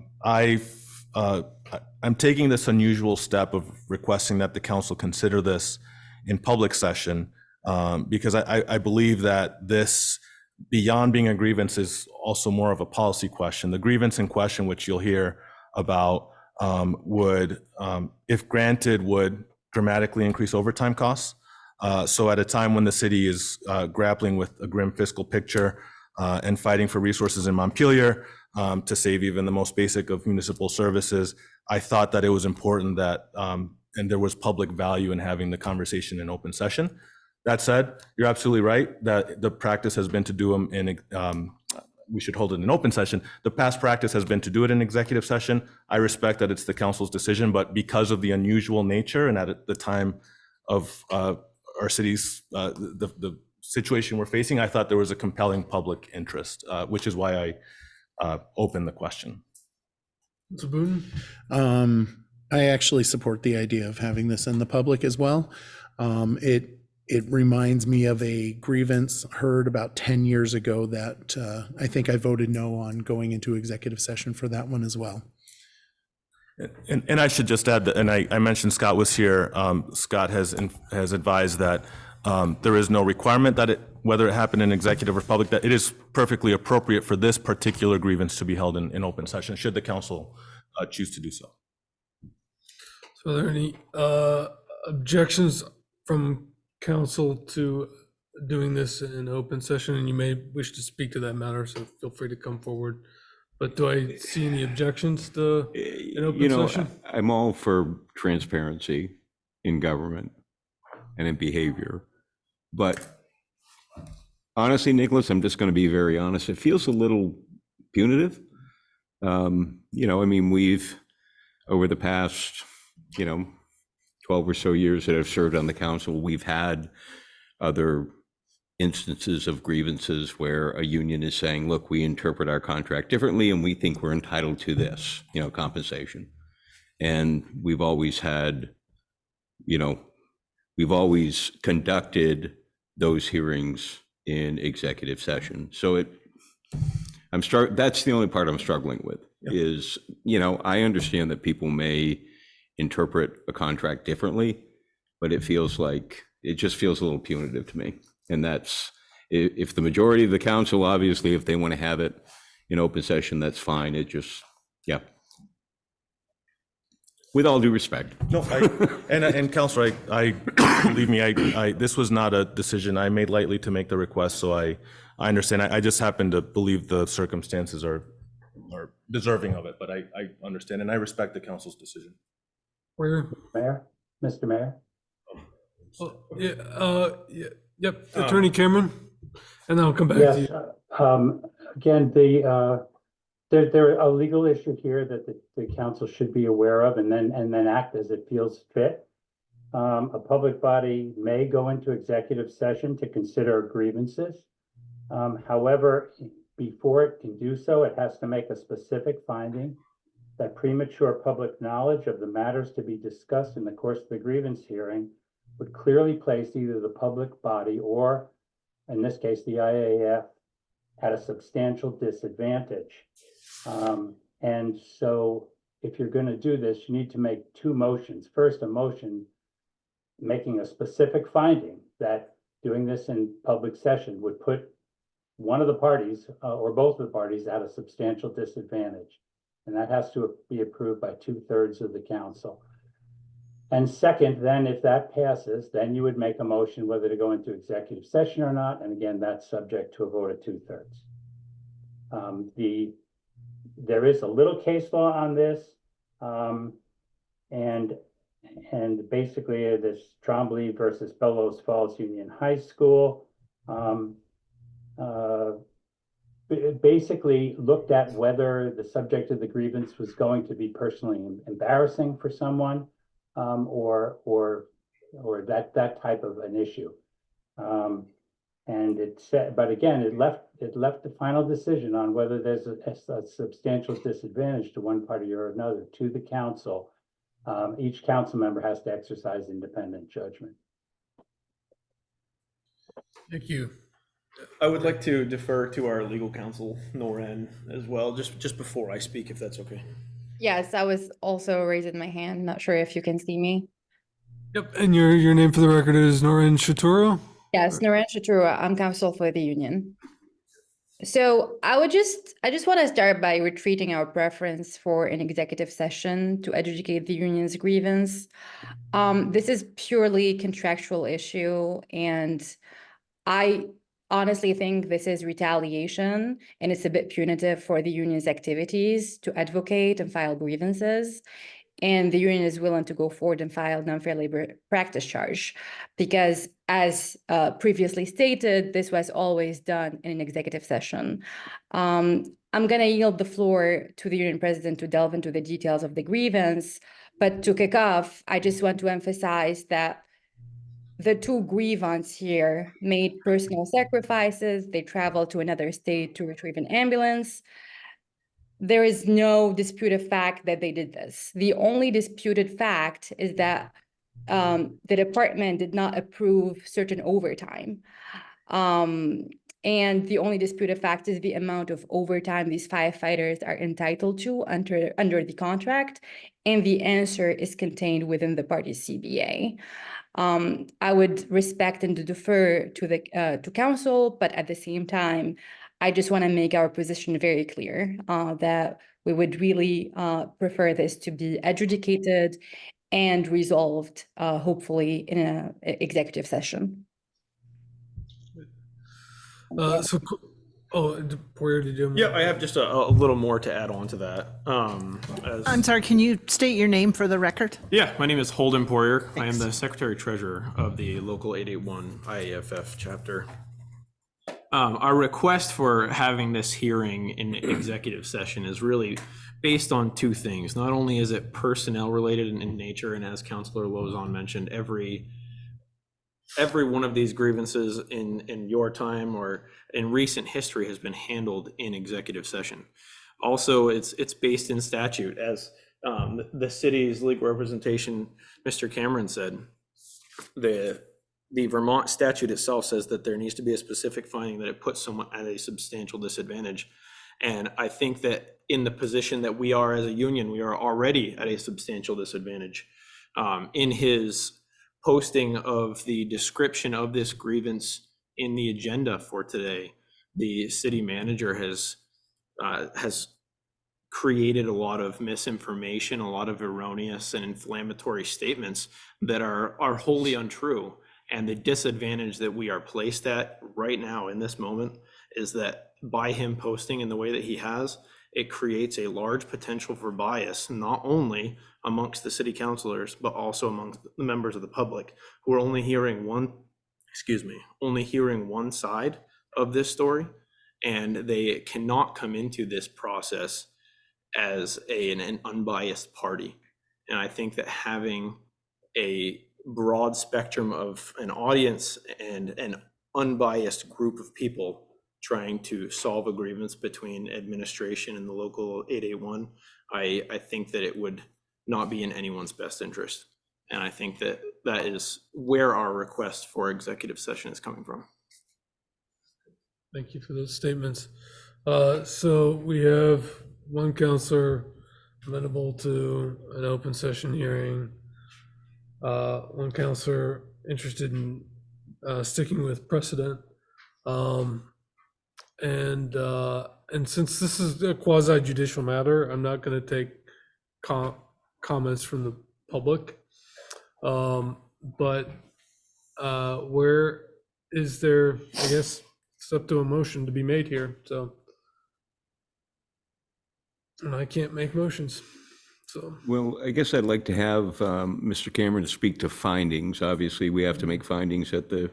taking this unusual step of requesting that the council consider this in public session because I believe that this, beyond being a grievance, is also more of a policy question. The grievance in question, which you'll hear about, would, if granted, would dramatically increase overtime costs. So at a time when the city is grappling with a grim fiscal picture and fighting for resources in Montpelier to save even the most basic of municipal services, I thought that it was important that, and there was public value in having the conversation in open session. That said, you're absolutely right that the practice has been to do them in, we should hold it in open session. The past practice has been to do it in executive session. I respect that it's the council's decision, but because of the unusual nature and at the time of our city's, the situation we're facing, I thought there was a compelling public interest, which is why I opened the question. Mr. Booten? I actually support the idea of having this in the public as well. It reminds me of a grievance heard about 10 years ago that I think I voted no on going into executive session for that one as well. And I should just add that, and I mentioned Scott was here. Scott has advised that there is no requirement that whether it happened in executive or public, that it is perfectly appropriate for this particular grievance to be held in open session, should the council choose to do so. So are there any objections from council to doing this in open session? And you may wish to speak to that matter, so feel free to come forward. But do I see any objections to an open session? I'm all for transparency in government and in behavior. But honestly, Nicholas, I'm just going to be very honest. It feels a little punitive. I mean, we've, over the past, 12 or so years that I've served on the council, we've had other instances of grievances where a union is saying, look, we interpret our contract differently and we think we're entitled to this, compensation. And we've always had, we've always conducted those hearings in executive session. So that's the only part I'm struggling with is, I understand that people may interpret a contract differently, but it just feels a little punitive to me. And that's, if the majority of the council, obviously, if they want to have it in open session, that's fine. It just, with all due respect. No, and Councilor, I believe me, I this was not a decision I made lightly to make the request, so I understand. I just happen to believe the circumstances are deserving of it, but I understand and I respect the council's decision. Where? Mr. Mayor? Yep, Attorney Cameron, and then I'll come back to you. Again, there are a legal issue here that the council should be aware of and then act as it feels fit. A public body may go into executive session to consider grievances. However, before it can do so, it has to make a specific finding that premature public knowledge of the matters to be discussed in the course of the grievance hearing would clearly place either the public body or, in this case, the IAF, at a substantial disadvantage. And so if you're going to do this, you need to make two motions. First, a motion making a specific finding that doing this in public session would put one of the parties or both of the parties at a substantial disadvantage. And that has to be approved by 2/3 of the council. And second, then if that passes, then you would make a motion whether to go into executive session or not. And again, that's subject to a vote of 2/3. There is a little case law on this. And basically this Trombley versus Bellows Falls Union High School basically looked at whether the subject of the grievance was going to be personally embarrassing for someone or that type of an issue. And it said, but again, it left the final decision on whether there's a substantial disadvantage to one party or another to the council. Each council member has to exercise independent judgment. Thank you. I would like to defer to our legal counsel, Noren, as well, just before I speak, if that's okay. Yes, I was also raising my hand. Not sure if you can see me. Yep, and your name for the record is Noren Shaturo? Yes, Noren Shaturo. I'm counsel for the union. So I just want to start by retreating our preference for an executive session to adjudicate the union's grievance. This is purely contractual issue, and I honestly think this is retaliation, and it's a bit punitive for the union's activities to advocate and file grievances. And the union is willing to go forward and file an unfair labor practice charge because, as previously stated, this was always done in an executive session. I'm going to yield the floor to the union president to delve into the details of the grievance. But to kick off, I just want to emphasize that the two grievants here made personal sacrifices. They traveled to another state to retrieve an ambulance. There is no disputed fact that they did this. The only disputed fact is that the department did not approve certain overtime. And the only disputed fact is the amount of overtime these firefighters are entitled to under the contract. And the answer is contained within the party's CBA. I would respect and defer to council, but at the same time, I just want to make our position very clear that we would really prefer this to be adjudicated and resolved, hopefully in an executive session. Poirier, did you? Yeah, I have just a little more to add on to that. I'm sorry, can you state your name for the record? Yeah, my name is Holden Poirier. I am the Secretary Treasurer of the local 881 IAFF chapter. Our request for having this hearing in executive session is really based on two things. Not only is it personnel related in nature, and as Councilor Lozon mentioned, every one of these grievances in your time or in recent history has been handled in executive session. Also, it's based in statute, as the city's legal representation, Mr. Cameron said. The Vermont statute itself says that there needs to be a specific finding that it puts someone at a substantial disadvantage. And I think that in the position that we are as a union, we are already at a substantial disadvantage. In his posting of the description of this grievance in the agenda for today, the city manager has created a lot of misinformation, a lot of erroneous and inflammatory statements that are wholly untrue. And the disadvantage that we are placed at right now in this moment is that by him posting in the way that he has, it creates a large potential for bias, not only amongst the city councilors, but also amongst the members of the public who are only hearing one side of this story. And they cannot come into this process as an unbiased party. And I think that having a broad spectrum of an audience and an unbiased group of people trying to solve a grievance between administration and the local 881, I think that it would not be in anyone's best interest. And I think that that is where our request for executive session is coming from. Thank you for those statements. So we have one counselor amenable to an open session hearing. One counselor interested in sticking with precedent. And since this is a quasi judicial matter, I'm not going to take comments from the public. But where is there, I guess it's up to a motion to be made here. So, and I can't make motions. So, well, I guess I'd like to have Mr. Cameron speak to findings. Obviously, we have to make findings at the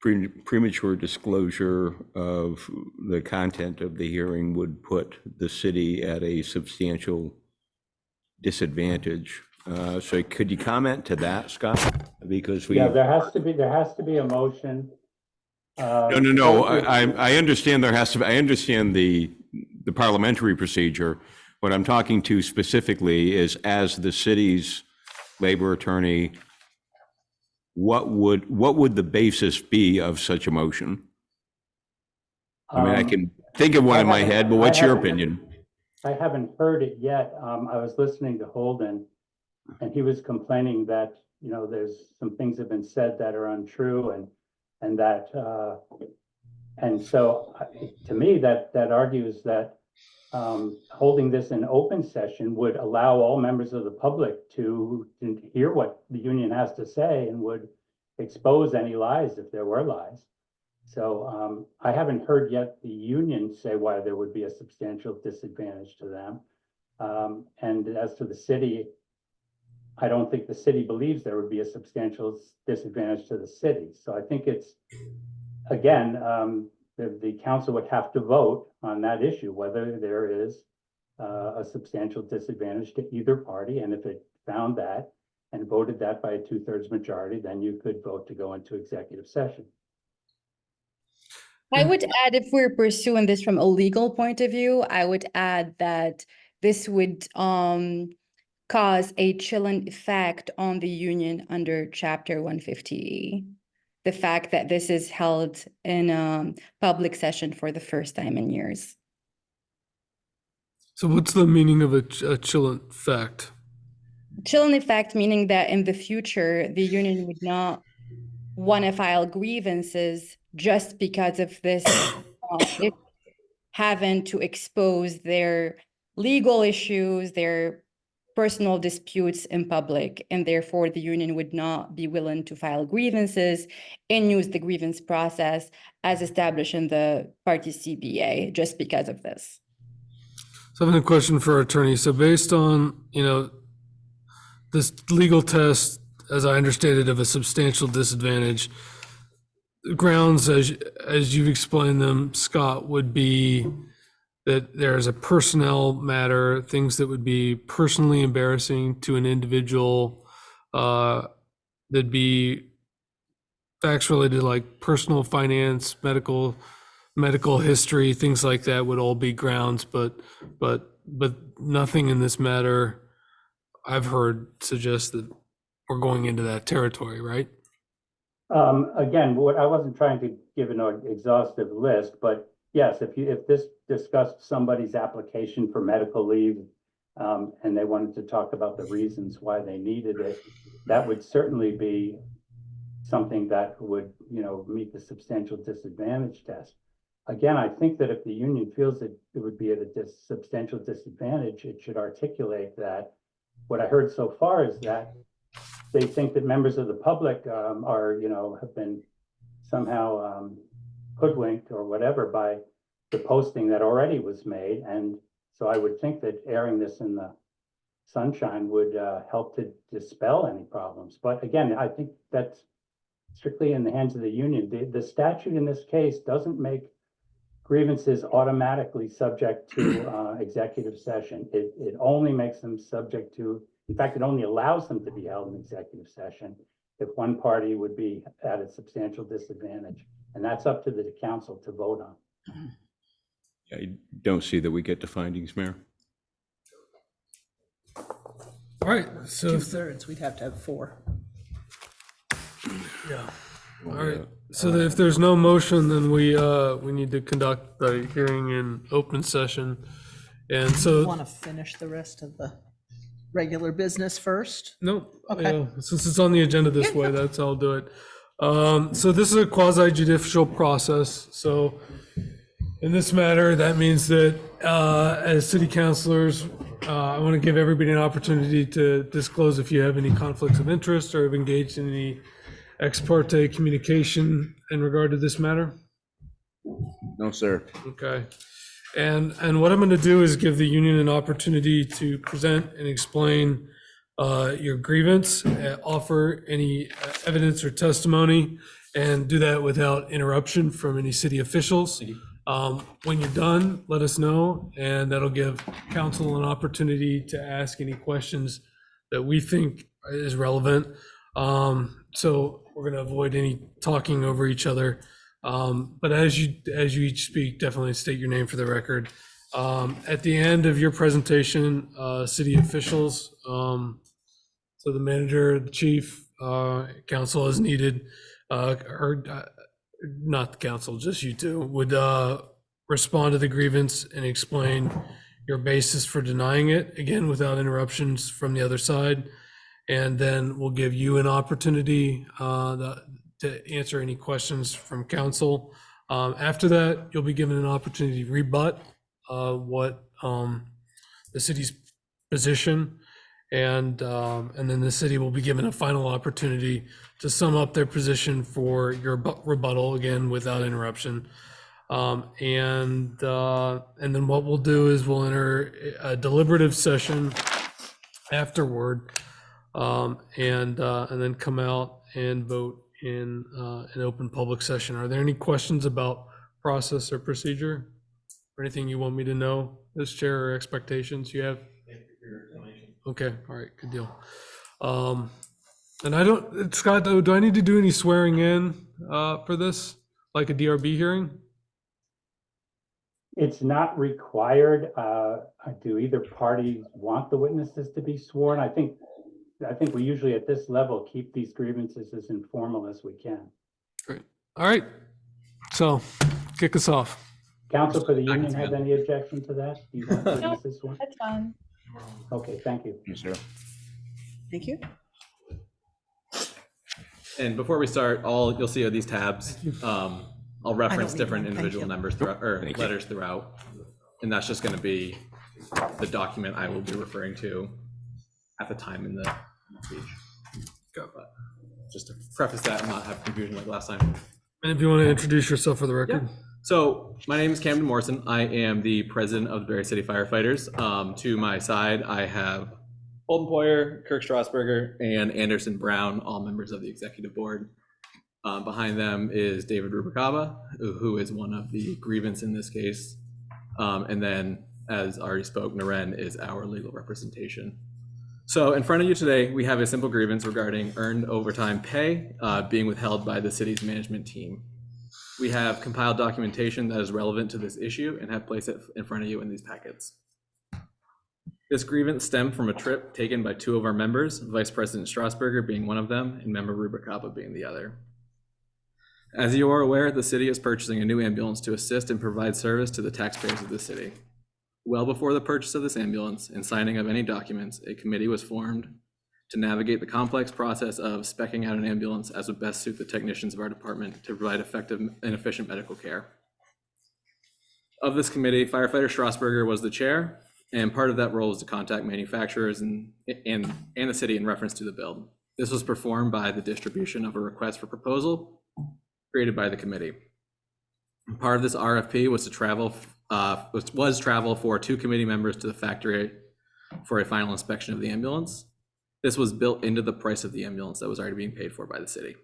premature disclosure of the content of the hearing would put the city at a substantial disadvantage. So could you comment to that, Scott? Because there has to be a motion. No. I understand there has to be. I understand the parliamentary procedure. What I'm talking to specifically is, as the city's labor attorney, what would the basis be of such a motion? I mean, I can think of one in my head, but what's your opinion? I haven't heard it yet. I was listening to Holden, and he was complaining that, there's some things have been said that are untrue, and that, and so to me, that argues that holding this in open session would allow all members of the public to hear what the union has to say and would expose any lies if there were lies. So I haven't heard yet the union say why there would be a substantial disadvantage to them. And as to the city, I don't think the city believes there would be a substantial disadvantage to the city. So I think it's, again, the council would have to vote on that issue, whether there is a substantial disadvantage to either party. And if it found that and voted that by a 2/3 majority, then you could vote to go into executive session. I would add, if we're pursuing this from a legal point of view, I would add that this would cause a chilling effect on the union under Chapter 150E. the fact that this is held in a public session for the first time in years. So what's the meaning of a chillant fact? Chilling effect, meaning that in the future, the union would not want to file grievances just because of this having to expose their legal issues, their personal disputes in public, and therefore the union would not be willing to file grievances and use the grievance process as established in the party CBA just because of this. So I have a question for our attorney. So based on, this legal test, as I understand it, of a substantial disadvantage, grounds as you've explained them, Scott, would be that there's a personnel matter, things that would be personally embarrassing to an individual, that'd be facts related like personal finance, medical history, things like that would all be grounds, but nothing in this matter I've heard suggests that we're going into that territory, right? Again, I wasn't trying to give an exhaustive list, but yes, if this discussed somebody's application for medical leave, and they wanted to talk about the reasons why they needed it, that would certainly be something that would, meet the substantial disadvantage test. Again, I think that if the union feels that it would be at a substantial disadvantage, it should articulate that. What I heard so far is that they think that members of the public have been somehow hoodwinked or whatever by the posting that already was made. And so I would think that airing this in the sunshine would help to dispel any problems. But again, I think that's strictly in the hands of the union. The statute in this case doesn't make grievances automatically subject to executive session. It only makes them subject to, in fact, it only allows them to be held in executive session if one party would be at a substantial disadvantage. And that's up to the council to vote on. I don't see that we get to findings, Mayor. All right, so 2/3, we'd have to have 4. yeah. All right, so if there's no motion, then we need to conduct the hearing in open session. And so. Want to finish the rest of the regular business first? No, Okay. since it's on the agenda this way, that's how I'll do it. So this is a quasi judicial process. So in this matter, that means that as city councilors, I want to give everybody an opportunity to disclose if you have any conflicts of interest or have engaged in any ex parte communication in regard to this matter. No, sir. Okay. And what I'm going to do is give the union an opportunity to present and explain your grievance, offer any evidence or testimony, and do that without interruption from any city officials. When you're done, let us know, and that'll give council an opportunity to ask any questions that we think is relevant. So we're going to avoid any talking over each other. But as you each speak, definitely state your name for the record. At the end of your presentation, city officials, so the manager, the chief, council as needed, not the council, just you two, would respond to the grievance and explain your basis for denying it, again, without interruptions from the other side. And then we'll give you an opportunity to answer any questions from council. After that, you'll be given an opportunity to rebut what the city's position, and then the city will be given a final opportunity to sum up their position for your rebuttal, again, without interruption. And then what we'll do is we'll enter a deliberative session afterward, and then come out and vote in an open public session. Are there any questions about process or procedure? Or anything you want me to know as chair, or expectations you have? Okay, all right, good deal. And I don't, Scott, do I need to do any swearing in for this, like a DRB hearing? It's not required. Do either party want the witnesses to be sworn? I think we usually at this level keep these grievances as informal as we can. Great. All right. So kick us off. Counsel for the union have any objection to that? Do you want to No, witness this one? that's fine. Okay, thank you. Thank you. And before we start, you'll see are these tabs. I'll reference need different one, thank individual you. numbers throughout, or letters throughout. And that's just going to be the document I will be referring to at the time in the speech. But just to preface that and not have confusion like last time. And if you want to introduce yourself for the record. Yeah. So my name is Camden Morrison. I am the president of the Barre City Firefighters. To my side, I have Holden Poyer, Kirk Strasberger, and Anderson Brown, all members of the executive board. Behind them is David Rubalcaba, who is one of the grievance in this case. And then, as already spoke, Naren is our legal representation. So in front of you today, we have a simple grievance regarding earned overtime pay being withheld by the city's management team. We have compiled documentation that is relevant to this issue and have placed it in front of you in these packets. This grievance stemmed from a trip taken by two of our members, Vice President Strasberger being one of them and Member Rubalcaba being the other. As you are aware, the city is purchasing a new ambulance to assist and provide service to the taxpayers of the city. Well before the purchase of this ambulance and signing of any documents, a committee was formed to navigate the complex process of speccing out an ambulance as would best suit the technicians of our department to provide effective and efficient medical care. Of this committee, Firefighter Strasberger was the chair, and part of that role was to contact manufacturers and the city in reference to the build. This was performed by the distribution of a request for proposal created by the committee. Part of this RFP was to travel for two committee members to the factory for a final inspection of the ambulance. This was built into the price of the ambulance that was already being paid for by the city.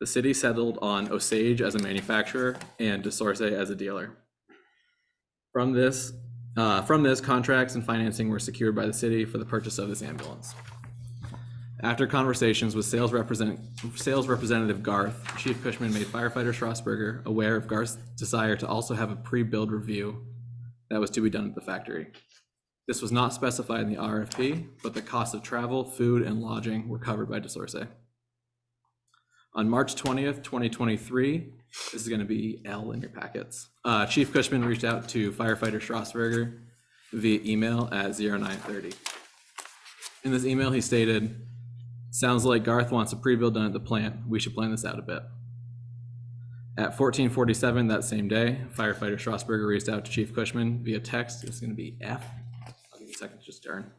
The city settled on Osage as a manufacturer and DeSorce as a dealer. From this, contracts and financing were secured by the city for the purchase of this ambulance. After conversations with sales representative Garth, Chief Cushman made Firefighter Strasberger aware of Garth's desire to also have a pre-build review that was to be done at the factory. This was not specified in the RFP, but the cost of travel, food, and lodging were covered by DeSorce. On March 20th, 2023, this is going to be L in your packets, Chief Cushman reached out to Firefighter Strasberger via email at 0930. In this email, he stated, "Sounds like Garth wants a pre-build done at the plant. We should plan this out a bit." At 14:47 that same day, Firefighter Strasberger reached out to Chief Cushman via text. It's going to be F. I'll give you a second to just turn.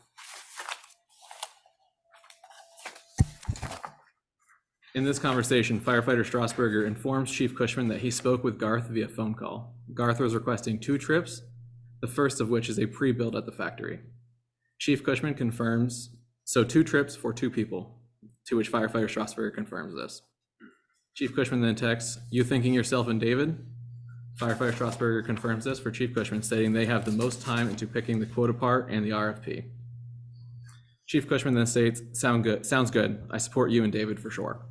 In this conversation, Firefighter Strasberger informs Chief Cushman that he spoke with Garth via phone call. Garth was requesting 2 trips, the first of which is a pre-build at the factory. Chief Cushman confirms, so 2 trips for 2 people, to which Firefighter Strasberger confirms this. Chief Cushman then texts, "You thinking yourself and David?" Firefighter Strasberger confirms this for Chief Cushman, stating they have the most time into picking the quota part and the RFP. Chief Cushman then states, sounds good. I support you and David for sure."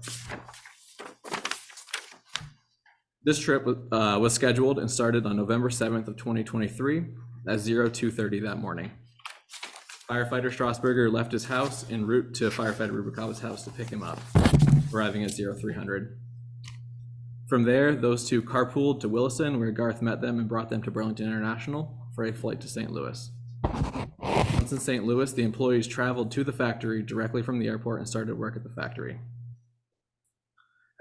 This trip was scheduled and started on November 7th of 2023 at 02:30 that morning. Firefighter Strasberger left his house en route to Firefighter Rubalcaba's house to pick him up, arriving at 0300. From there, those two carpooled to Williston, where Garth met them and brought them to Burlington International for a flight to St. Louis. Once in St. Louis, the employees traveled to the factory directly from the airport and started work at the factory.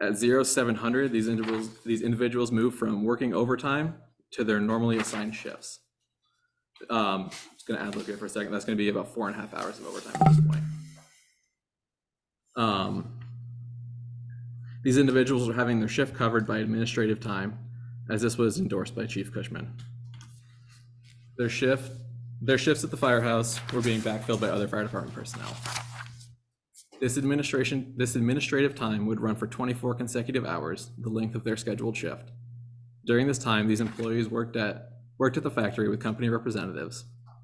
At 0700, these individuals moved from working overtime to their normally assigned shifts. Just gonna ad lib here for a second. That's gonna be about 4.5 hours of overtime at this point. These individuals are having their shift covered by administrative time, as this was endorsed by Chief Cushman. Their shifts at the firehouse were being backfilled by other fire department personnel. This administrative time would run for 24 consecutive hours, the length of their scheduled shift. During this time, these employees worked at the factory with company representatives.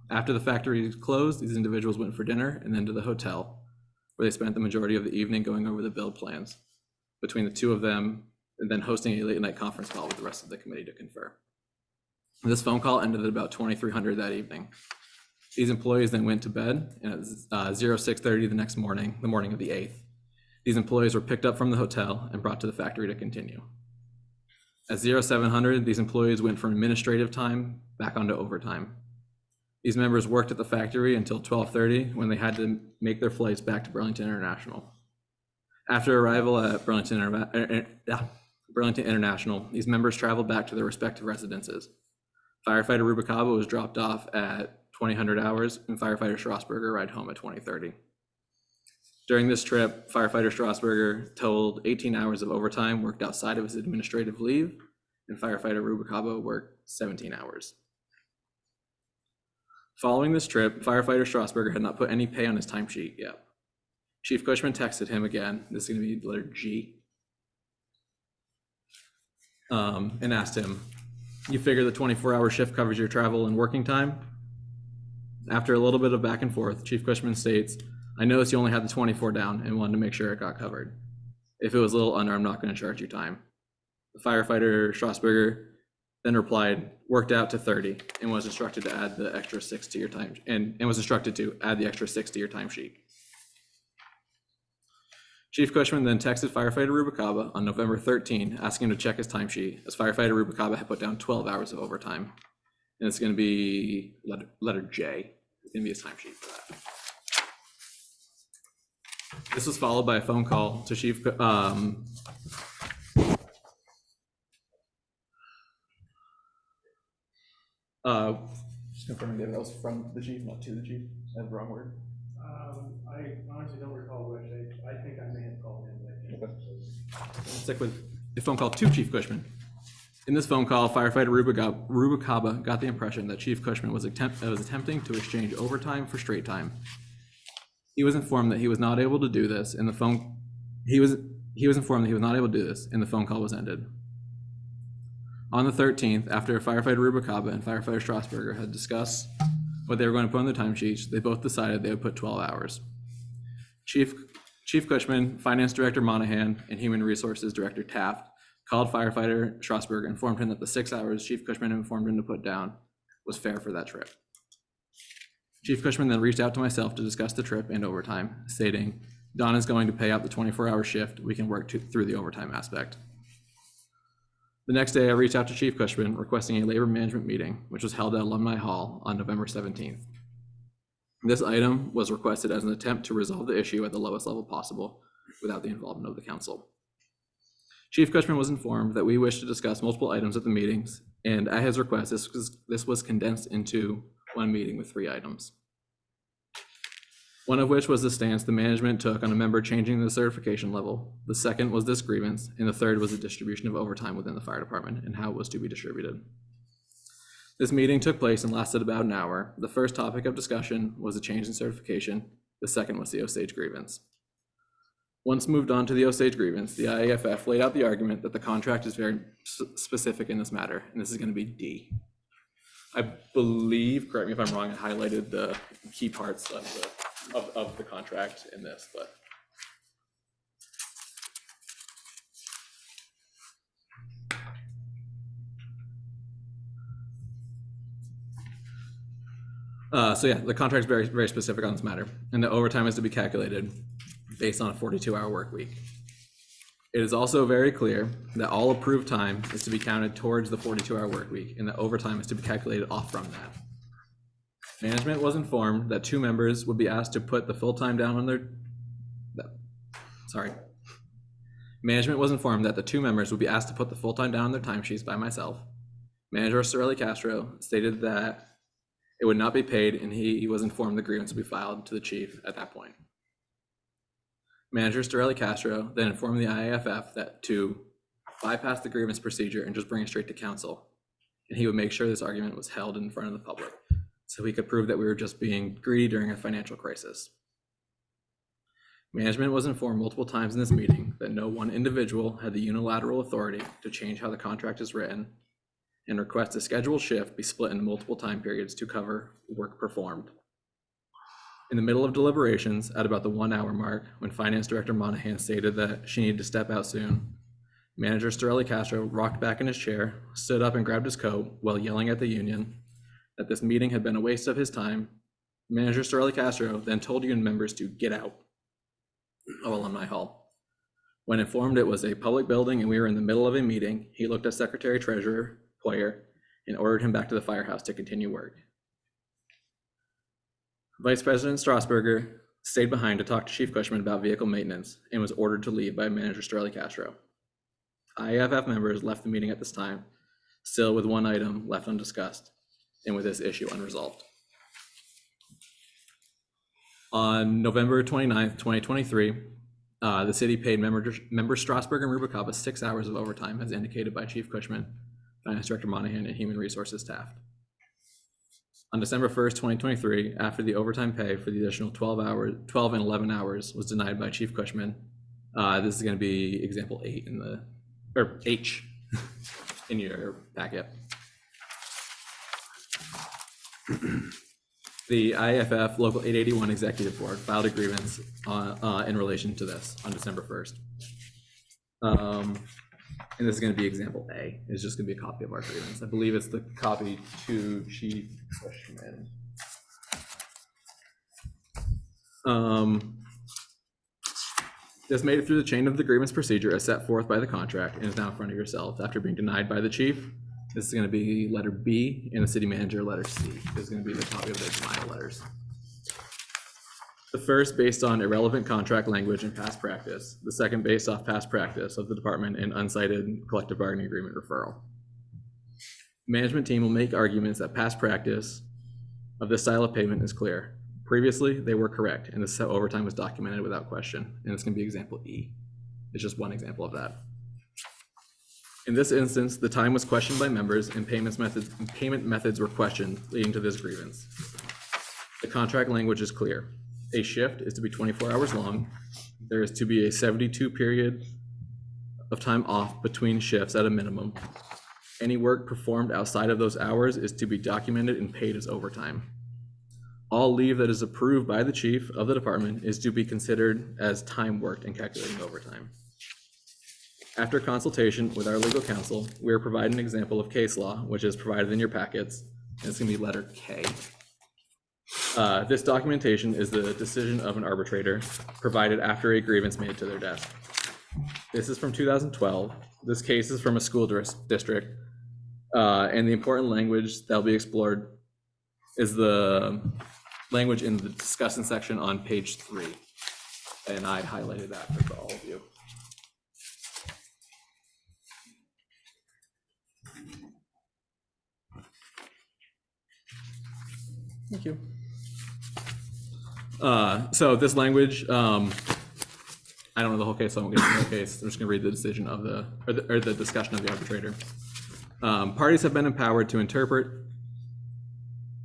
After the factory closed, these individuals went for dinner and then to the hotel, where they spent the majority of the evening going over the build plans between the two of them, and then hosting a late night conference call with the rest of the committee to confer. This phone call ended at about 2300 that evening. These employees then went to bed, and at 0630 the next morning, the morning of the 8th, These employees were picked up from the hotel and brought to the factory to continue. At 0700, these employees went from administrative time back onto overtime. These members worked at the factory until 12:30 when they had to make their flights back to Burlington International. After arrival at Burlington International, these members traveled back to their respective residences. Firefighter Rubicaba was dropped off at 2000 hours and firefighter Strasburger arrived home at 2030. During this trip, firefighter Strasburger totaled 18 hours of overtime worked outside of his administrative leave, and firefighter Rubicaba worked 17 hours. Following this trip, firefighter Strasburger had not put any pay on his timesheet yet. Chief Cushman texted him again, this is going to be the letter G, and asked him, "You figure the 24-hour shift covers your travel and working time?" After a little bit of back and forth, Chief Cushman states, "I noticed you only had the 24 down and wanted to make sure it got covered. If it was a little under, I'm not going to charge you time." The firefighter Strasburger then replied, "Worked out to 30," and was instructed to add the extra 6 to your time, and was instructed to add the extra 6 to your timesheet. Chief Cushman then texted firefighter Rubicaba on November 13, asking him to check his timesheet, as firefighter Rubicaba had put down 12 hours of overtime. And it's going to be letter J. It's going to be his timesheet for that. This was followed by a phone call to Chief. Just confirming that was from the chief, not to the chief. I have the wrong word. I honestly don't recall which. I think I may have called him. Let's stick with a phone call to Chief Cushman. In this phone call, firefighter Rubicaba got the impression that Chief Cushman was attempting to exchange overtime for straight time. He was informed that he was not able to do this, and the phone call was ended. On the 13th, after firefighter Rubicaba and firefighter Strasburger had discussed what they were going to put on their timesheets, they both decided they would put 12 hours. Chief Cushman, Finance Director Monahan, and Human Resources Director Taft called firefighter Strasburger and informed him that the 6 hours Chief Cushman informed him to put down was fair for that trip. Chief Cushman then reached out to myself to discuss the trip and overtime, stating, "Don is going to pay out the 24-hour shift. We can work through the overtime aspect." The next day, I reached out to Chief Cushman requesting a labor management meeting, which was held at Alumni Hall on November 17th. This item was requested as an attempt to resolve the issue at the lowest level possible without the involvement of the council. Chief Cushman was informed that we wished to discuss multiple items at the meetings, and at his request, this was condensed into one meeting with 3 items. One of which was the stance the management took on a member changing the certification level. The second was this grievance, and the third was the distribution of overtime within the fire department and how it was to be distributed. This meeting took place and lasted about an hour. The first topic of discussion was the change in certification. The second was the Osage grievance. Once moved on to the Osage grievance, the IAFF laid out the argument that the contract is very specific in this matter, and this is going to be D. I believe, correct me if I'm wrong, I highlighted the key parts of the contract in this, but so yeah, the contract is very, very specific on this matter, and the overtime is to be calculated based on a 42-hour work week. It is also very clear that all approved time is to be counted towards the 42-hour work week, and the overtime is to be calculated off from that. Management was informed that 2 members would be asked to put the full time down on their. Management was informed that the 2 members would be asked to put the full time down on their timesheets by myself. Manager Sorelli Castro stated that it would not be paid, and he was informed the grievance would be filed to the chief at that point. Manager Sorelli Castro then informed the IAFF that to bypass the grievance procedure and just bring it straight to council, and he would make sure this argument was held in front of the public, so he could prove that we were just being greedy during a financial crisis. Management was informed multiple times in this meeting that no one individual had the unilateral authority to change how the contract is written and request a scheduled shift be split into multiple time periods to cover work performed. In the middle of deliberations, at about the 1 hour mark, when Finance Director Monahan stated that she needed to step out soon, Manager Sorelli Castro rocked back in his chair, stood up and grabbed his coat while yelling at the union that this meeting had been a waste of his time. Manager Sorelli Castro then told union members to get out of Alumni Hall. When informed it was a public building and we were in the middle of a meeting, he looked at Secretary Treasurer Poyer and ordered him back to the firehouse to continue work. Vice President Strasburger stayed behind to talk to Chief Cushman about vehicle maintenance and was ordered to leave by Manager Starley Castro. IAFF members left the meeting at this time, still with one item left undiscussed and with this issue unresolved. On November 29th, 2023, the city paid member Strasburg and Rubalcaba 6 hours of overtime as indicated by Chief Cushman, Finance Director Monahan, and Human Resources Taft. On December 1st, 2023, after the overtime pay for the additional 12 and 11 hours was denied by Chief Cushman, this is going to be example 8 in the, or H in your packet. The IAFF Local 881 Executive Board filed a grievance in relation to this on December 1st. And this is going to be example A. It's just going to be a copy of our grievance. I believe it's the copy to Chief Cushman. This made it through the chain of the grievance procedure as set forth by the contract and is now in front of yourself after being denied by the chief. This is going to be letter B and the city manager letter C. This is going to be the copy of the denial letters. The first based on irrelevant contract language and past practice. The second based off past practice of the department and uncited collective bargaining agreement referral. Management team will make arguments that past practice of this style of payment is clear. Previously, they were correct, and this overtime was documented without question. And it's going to be example E. It's just one example of that. In this instance, the time was questioned by members and payment methods were questioned, leading to this grievance. The contract language is clear. A shift is to be 24 hours long. There is to be a 72 period of time off between shifts at a minimum. Any work performed outside of those hours is to be documented and paid as overtime. All leave that is approved by the chief of the department is to be considered as time worked in calculating overtime. After consultation with our legal counsel, we are providing an example of case law, which is provided in your packets, and it's going to be letter K. This documentation is the decision of an arbitrator provided after a grievance made to their desk. This is from 2012. This case is from a school district, and the important language that will be explored is the language in the discussion section on page 3, and I highlighted that for all of you. Thank you. So this language, I don't know the whole case, so I won't get into the whole case. I'm just going to read the decision of the discussion of the arbitrator. Parties have been empowered to interpret.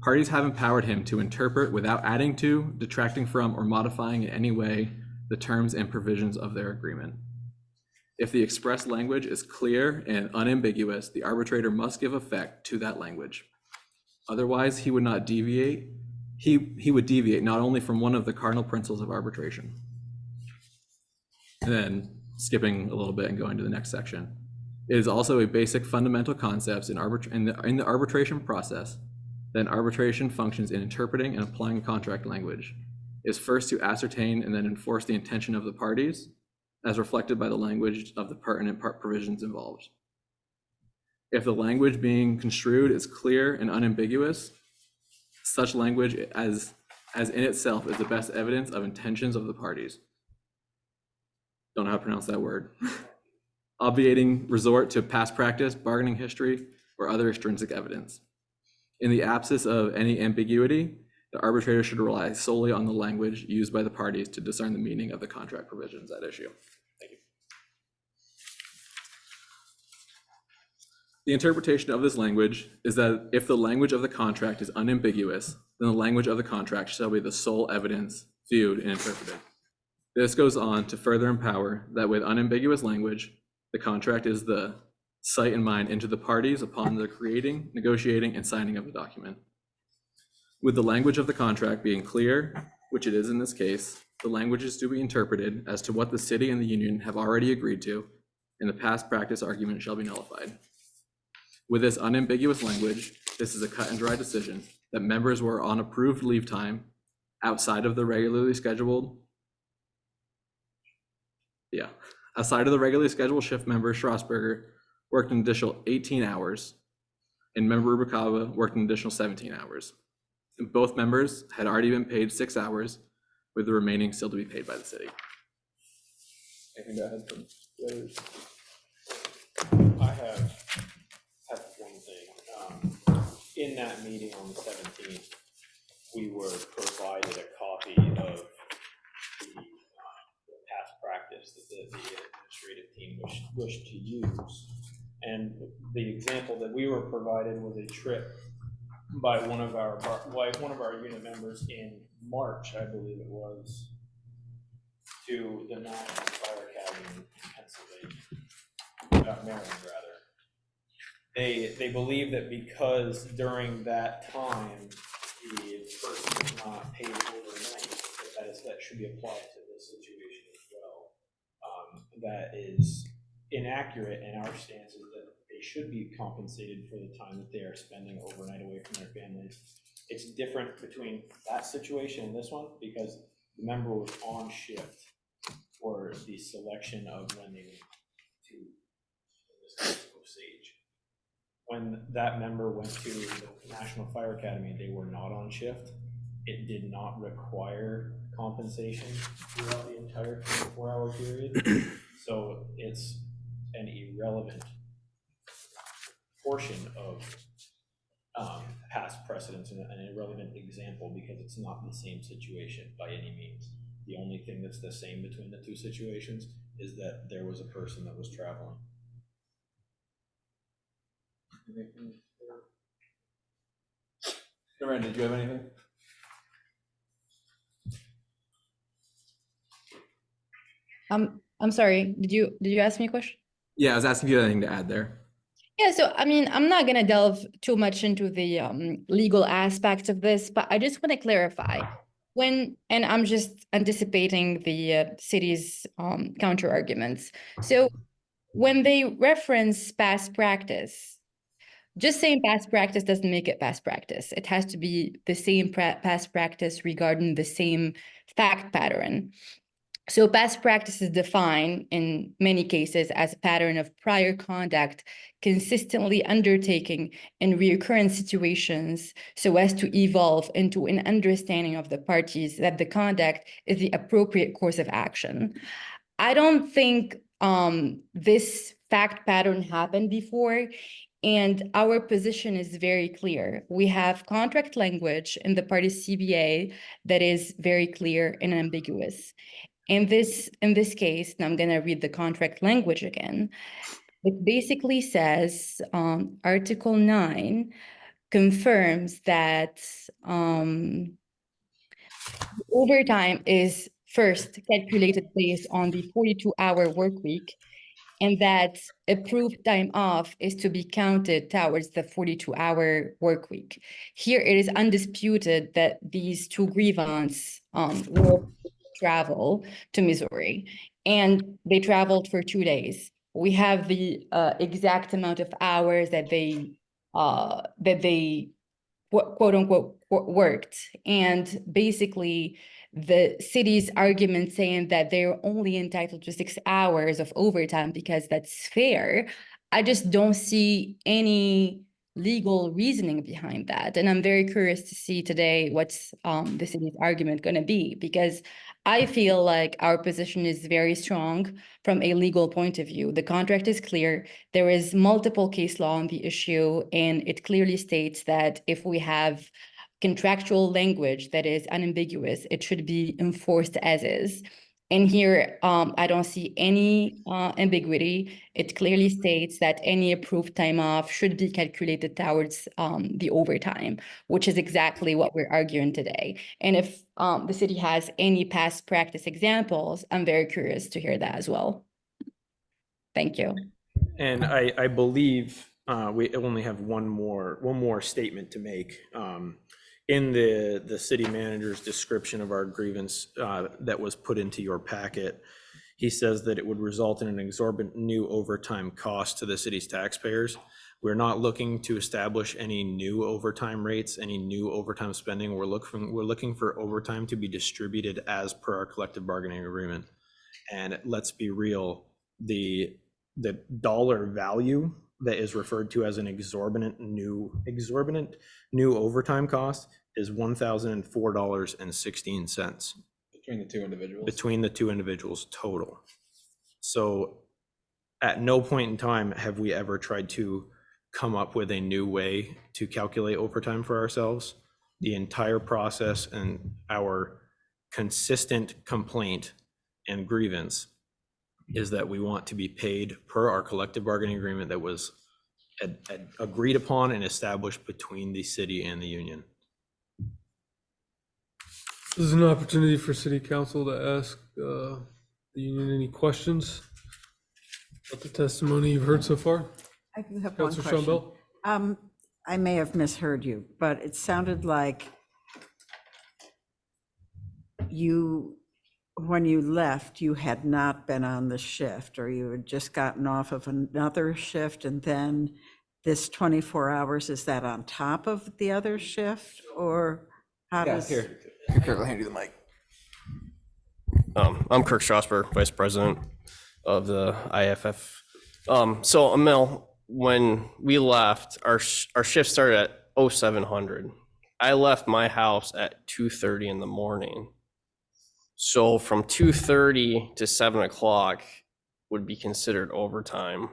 Parties have empowered him to interpret without adding to, detracting from, or modifying in any way the terms and provisions of their agreement. If the express language is clear and unambiguous, the arbitrator must give effect to that language. Otherwise, he would not deviate. He would deviate not only from one of the cardinal principles of arbitration. And then skipping a little bit and going to the next section. It is also a basic fundamental concept in the arbitration process that arbitration functions in interpreting and applying contract language. Is first to ascertain and then enforce the intention of the parties as reflected by the language of the pertinent provisions involved. If the language being construed is clear and unambiguous, such language as in itself is the best evidence of intentions of the parties. Don't know how to pronounce that word. Obviating resort to past practice, bargaining history, or other extrinsic evidence. In the absence of any ambiguity, the arbitrator should rely solely on the language used by the parties to discern the meaning of the contract provisions at issue. Thank you. The interpretation of this language is that if the language of the contract is unambiguous, then the language of the contract shall be the sole evidence viewed and interpreted. This goes on to further empower that with unambiguous language, the contract is the sight and mind into the parties upon the creating, negotiating, and signing of the document. With the language of the contract being clear, which it is in this case, the language is to be interpreted as to what the city and the union have already agreed to, and the past practice argument shall be nullified. With this unambiguous language, this is a cut and dry decision that members were on approved leave time outside of the regularly scheduled Aside of the regularly scheduled shift member, Strasburger worked an additional 18 hours, and member Rubalcaba worked an additional 17 hours. And both members had already been paid 6 hours, with the remaining still to be paid by the city. Anything to add from the others? I have one thing. In that meeting on the 17th, we were provided a copy of the past practice that the administrative team wished to use. And the example that we were provided was a trip by one of our unit members in March, I believe it was, to the National Fire Academy in Pennsylvania, Maryland rather. They believe that because during that time the person was not paid overnight, that should be applied to this situation as well. That is inaccurate, and our stance is that they should be compensated for the time that they are spending overnight away from their families. It's different between that situation and this one because the member was on shift for the selection of when they went to, in this case, Osage. When that member went to the National Fire Academy, they were not on shift. It did not require compensation throughout the entire 24-hour period. So it's an irrelevant portion of past precedents and an irrelevant example because it's not the same situation by any means. The only thing that's the same between the two situations is that there was a person that was traveling. Miranda, did you have anything? I'm sorry, did you ask me a question? Yeah, I was asking if you had anything to add there. Yeah, so I mean, I'm not gonna delve too much into the legal aspects of this, but I just want to clarify and I'm just anticipating the city's counter arguments. So when they reference past practice, just saying past practice doesn't make it past practice. It has to be the same past practice regarding the same fact pattern. So past practice is defined in many cases as a pattern of prior conduct consistently undertaking in recurrent situations so as to evolve into an understanding of the parties that the conduct is the appropriate course of action. I don't think this fact pattern happened before, and our position is very clear. We have contract language in the parties CBA that is very clear and ambiguous. In this case, and I'm going to read the contract language again. It basically says Article 9 confirms that overtime is first calculated based on the 42-hour work week, and that approved time off is to be counted towards the 42-hour work week. Here, it is undisputed that these two grievants will travel to Missouri, and they traveled for 2 days. We have the exact amount of hours that they quote unquote worked, and basically the city's argument saying that they're only entitled to 6 hours of overtime because that's fair. I just don't see any legal reasoning behind that. And I'm very curious to see today what's the city's argument going to be, because I feel like our position is very strong from a legal point of view. The contract is clear. There is multiple case law on the issue, and it clearly states that if we have contractual language that is unambiguous, it should be enforced as is. And here, I don't see any ambiguity. It clearly states that any approved time off should be calculated towards the overtime, which is exactly what we're arguing today. And if the city has any past practice examples, I'm very curious to hear that as well. Thank you. And I believe we only have one more statement to make. In the city manager's description of our grievance that was put into your packet, he says that it would result in an exorbitant new overtime cost to the city's taxpayers. We're not looking to establish any new overtime rates, any new overtime spending. We're looking for overtime to be distributed as per our collective bargaining agreement. And let's be real, the dollar value that is referred to as an exorbitant new overtime cost is $1,004.16 Between the two individuals. between the two individuals total. So at no point in time have we ever tried to come up with a new way to calculate overtime for ourselves. The entire process and our consistent complaint and grievance is that we want to be paid per our collective bargaining agreement that was agreed upon and established between the city and the union. This is an opportunity for city council to ask the union any questions about the testimony you've heard so far. I do have one Councilor question. Shambell? I may have misheard you, but it sounded like when you left, you had not been on the shift, or you had just gotten off of another shift, and then this 24 hours, is that on top of the other shift, or how does? Here, I'll hand you the mic. I'm Kirk Strasberg, Vice President of the IFF. So Emil, when we left, our shift started at 0700. I left my house at 2:30 in the morning. So from 2:30 to 7 o'clock would be considered overtime.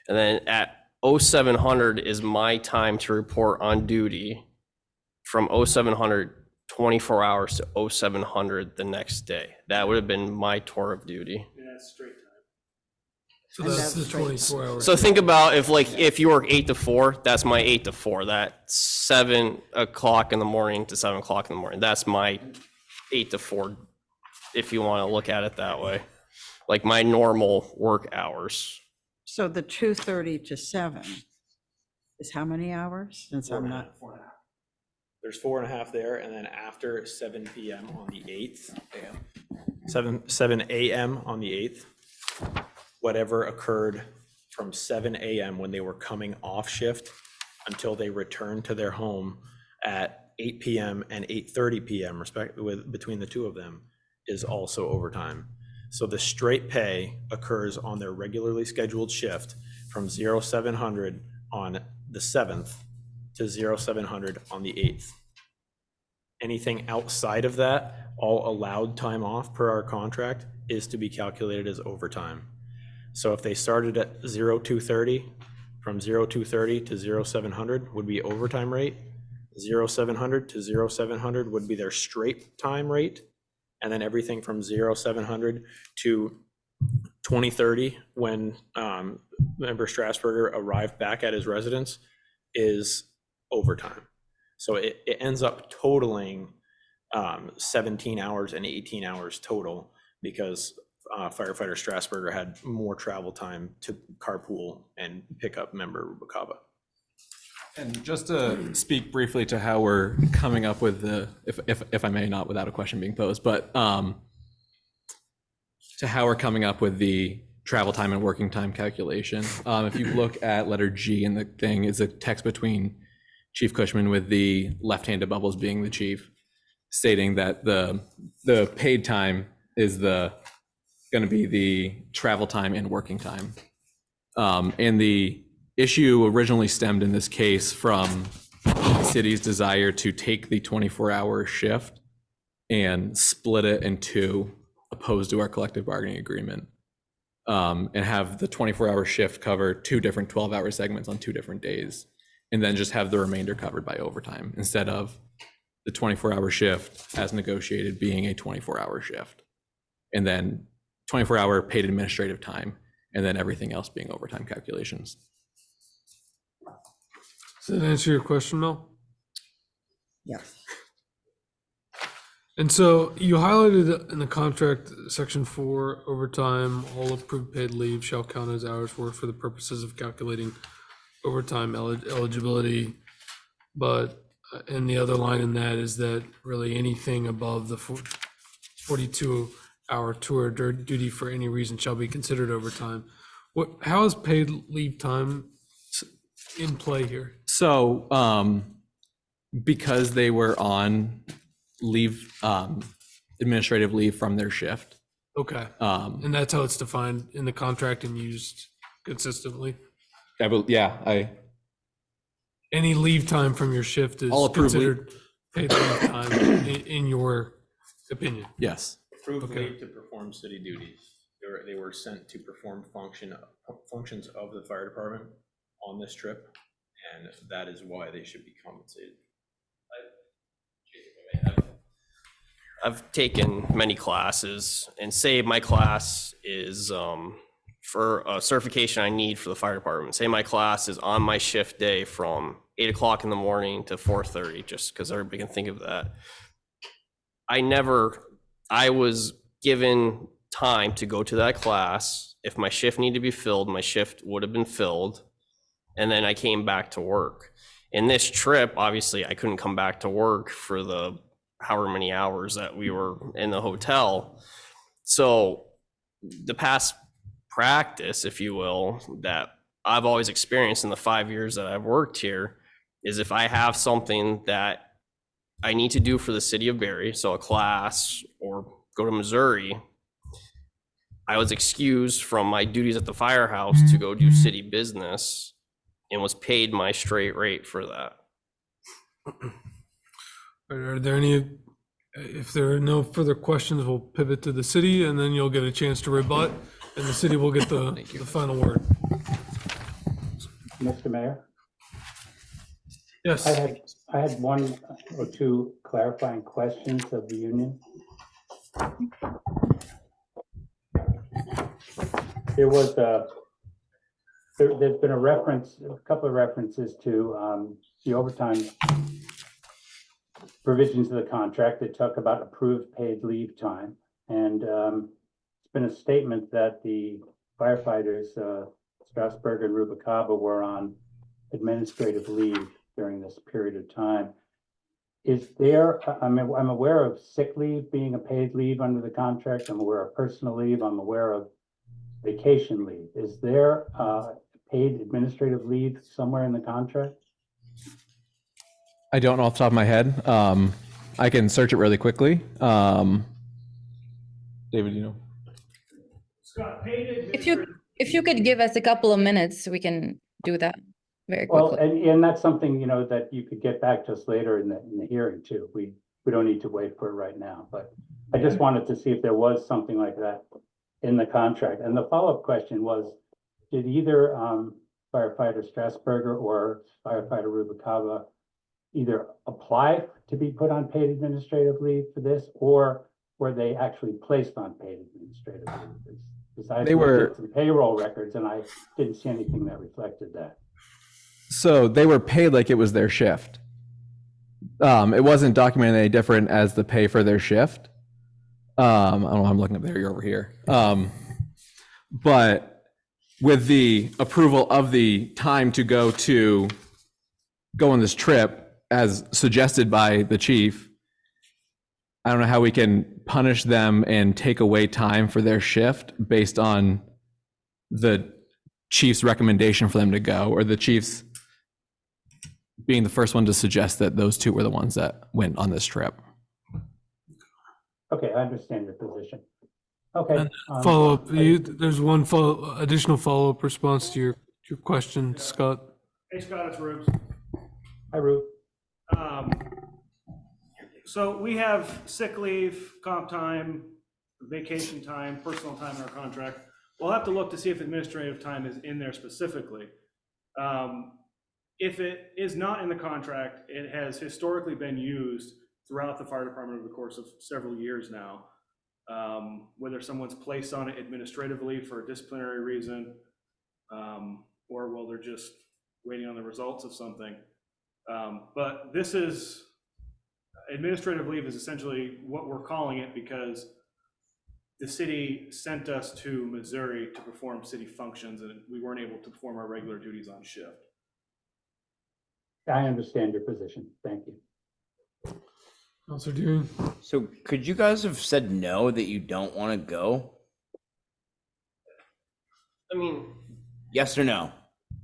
And then at 0700 is my time to report on duty. From 0700, 24 hours to 0700 the next day. That would have been my tour of duty. Yeah, that's straight time. So that's the 24 hours. So think about if you work 8 to 4, that's my 8 to 4. That's 7 o'clock in the morning to 7 o'clock in the morning. That's my 8 to 4, if you want to look at it that way. Like my normal work hours. So the 2:30 to 7 is how many hours? Since I'm not. 4.5. There's 4.5 there, and then after 7 p.m. on the 8th, 7 a.m. on the 8th, whatever occurred from 7 a.m. when they were coming off shift until they returned to their home at 8 p.m. and 8:30 p.m. between the two of them is also overtime. So the straight pay occurs on their regularly scheduled shift from 0700 on the 7th to 0700 on the 8th. Anything outside of that, all allowed time off per our contract, is to be calculated as overtime. So if they started at 0230, from 0230 to 0700 would be overtime rate. 0700 to 0700 would be their straight time rate. And then everything from 0700 to 2030, when member Strasburger arrived back at his residence, is overtime. So it ends up totaling 17 hours and 18 hours total, because firefighter Strasburger had more travel time to carpool and pick up member Rubacava. And just to speak briefly to how we're coming up with the, if I may, not without a question being posed, but to how we're coming up with the travel time and working time calculation. If you look at letter G in the thing, is a text between Chief Cushman with the left-handed bubbles being the chief, stating that the paid time is going to be the travel time and working time. And the issue originally stemmed in this case from the city's desire to take the 24-hour shift and split it in two, opposed to our collective bargaining agreement, and have the 24-hour shift cover two different 12-hour segments on 2 different days, and then just have the remainder covered by overtime, instead of the 24-hour shift as negotiated being a 24-hour shift, and then 24-hour paid administrative time, and then everything else being overtime calculations. Does that answer your question, Mel? Yes. And so you highlighted in the contract, section 4, overtime, all approved paid leave shall count as hours worked for the purposes of calculating overtime eligibility. But and the other line in that is that really anything above the 42-hour tour duty for any reason shall be considered overtime. How is paid leave time in play here? So because they were on leave, administrative leave from their shift, Okay. Um, And that's how it's defined in the contract and used consistently. Any leave time from your shift is All approved leave. considered paid leave time in your opinion. Yes. Approved Okay. leave to perform city duties. They were sent to perform functions of the fire department on this trip, and that is why they should be compensated. I've taken many classes, and say my class is for a certification I need for the fire department. Say my class is on my shift day from 8 o'clock in the morning to 4:30, just because everybody can think of that. I was given time to go to that class. If my shift needed to be filled, my shift would have been filled, and then I came back to work. In this trip, obviously, I couldn't come back to work for the however many hours that we were in the hotel. So the past practice, if you will, that I've always experienced in the 5 years that I've worked here is if I have something that I need to do for the city of Barre, so a class or go to Missouri, I was excused from my duties at the firehouse to go do city business and was paid my straight rate for that. Are there any, if there are no further questions, we'll pivot to the city and then you'll get a chance to rebut and the city will get the final word. Mr. Mayor? Yes. I had one or two clarifying questions of the union. There was there's been a couple of references to the overtime provisions of the contract that talk about approved paid leave time. And it's been a statement that the firefighters, Strasburg and Rubalcaba, were on administrative leave during this period of time. Is there, I'm aware of sick leave being a paid leave under the contract. I'm aware of personal leave. I'm aware of vacation leave. Is there paid administrative leave somewhere in the contract? I don't know off the top of my head. I can search it really quickly. David, you know? Scott, paid If you could give us a couple of minutes, we can do that very Well, quickly. and that's something, that you could get back to us later in the hearing too. We don't need to wait for it right now, but I just wanted to see if there was something like that in the contract. And the follow-up question was, did either firefighter Strasburger or firefighter Rubalcaba either apply to be put on paid administrative leave for this, or were they actually placed on paid administrative leave? Because I looked at some payroll records and I didn't see anything that reflected that. So they were paid like it was their shift. It wasn't documented any different as the pay for their shift. I don't know, I'm looking up there, you're over here. But with the approval of the time to go on this trip, as suggested by the chief, I don't know how we can punish them and take away time for their shift based on the chief's recommendation for them to go, or the chief's being the first one to suggest that those two were the ones that went on this trip. Okay, I understand your position. Okay. Follow up, there's one additional follow-up response to your question, Scott. Hey Scott, it's Rubes. Hi, Rube. So we have sick leave, comp time, vacation time, personal time in our contract. We'll have to look to see if administrative time is in there specifically. If it is not in the contract, it has historically been used throughout the fire department over the course of several years now. Whether someone's placed on it administratively for a disciplinary reason, or well, they're just waiting on the results of something. But this is, administrative leave is essentially what we're calling it because the city sent us to Missouri to perform city functions and we weren't able to perform our regular duties on shift. I understand your position. Thank you. Counselor Deering? So could you guys have said no, that you don't want to go? I mean, Yes or no?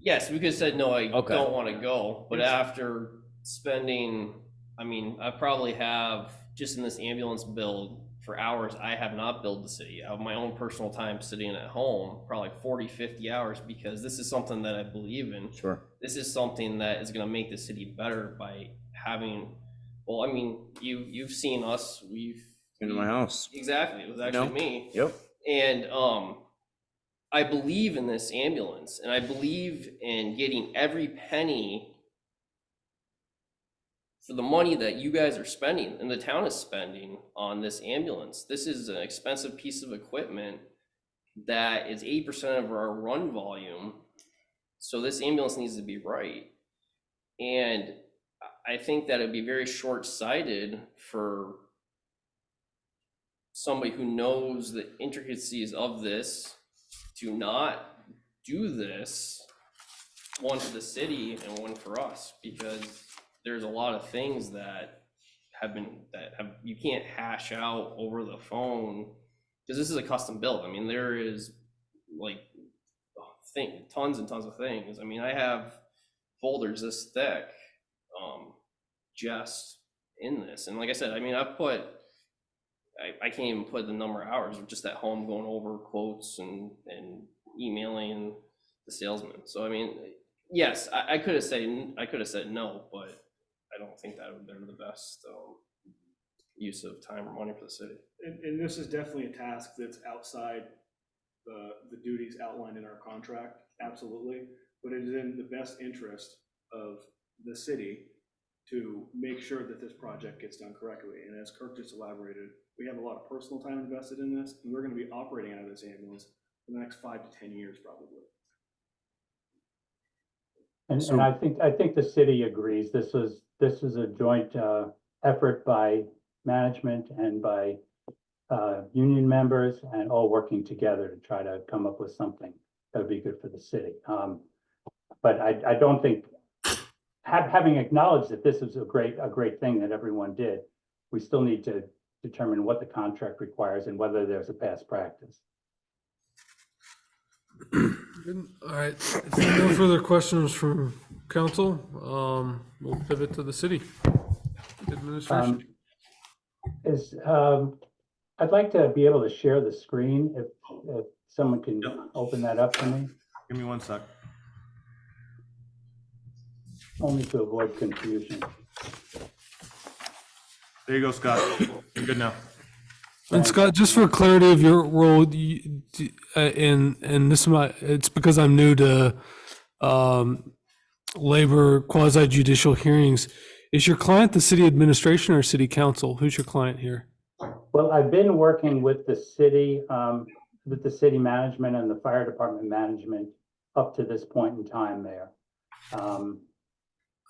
yes, we could have said, no, I Okay. don't want to go, but after spending, I mean, I probably have, just in this ambulance bill, for hours I have not billed the city. Out of my own personal time sitting at home, probably 40, 50 hours, because this is something that I believe in. Sure. This is something that is going to make the city better by having, well, I mean, you've seen us, Into my house. exactly, it was actually me. Yep. And I believe in this ambulance, and I believe in getting every penny for the money that you guys are spending and the town is spending on this ambulance. This is an expensive piece of equipment that is 8% of our run volume. So this ambulance needs to be right. And I think that it'd be very short-sighted for somebody who knows the intricacies of this to not do this, one for the city and one for us, because there's a lot of things that you can't hash out over the phone, because this is a custom build. I mean, there is like tons and tons of things. I mean, I have folders this thick just in this, and like I said, I mean, I can't even put the number of hours of just at home going over quotes and emailing the salesman. So I mean, yes, I could have said no, but I don't think that would have been the best use of time or money for the city. And this is definitely a task that's outside the duties outlined in our contract, absolutely. But it is in the best interest of the city to make sure that this project gets done correctly. And as Kirk just elaborated, we have a lot of personal time invested in this, and we're going to be operating out of this ambulance for the next 5 to 10 years, probably. And I think the city agrees. This is a joint effort by management and by union members, and all working together to try to come up with something that would be good for the city. But I don't think, having acknowledged that this is a great thing that everyone did, we still need to determine what the contract requires and whether there's a past practice. Good. All right, if there are no further questions from council, we'll pivot to the city administration. I'd like to be able to share the screen if someone can open that up for me. Give me 1 sec. Only to avoid confusion. There you go, Scott. You're good now. And Scott, just for clarity of your role, and this it's because I'm new to labor quasi judicial hearings. Is your client the city administration or city council? Who's your client here? Well, I've been working with the city management and the fire department management up to this point in time there.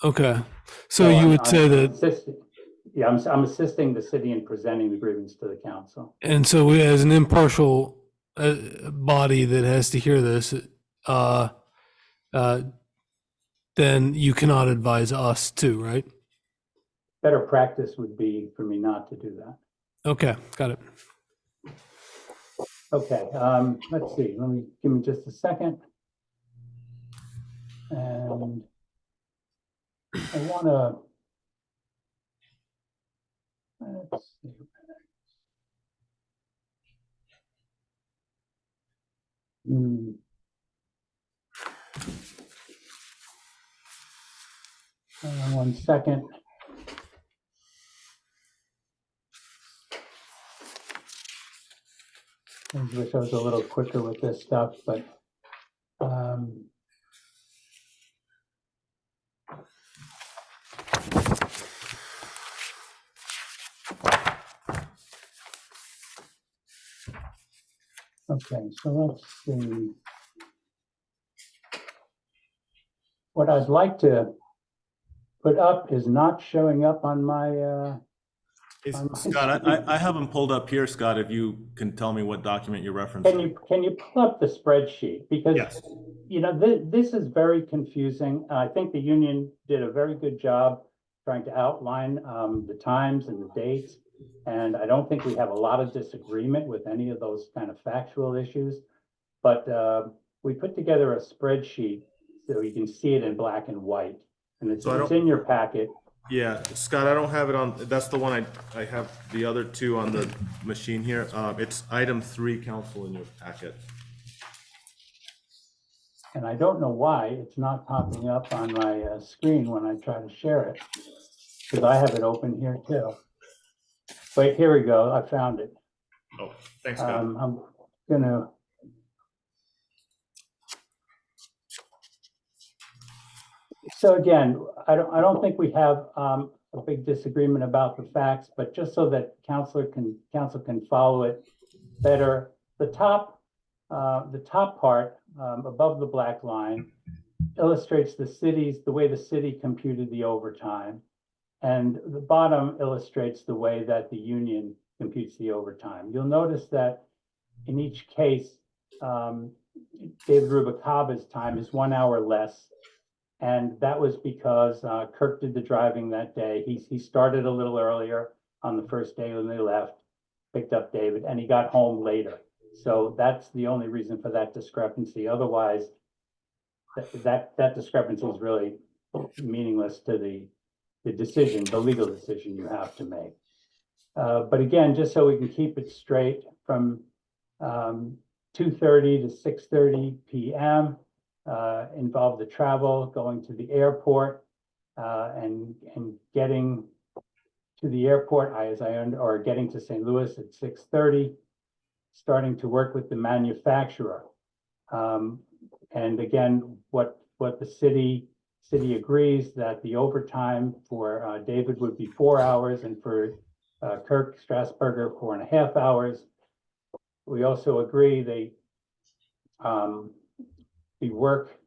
Okay, so you would say that. Yeah, I'm assisting the city in presenting the grievance to the council. And so we, as an impartial body that has to hear this, then you cannot advise us too, right? Better practice would be for me not to do that. Okay, got it. Okay, let's see. Give me just a second. And I want to. Let's see. One second. I wish I was a little quicker with this stuff, but okay, so let's see. What I'd like to put up is not showing up on my Scott, I have them pulled up here, Scott, if you can tell me what document you're referencing. Can you pull up the spreadsheet? Because, yes. You know, this is very confusing. I think the union did a very good job trying to outline the times and the dates. And I don't think we have a lot of disagreement with any of those kind of factual issues. But we put together a spreadsheet so you can see it in black and white. And it's in your packet. Yeah, Scott, I don't have it on, that's the one I have the other two on the machine here. It's item 3, council, in your packet. And I don't know why it's not popping up on my screen when I try to share it, because I have it open here too. Wait, here we go. I found it. Oh, thanks, Scott. I'm gonna. So again, I don't think we have a big disagreement about the facts, but just so that council can follow it better, the top part above the black line illustrates the way the city computed the overtime, and the bottom illustrates the way that the union computes the overtime. You'll notice that in each case, David Rubalcaba's time is 1 hour less. And that was because Kirk did the driving that day. He started a little earlier on the first day when they left, picked up David, and he got home later. So that's the only reason for that discrepancy. Otherwise, that discrepancy is really meaningless to the decision, the legal decision you have to make. But again, just so we can keep it straight, from 2:30 to 6:30 p.m. Involved the travel, going to the airport, and getting to the airport or getting to St. Louis at 6:30, starting to work with the manufacturer. And again, what the city agrees that the overtime for David would be 4 hours, and for Kirk Strasburger 4.5 hours. We also agree the work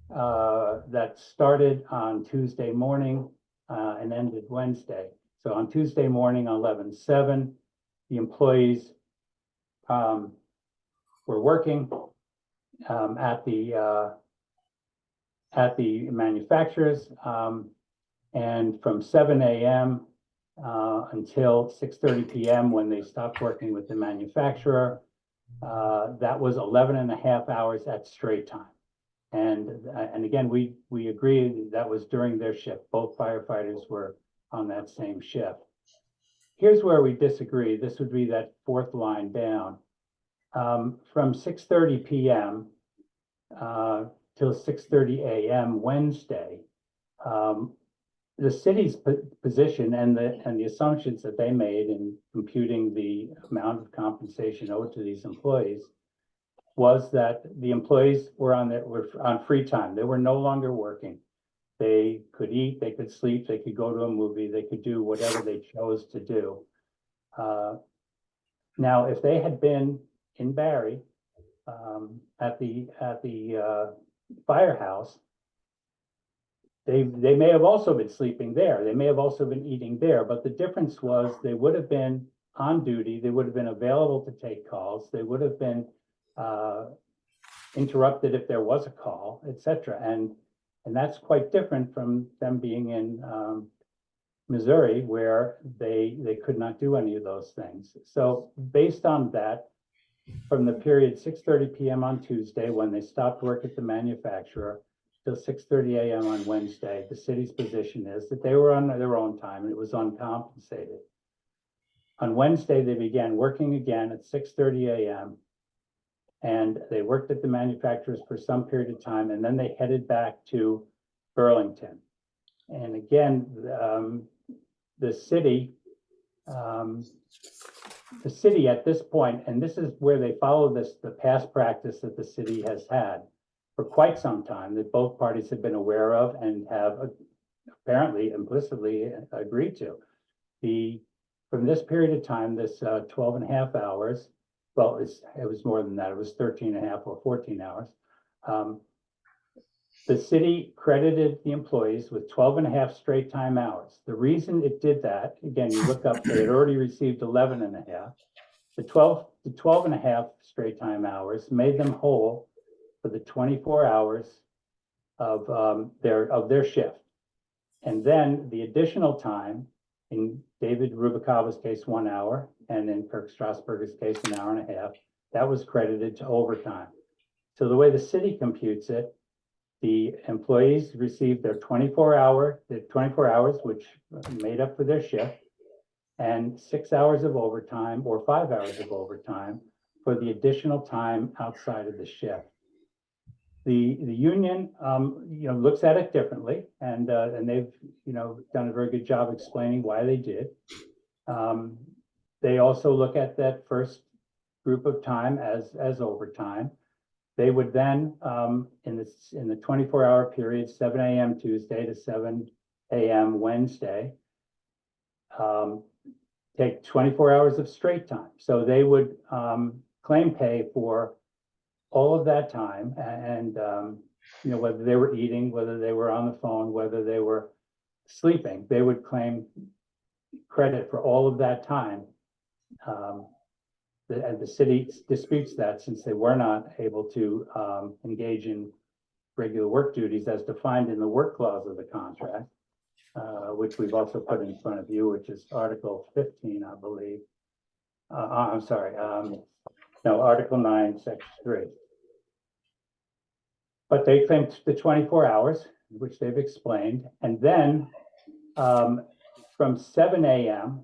that started on Tuesday morning and ended Wednesday. So on Tuesday morning, 11/7, the employees were working at the manufacturers, and from 7 a.m. Until 6:30 p.m. when they stopped working with the manufacturer. That was 11.5 hours at straight time. And again, we agree that was during their shift. Both firefighters were on that same shift. Here's where we disagree. This would be that fourth line down. From 6:30 p.m. Till 6:30 a.m. Wednesday, the city's position and the assumptions that they made in computing the amount of compensation owed to these employees was that the employees were on free time. They were no longer working. They could eat, they could sleep, they could go to a movie, they could do whatever they chose to do. Now, if they had been in Barre at the firehouse, they may have also been sleeping there. They may have also been eating there, but the difference was they would have been on duty. They would have been available to take calls. They would have been interrupted if there was a call, etc. And that's quite different from them being in Missouri, where they could not do any of those things. So based on that, from the period 6:30 p.m. on Tuesday, when they stopped work at the manufacturer, till 6:30 a.m. on Wednesday, the city's position is that they were on their own time and it was uncompensated. On Wednesday, they began working again at 6:30 a.m. and they worked at the manufacturers for some period of time, and then they headed back to Burlington. And again, the city at this point, and this is where they follow the past practice that the city has had for quite some time, that both parties have been aware of and have apparently implicitly agreed to. From this period of time, this 12.5 hours, well, it was more than that, it was 13.5 or 14 hours. The city credited the employees with 12.5 straight time hours. The reason it did that, again, you look up, they had already received 11.5. The 12.5 straight time hours made them whole for the 24 hours of their shift. And then the additional time, in David Rubalcaba's case, 1 hour, and in Kirk Strasburger's case, 1.5 hours, that was credited to overtime. So the way the city computes it, The employees received their 24 hours, which made up for their shift, and 6 hours of overtime or 5 hours of overtime for the additional time outside of the shift. The union, looks at it differently, and they've, done a very good job explaining why they did. They also look at that first group of time as overtime. They would then, in the 24-hour period, 7 a.m. Tuesday to 7 a.m. Wednesday, take 24 hours of straight time. So they would claim pay for all of that time, and whether they were eating, whether they were on the phone, whether they were sleeping, they would claim credit for all of that time. And the city disputes that, since they were not able to engage in regular work duties as defined in the work clause of the contract, which we've also put in front of you, which is Article 15, I believe. I'm sorry, no, Article 9, Section 3. But they claimed the 24 hours, which they've explained, and then from 7 a.m.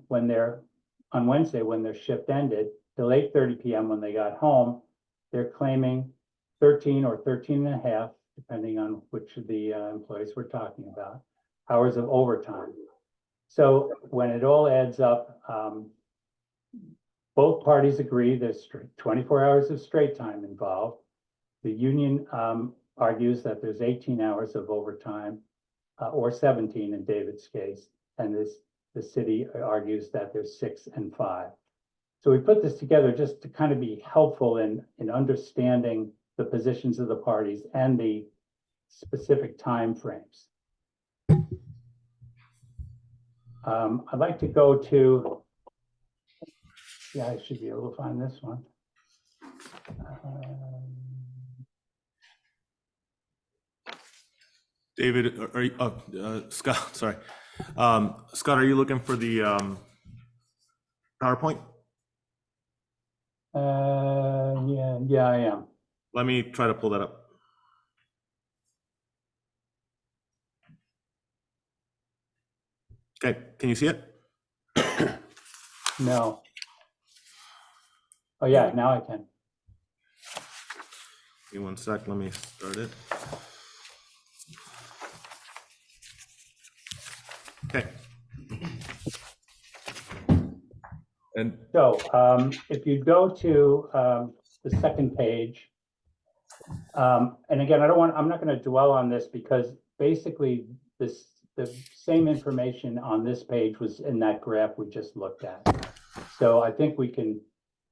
on Wednesday, when their shift ended, till 8:30 p.m. when they got home, they're claiming 13 or 13 and a half, depending on which of the employees we're talking about, hours of overtime. So when it all adds up, both parties agree there's 24 hours of straight time involved. The union argues that there's 18 hours of overtime, or 17 in David's case, and the city argues that there's 6 and 5. So we put this together just to kind of be helpful in understanding the positions of the parties and the specific time frames. I'd like to go to, I should be able to find this one. David, are you, Scott, sorry. Scott, are you looking for the PowerPoint? Yeah, I am. Let me try to pull that up. Okay, can you see it? No. Oh yeah, now I can. Give me 1 sec, let me start it. Okay. And so if you go to the second page, and again, I'm not going to dwell on this, because basically the same information on this page was in that graph we just looked at. So I think we can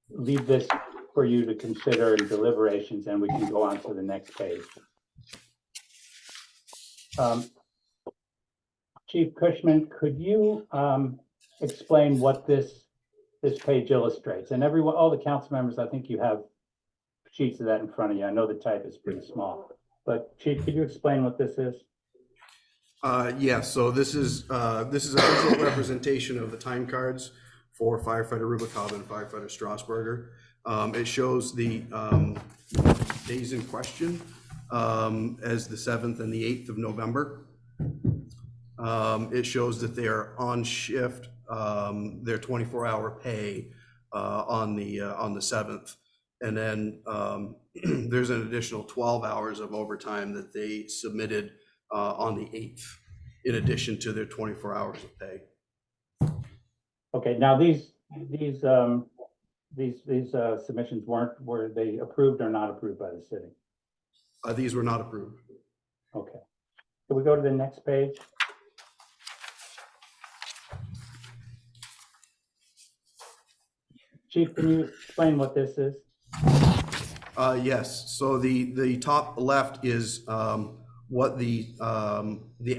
leave this for you to consider in deliberations, and we can go on to the next page. Chief Cushman, could you explain what this page illustrates? And all the council members, I think you have sheets of that in front of you. I know the type is pretty small, but Chief, could you explain what this is? Yes, so this is a visual representation of the time cards for firefighter Rubicon and firefighter Strasburger. It shows the days in question as the 7th and the 8th of November. It shows that they are on shift, their 24-hour pay on the 7th. And then there's an additional 12 hours of overtime that they submitted on the 8th, in addition to their 24 hours of pay. Okay, now these submissions were they approved or not approved by the city? These were not approved. Okay. Can we go to the next page? Chief, can you explain what this is? Yes, so the top left is what the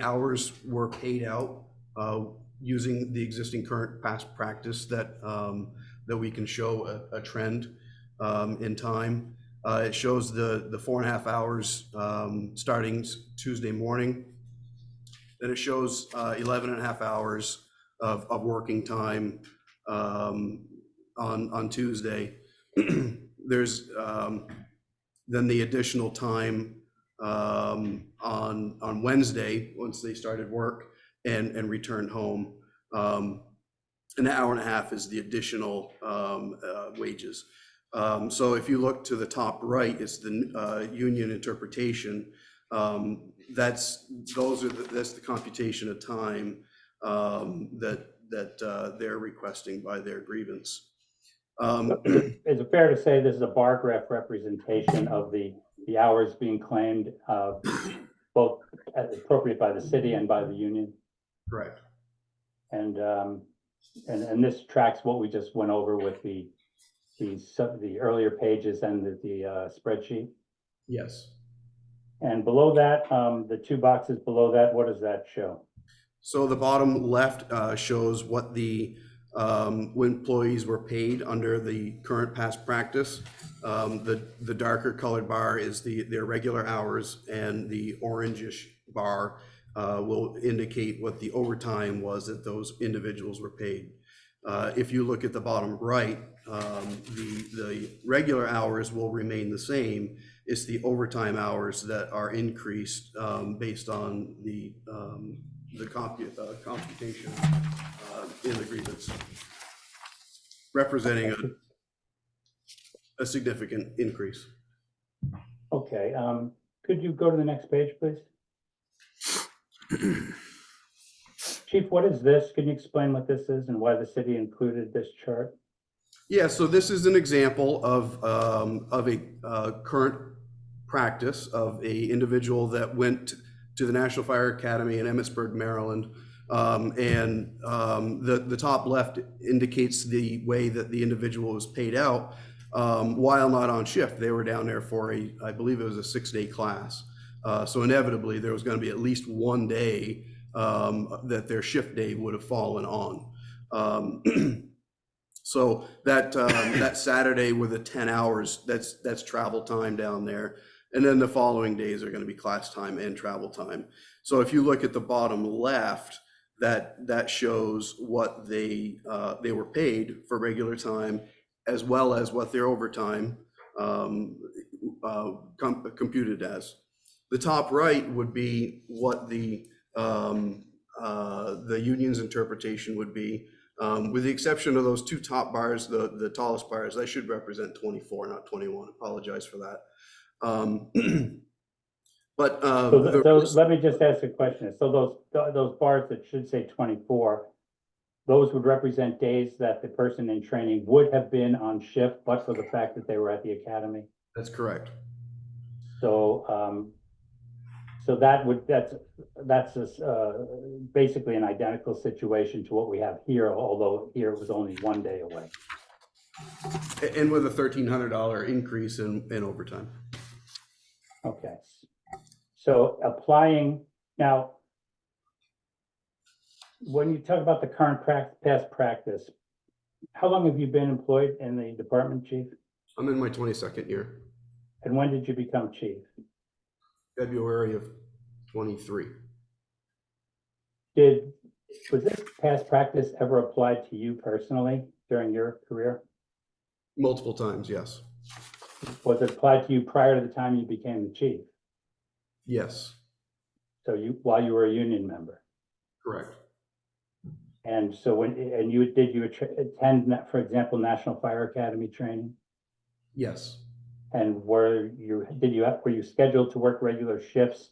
hours were paid out using the existing current past practice that we can show a trend in time. It shows the 4.5 hours starting Tuesday morning. Then it shows 11.5 hours of working time on Tuesday. There's then the additional time on Wednesday, once they started work and returned home. An hour and a half is the additional wages. So if you look to the top right, it's the union interpretation. That's the computation of time that they're requesting by their grievance. Is it fair to say this is a bar graph representation of the hours being claimed, both appropriate by the city and by the union? Correct. And this tracks what we just went over with the earlier pages and the spreadsheet? Yes. And below that, the two boxes below that, what does that show? So the bottom left shows what the when employees were paid under the current past practice. The darker colored bar is their regular hours, and the orangish bar will indicate what the overtime was that those individuals were paid. If you look at the bottom right, the regular hours will remain the same. It's the overtime hours that are increased based on the computation in the grievance, representing a significant increase. Okay, could you go to the next page, please? Chief, what is this? Can you explain what this is and why the city included this chart? Yeah, so this is an example of a current practice of a individual that went to the National Fire Academy in Emmitsburg, Maryland. The top left indicates the way that the individual was paid out while not on shift. They were down there for I believe it was a 6-day class. So inevitably there was going to be at least one day that their shift day would have fallen on. So that Saturday with the 10 hours, that's travel time down there. And then the following days are going to be class time and travel time. So if you look at the bottom left, that shows what they were paid for regular time, as well as what their overtime computed as. The top right would be what the union's interpretation would be, with the exception of those two top bars, the tallest bars. That should represent 24, not 21. Apologize for that. Let me just ask a question. So those bars that should say 24, those would represent days that the person in training would have been on shift, but for the fact that they were at the academy? That's correct. So that's basically an identical situation to what we have here, although here it was only 1 day away. And with a $1,300 increase in overtime. Okay. So applying, now, when you talk about the current past practice, how long have you been employed in the department, Chief? I'm in my 22nd year. And when did you become chief? February of 23. Was this past practice ever applied to you personally during your career? Multiple times, yes. Was it applied to you prior to the time you became the chief? Yes. So while you were a union member? Correct. And so did you attend, for example, National Fire Academy training? Yes. And were you scheduled to work regular shifts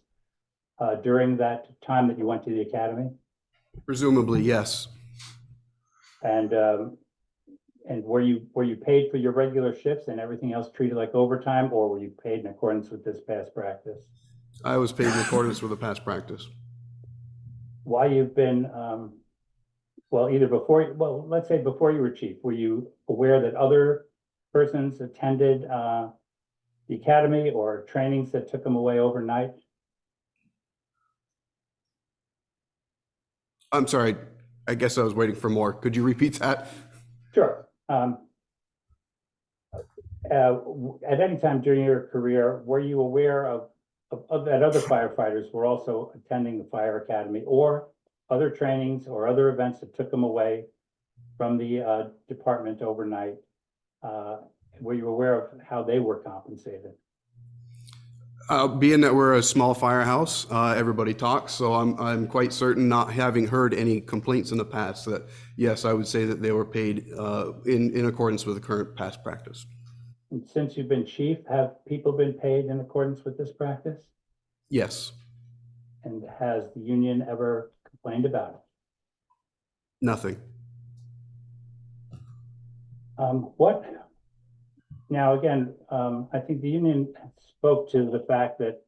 during that time that you went to the academy? Presumably, yes. And were you paid for your regular shifts and everything else treated like overtime, or were you paid in accordance with this past practice? I was paid in accordance with the past practice. While you've been, let's say before you were chief, were you aware that other persons attended the academy or trainings that took them away overnight? I'm sorry, I guess I was waiting for more. Could you repeat that? Sure. At any time during your career, were you aware of that other firefighters were also attending the fire academy or other trainings or other events that took them away from the department overnight? Were you aware of how they were compensated? Being that we're a small firehouse, everybody talks, so I'm quite certain, not having heard any complaints in the past, that yes, I would say that they were paid in accordance with the current past practice. And since you've been chief, have people been paid in accordance with this practice? Yes, And has the union ever complained about it? nothing. Now, again, I think the union spoke to the fact that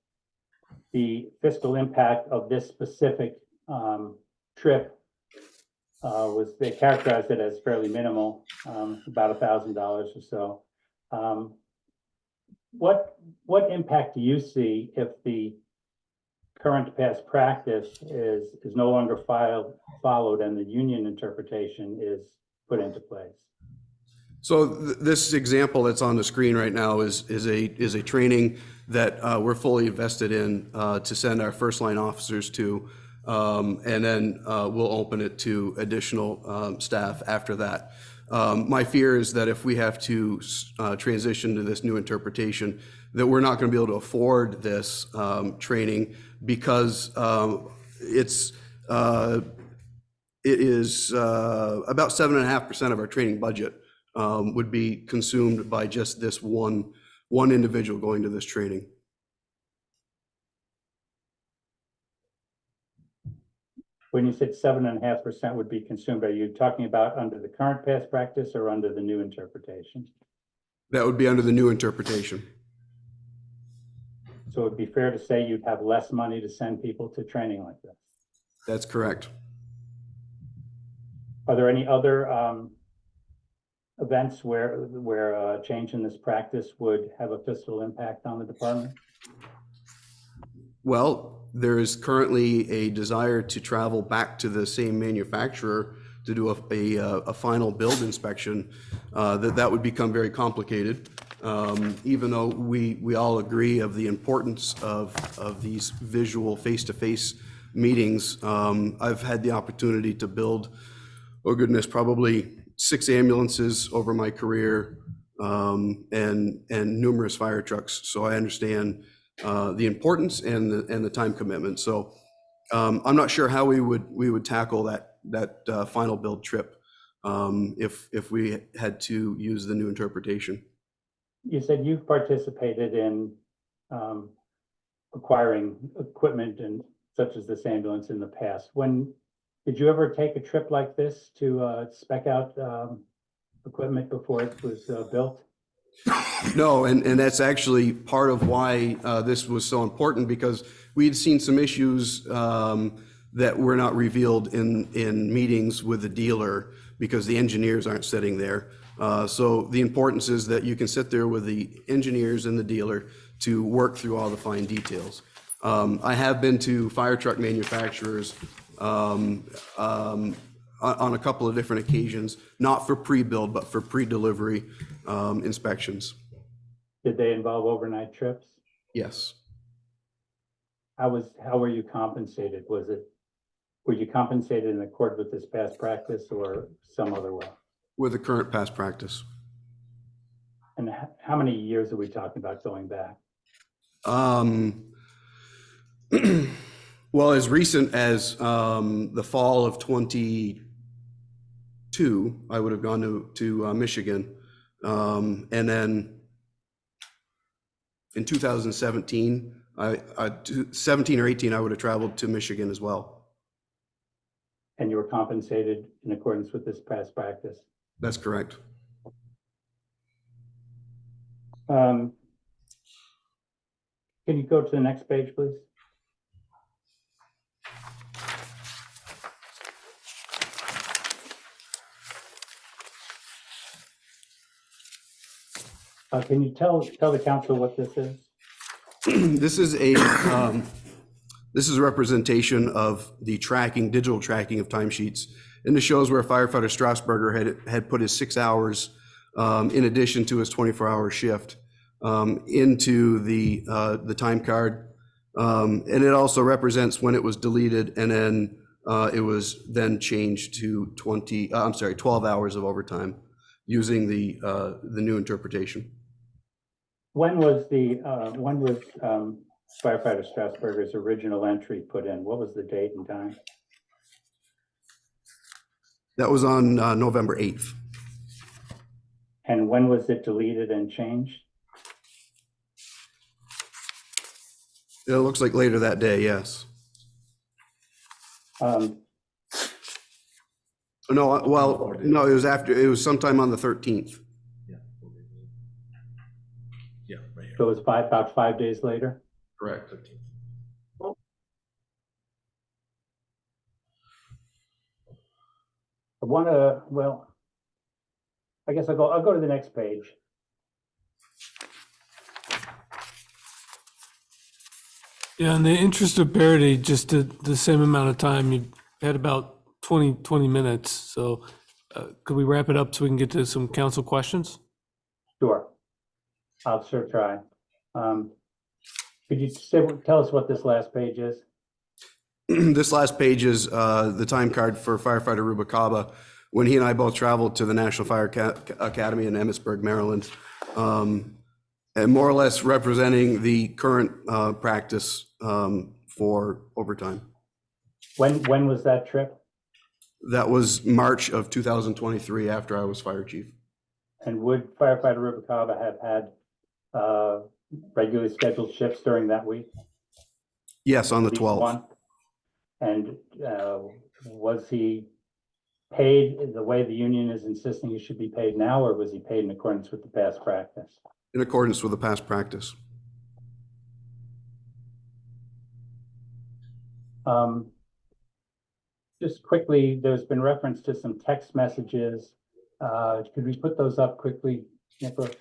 the fiscal impact of this specific trip they characterized it as fairly minimal, about $1,000 or so. What impact do you see if the current past practice is no longer followed and the union interpretation is put into place? So this example that's on the screen right now is a training that we're fully invested in to send our first line officers to, and then we'll open it to additional staff after that. My fear is that if we have to transition to this new interpretation, that we're not going to be able to afford this training because it is about 7.5% of our training budget would be consumed by just this one individual going to this training. When you said 7.5% would be consumed, are you talking about under the current past practice or under the new interpretation? That would be under the new interpretation. So it'd be fair to say you'd have less money to send people to training like this? That's correct. Are there any other events where a change in this practice would have a fiscal impact on the department? Well, there is currently a desire to travel back to the same manufacturer to do a final build inspection. That would become very complicated. Even though we all agree of the importance of these visual face-to-face meetings, I've had the opportunity to build, oh goodness, probably 6 ambulances over my career, and numerous fire trucks. So I understand the importance and the time commitment. So I'm not sure how we would tackle that final build trip if we had to use the new interpretation. You said you've participated in acquiring equipment and such as this ambulance in the past. Did you ever take a trip like this to spec out equipment before it was built? No, and that's actually part of why this was so important, because we'd seen some issues that were not revealed in meetings with the dealer because the engineers aren't sitting there. So the importance is that you can sit there with the engineers and the dealer to work through all the fine details. I have been to fire truck manufacturers on a couple of different occasions, not for pre-build, but for pre-delivery inspections. Did they involve overnight trips? Yes. How were you compensated? Were you compensated in accord with this past practice or some other way? With the current past practice. And how many years are we talking about going back? Well, as recent as the fall of 22, I would have gone to Michigan. And then in 2017, 17 or 18, I would have traveled to Michigan as well. And you were compensated in accordance with this past practice? That's correct. Can you go to the next page, please? Can you tell the council what this is? This is a representation of the digital tracking of timesheets. And this shows where firefighter Strasburger had put his 6 hours in addition to his 24-hour shift into the time card. And it also represents when it was deleted, and then it was then changed to 12 hours of overtime using the new interpretation. When was firefighter Strasburger's original entry put in? What was the date and time? That was on November 8th. And when was it deleted and changed? It looks like later that day, yes. No, well, no, it was sometime on the 13th. Yeah, right here. So it was about 5 days later? Correct. I want to, well, I guess I'll go to the next page. Yeah, in the interest of parity, just the same amount of time, you had about 20 minutes. So could we wrap it up so we can get to some council questions? Sure. I'll sure try. Could you tell us what this last page is? This last page is the time card for firefighter Rubalcaba when he and I both traveled to the National Fire Academy in Emmitsburg, Maryland, and more or less representing the current practice for overtime. When was that trip? That was March of 2023 after I was fire chief. And would firefighter Rubalcaba have had regularly scheduled shifts during that week? Yes, on the Week 12th. one? And was he paid the way the union is insisting he should be paid now, or was he paid in accordance with the past practice? In accordance with the past practice. Just quickly, there's been reference to some text messages. Could we put those up quickly, Nicholas?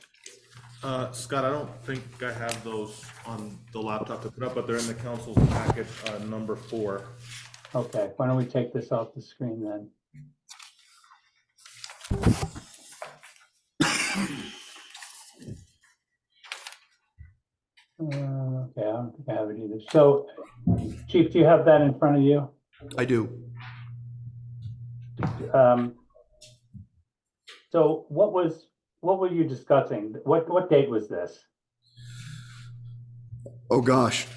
Scott, I don't think I have those on the laptop to put up, but they're in the council's packet, number 4. Okay, why don't we take this off the screen then? Okay, I don't think I have it either. So, Chief, do you have that in front of you? I do. So what were you discussing? What date was this? Oh, gosh.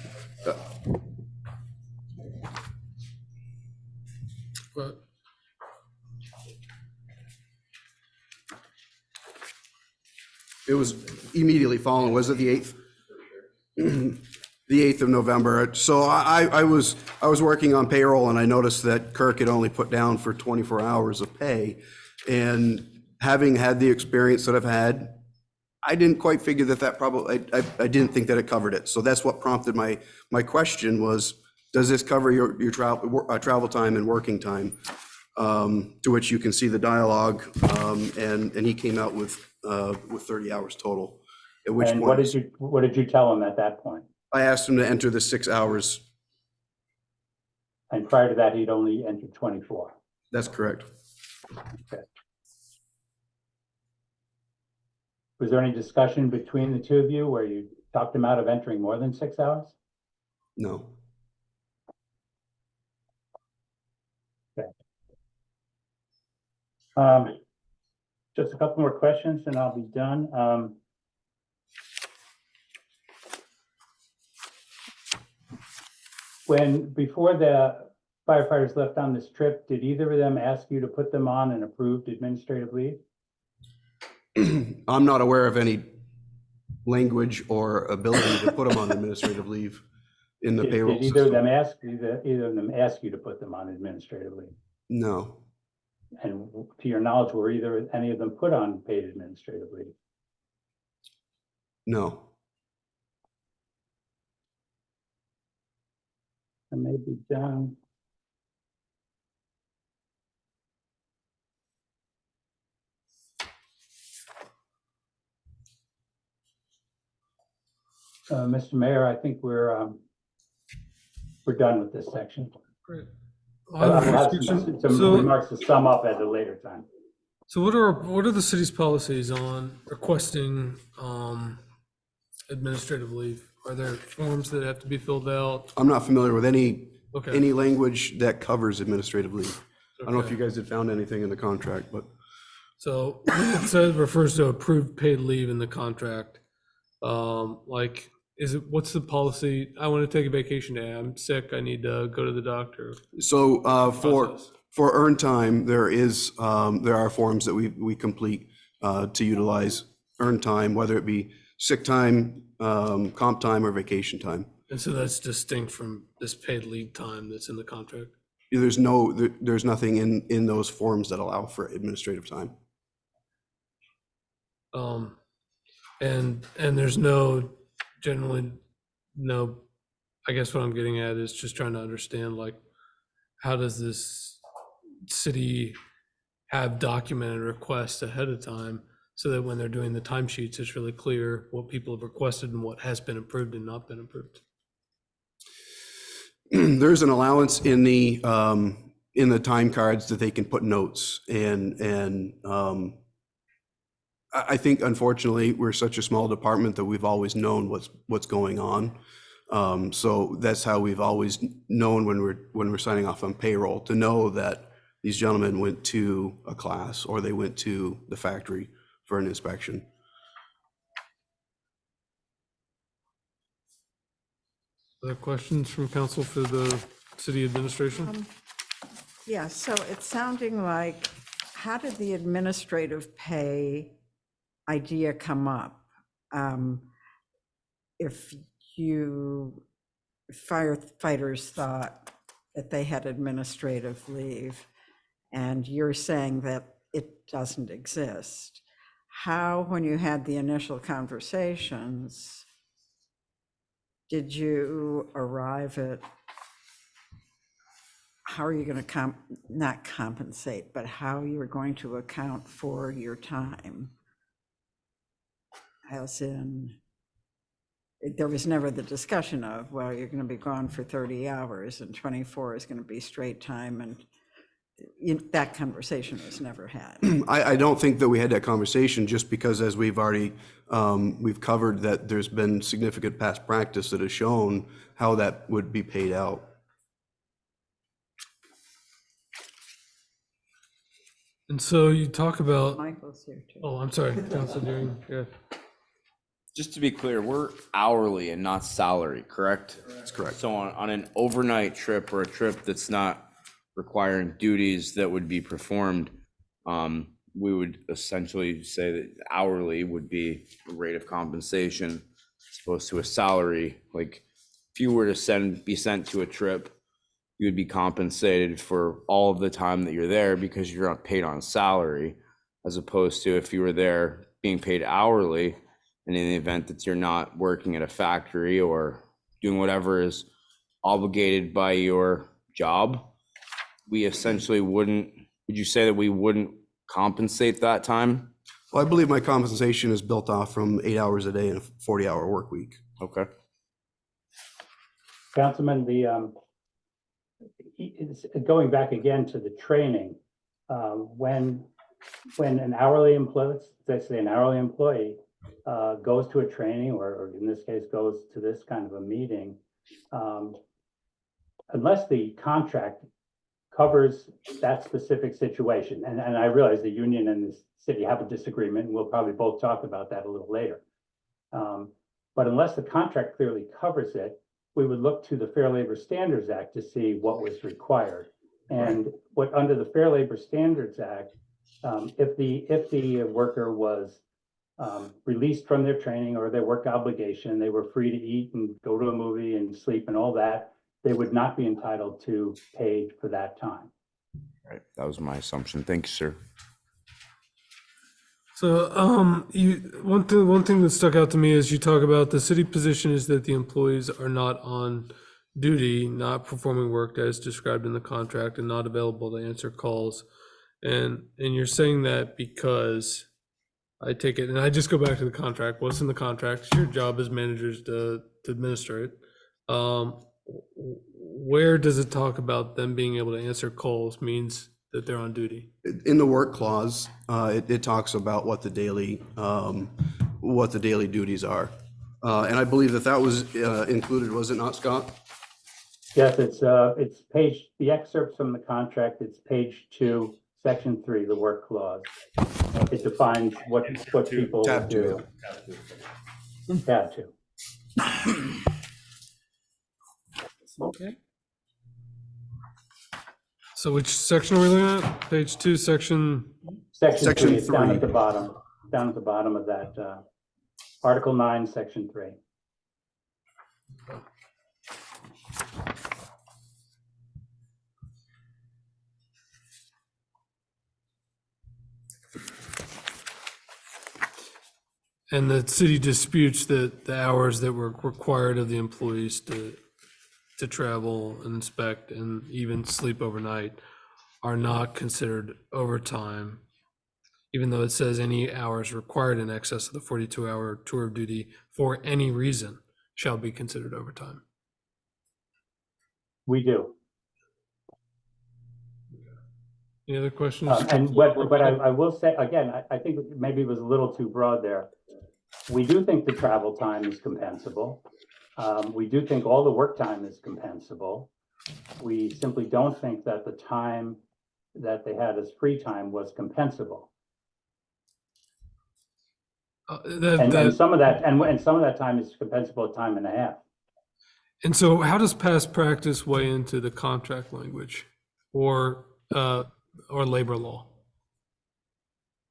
But It was immediately following, was it the 8th? The 8th of November. So I was working on payroll and I noticed that Kirk had only put down for 24 hours of pay. And having had the experience that I've had, I didn't quite figure that probably, I didn't think that it covered it. So that's what prompted my question was, does this cover your travel time and working time? To which you can see the dialogue, and he came out with 30 hours total. At which And point, what did you tell him at that point? I asked him to enter the 6 hours. And prior to that, he'd only entered 24. That's correct. Okay. Was there any discussion between the two of you where you talked him out of entering more than 6 hours? No. Okay. Just a couple more questions and I'll be done. Before the firefighters left on this trip, did either of them ask you to put them on an approved administrative leave? I'm not aware of any language or ability to put them on administrative leave in the payroll Did either of system. them either of them ask you to put them on administrative leave? No. And to your knowledge, were any of them put on paid administrative leave? No. I may be done. Mr. Mayor, I think we're done with this section. Great. I'll have some remarks to sum up at a later time. So what are the city's policies on requesting administrative leave? Are there forms that have to be filled out? I'm not familiar with any Okay. language that covers administrative leave. I don't know if Okay. you guys had found anything in the contract, but So it says refers to approved paid leave in the contract. Like what's the policy? I want to take a vacation day. I'm sick. I need to go to the doctor. So Process. for earned time, there are forms that we complete to utilize earned time, whether it be sick time, comp time, or vacation time. And so that's distinct from this paid leave time that's in the contract. There's nothing in those forms that allow for administrative time. And there's generally no, I guess what I'm getting at is just trying to understand, like, how does this city have documented requests ahead of time so that when they're doing the timesheets, it's really clear what people have requested and what has been approved and not been approved? There's an allowance in the time cards that they can put notes, and I think unfortunately we're such a small department that we've always known what's going on. So that's how we've always known when we're signing off on payroll, to know that these gentlemen went to a class or they went to the factory for an inspection. Other questions from council for the city administration? Yeah, so it's sounding like, how did the administrative pay idea come up? If firefighters thought that they had administrative leave, and you're saying that it doesn't exist, how, when you had the initial conversations, did you arrive at how are you going to not compensate, but how you were going to account for your time? As in, there was never the discussion of, well, you're going to be gone for 30 hours and 24 is going to be straight time, and that conversation was never had. I don't think that we had that conversation, just because, as we've already we've covered, that there's been significant past practice that has shown how that would be paid out. And so you talk about, Michael's here too. oh, I'm sorry, Councilor Deering, yeah. Just to be clear, we're hourly and not salary, correct? That's correct. So on an overnight trip or a trip that's not requiring duties that would be performed, we would essentially say that hourly would be a rate of compensation as opposed to a salary. Like, if you were to be sent to a trip, you would be compensated for all of the time that you're there because you're not paid on salary, as opposed to if you were there being paid hourly, and in the event that you're not working at a factory or doing whatever is obligated by your job, we essentially wouldn't, would you say that we wouldn't compensate that time? Well, I believe my compensation is built off from 8 hours a day and a 40-hour work week. Okay. Councilman, going back again to the training, when an hourly employee, let's say an hourly employee, goes to a training, or in this case goes to this kind of a meeting, unless the contract covers that specific situation, and I realize the union and the city have a disagreement, and we'll probably both talk about that a little later. But unless the contract clearly covers it, we would look to the Fair Labor Standards Act to see what was required. And what, under the Fair Labor Standards Act, if the worker was released from their training or their work obligation, they were free to eat and go to a movie and sleep and all that, they would not be entitled to paid for that time. Right, that was my assumption. Thank you, sir. So one thing that stuck out to me is you talk about the city position is that the employees are not on duty, not performing work as described in the contract, and not available to answer calls. And you're saying that because, I take it, and I just go back to the contract, what's in the contract, it's your job as managers to administer it. Where does it talk about them being able to answer calls means that they're on duty? In the work clause, it talks about what the daily duties are. And I believe that was included, was it not, Scott? Yes, it's page, the excerpts from the contract, it's page 2, section 3, the work clause. It defines what people do. Tab 2. Okay. So which section are we looking at? Page 2, section, Section Section 3, it's down at the three. bottom, of that, Article 9, Section 3. and the city disputes that the hours that were required of the employees to travel and inspect and even sleep overnight are not considered overtime, even though it says any hours required in excess of the 42-hour tour of duty for any reason shall be considered overtime. We do. Any other questions? And but I will say, again, I think maybe it was a little too broad there. We do think the travel time is compensable. We do think all the work time is compensable. We simply don't think that the time that they had as free time was compensable. And some of that, and some of that time is compensable at time and a half. And so how does past practice weigh into the contract language or labor law?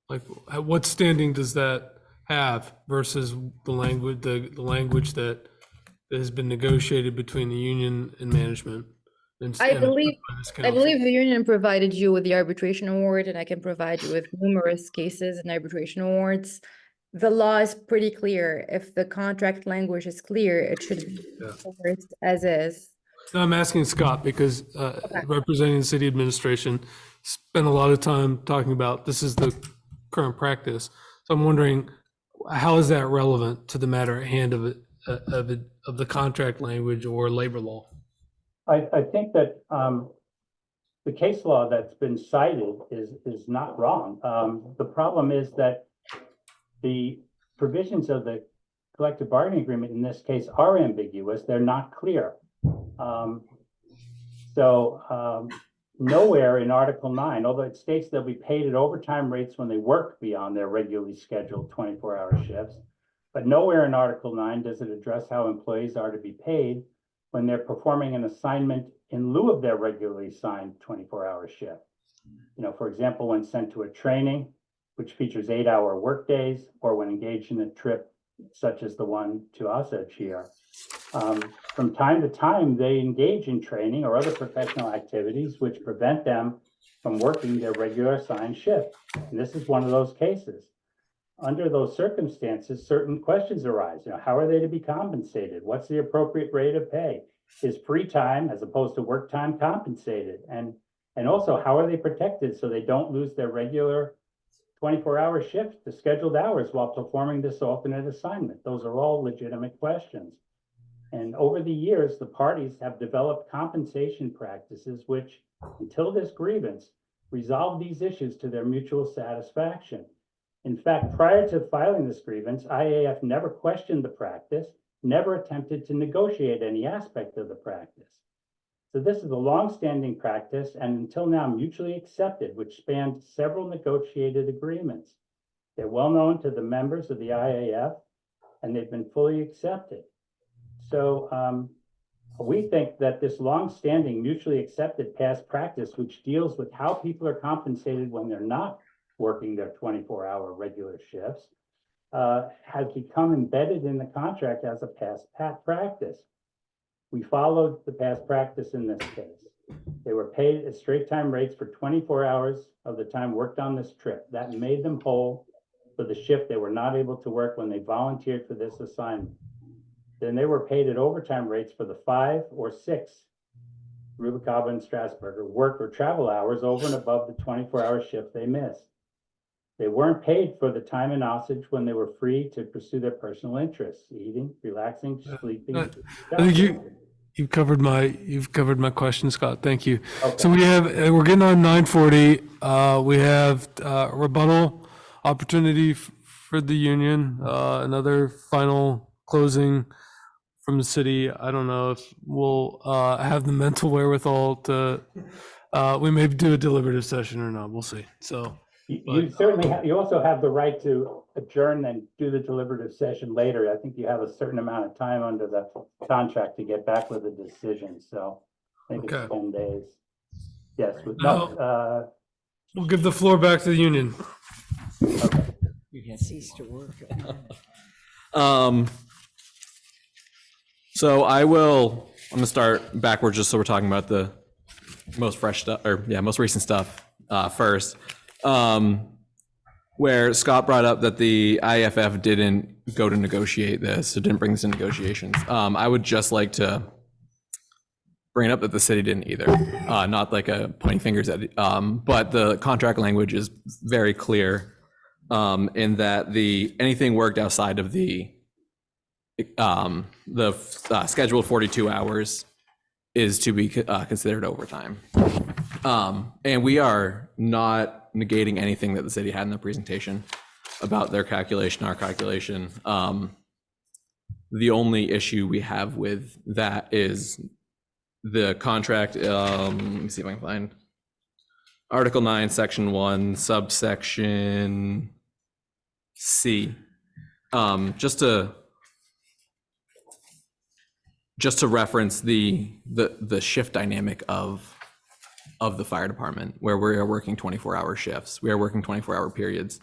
Like, what standing does that have versus the language that has been negotiated between the union and management? I believe the union provided you with the arbitration award, and I can provide you with numerous cases and arbitration awards. The law is pretty clear. If the contract language is clear, it should be enforced as is. No, I'm asking Scott because representing the city administration, spent a lot of time talking about this is the current practice. So I'm wondering, how is that relevant to the matter at hand of the contract language or labor law? I think that the case law that's been cited is not wrong. The problem is that the provisions of the collective bargaining agreement in this case are ambiguous. They're not clear. Nowhere in Article 9, although it states they'll be paid at overtime rates when they work beyond their regularly scheduled 24-hour shifts, but nowhere in Article 9 does it address how employees are to be paid when they're performing an assignment in lieu of their regularly assigned 24-hour shift. For example, when sent to a training, which features 8-hour workdays, or when engaged in a trip such as the one to Osage here. From time to time, they engage in training or other professional activities which prevent them from working their regular assigned shift. And this is one of those cases. Under those circumstances, certain questions arise. How are they to be compensated? What's the appropriate rate of pay? Is free time as opposed to work time compensated? And also, how are they protected so they don't lose their regular 24-hour shift to scheduled hours while performing this alternate assignment? Those are all legitimate questions. And over the years, the parties have developed compensation practices which, until this grievance, resolve these issues to their mutual satisfaction. In fact, prior to filing this grievance, IAF never questioned the practice, never attempted to negotiate any aspect of the practice. So this is a long-standing practice and until now mutually accepted, which spanned several negotiated agreements. They're well known to the members of the IAF and they've been fully accepted. So we think that this long-standing mutually accepted past practice, which deals with how people are compensated when they're not working their 24-hour regular shifts, has become embedded in the contract as a past practice. We followed the past practice in this case. They were paid at straight time rates for 24 hours of the time worked on this trip. That made them whole for the shift they were not able to work when they volunteered for this assignment. Then they were paid at overtime rates for the 5 or 6 Rubalcaba and Strasburger work or travel hours over and above the 24-hour shift they missed. They weren't paid for the time in Osage when they were free to pursue their personal interests, eating, relaxing, sleeping. I think you've covered my question, Scott. Thank you. Okay. So we're getting on 9:40. We have a rebuttal opportunity for the union. Another final closing from the city. I don't know if we'll have the mental wherewithal to. We may do a deliberative session or not. We'll see. So. You certainly have, you also have the right to adjourn and do the deliberative session later. I think you have a certain amount of time under the contract to get back with a decision, so I think Okay. it's 10 days. Yes, with, Now- We'll give the floor back to the union. Cease to work. So I'm gonna start backwards just so we're talking about the most fresh stuff, or yeah, most recent stuff first. Where Scott brought up that the IFF didn't go to negotiate this, so didn't bring this in negotiations. I would just like to bring it up that the city didn't either. Not like a pointing fingers at, but the contract language is very clear in that anything worked outside of the scheduled 42 hours is to be considered overtime. And we are not negating anything that the city had in the presentation about their calculation, our calculation. The only issue we have with that is the contract. Let me see if I can find Article 9, Section 1, subsection C. Just to reference the shift dynamic of the fire department, where we are working 24-hour shifts, we are working 24-hour periods,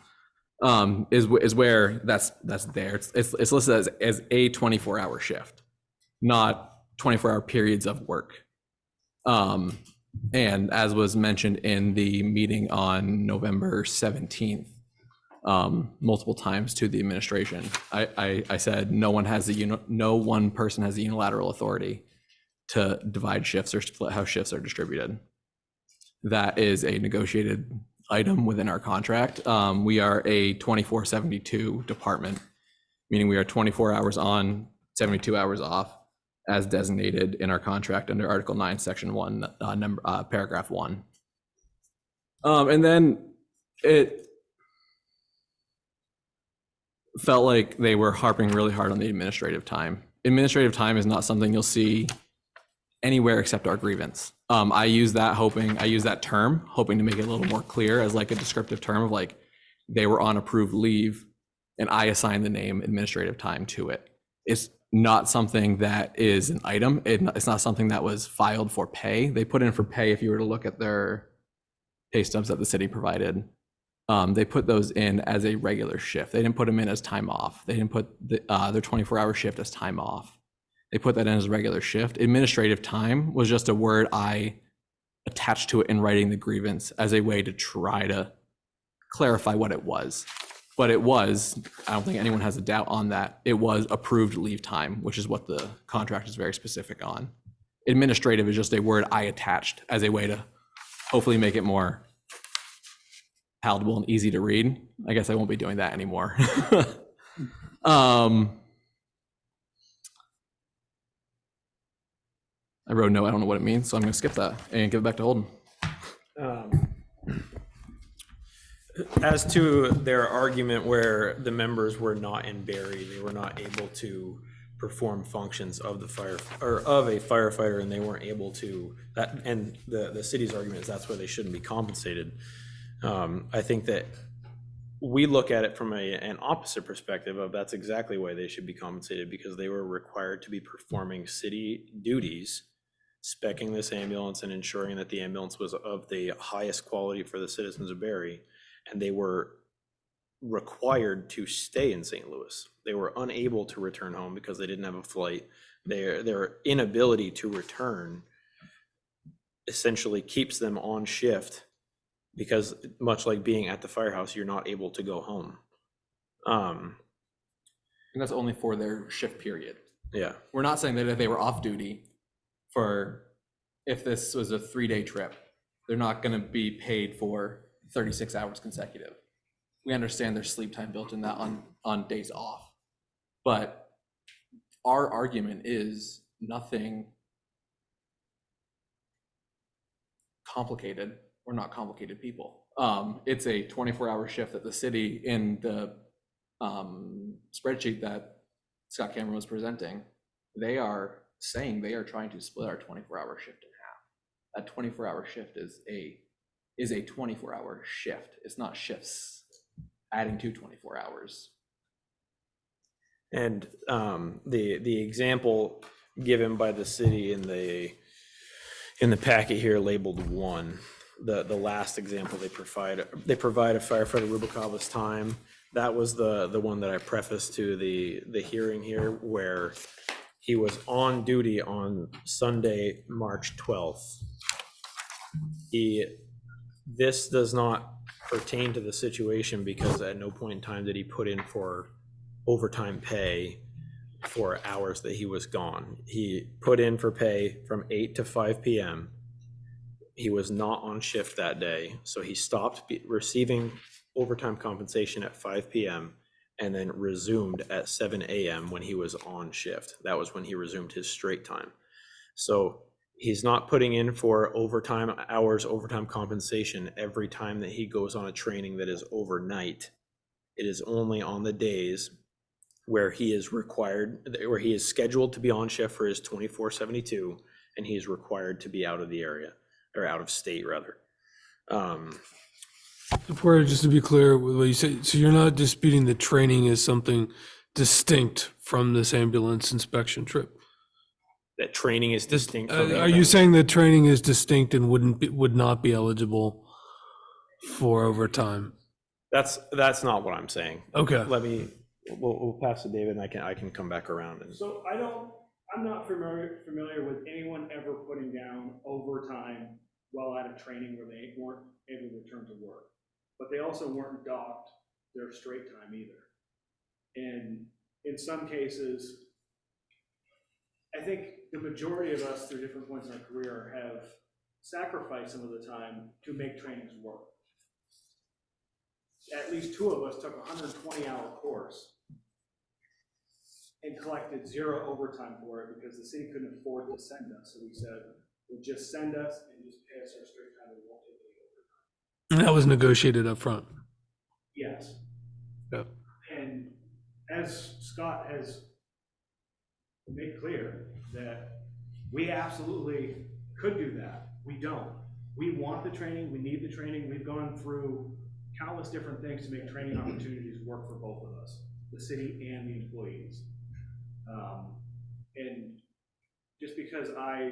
is where that's there. It's listed as a 24-hour shift, not 24-hour periods of work. And as was mentioned in the meeting on November 17th, multiple times to the administration, I said no one person has the unilateral authority to divide shifts or split how shifts are distributed. That is a negotiated item within our contract. We are a 24/72 department, meaning we are 24 hours on, 72 hours off, as designated in our contract under Article 9, Section 1, Paragraph 1. And then it felt like they were harping really hard on the administrative time. Administrative time is not something you'll see anywhere except our grievance. I use that term hoping to make it a little more clear as like a descriptive term of like they were on approved leave and I assigned the name administrative time to it. It's not something that is an item. It's not something that was filed for pay. They put in for pay. If you were to look at their pay stubs that the city provided, they put those in as a regular shift. They didn't put them in as time off. They didn't put their 24-hour shift as time off. They put that in as a regular shift. Administrative time was just a word I attached to it in writing the grievance as a way to try to clarify what it was. But it was, I don't think anyone has a doubt on that, it was approved leave time, which is what the contract is very specific on. Administrative is just a word I attached as a way to hopefully make it more palatable and easy to read. I guess I won't be doing that anymore. I wrote no, I don't know what it means, so I'm gonna skip that and give it back to Holden. As to their argument where the members were not in Barre, they were not able to perform functions of the fire or of a firefighter, and they weren't able to that. And the city's argument is that's where they shouldn't be compensated. I think that we look at it from an opposite perspective of that's exactly why they should be compensated, because they were required to be performing city duties, speccing this ambulance and ensuring that the ambulance was of the highest quality for the citizens of Barre. And they were required to stay in St. Louis. They were unable to return home because they didn't have a flight. Their inability to return essentially keeps them on shift, because much like being at the firehouse, you're not able to go home. And that's only for their shift period. Yeah. We're not saying that if they were off duty for, if this was a 3-day trip, they're not gonna be paid for 36 hours consecutive. We understand there's sleep time built in that on days off. But our argument is nothing complicated. We're not complicated people. It's a 24-hour shift that the city in the spreadsheet that Scott Cameron was presenting, they are saying they are trying to split our 24-hour shift in half. That 24-hour shift is a is a 24-hour shift. It's not shifts adding to 24 hours. And the example given by the city in the packet here labeled 1, the last example they provide a firefighter rubricable time. That was the one that I prefaced to the hearing here, where he was on duty on Sunday, March 12th. This does not pertain to the situation because at no point in time did he put in for overtime pay for hours that he was gone. He put in for pay from 8 to 5 p.m. He was not on shift that day, so he stopped receiving overtime compensation at 5 p.m. and then resumed at 7 a.m. when he was on shift. That was when he resumed his straight time. So he's not putting in for overtime hours, overtime compensation every time that he goes on a training that is overnight. It is only on the days where he is required, where he is scheduled to be on shift for his 24/72, and he is required to be out of the area, or out of state rather. Before, just to be clear with what you said, so you're not disputing that training is something distinct from this ambulance inspection trip? That training is distinct from Are you saying that training is distinct and would not be eligible for overtime? That's not what I'm saying. Okay. We'll pass to David, and I can come back around. And So I'm not familiar with anyone ever putting down overtime while at a training where they weren't able to return to work. But they also weren't docked their straight time either. And in some cases, I think the majority of us through different points in our career have sacrificed some of the time to make trainings work. At least 2 of us took a 120-hour course and collected 0 overtime for it because the city couldn't afford to send us. So we said, well, just send us and just pay us our straight time. We won't take any overtime. And that was negotiated up front. Yes. Yep. And as Scott has made clear, that we absolutely could do that. We don't. We want the training. We need the training. We've gone through countless different things to make training opportunities work for both of us, the city and the employees. And just because I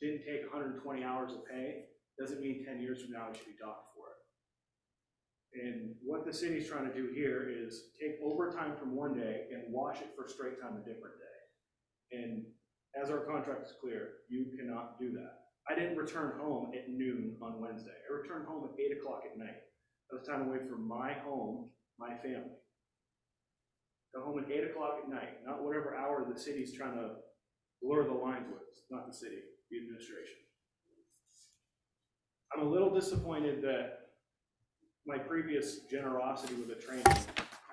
didn't take 120 hours of pay doesn't mean 10 years from now I should be docked for it. And what the city's trying to do here is take overtime from one day and wash it for straight time a different day. And as our contract is clear, you cannot do that. I didn't return home at noon on Wednesday. I returned home at 8 o'clock at night. That was time away from my home, my family. Go home at 8 o'clock at night, not whatever hour the city's trying to blur the lines with, not the city, the administration. I'm a little disappointed that my previous generosity with the training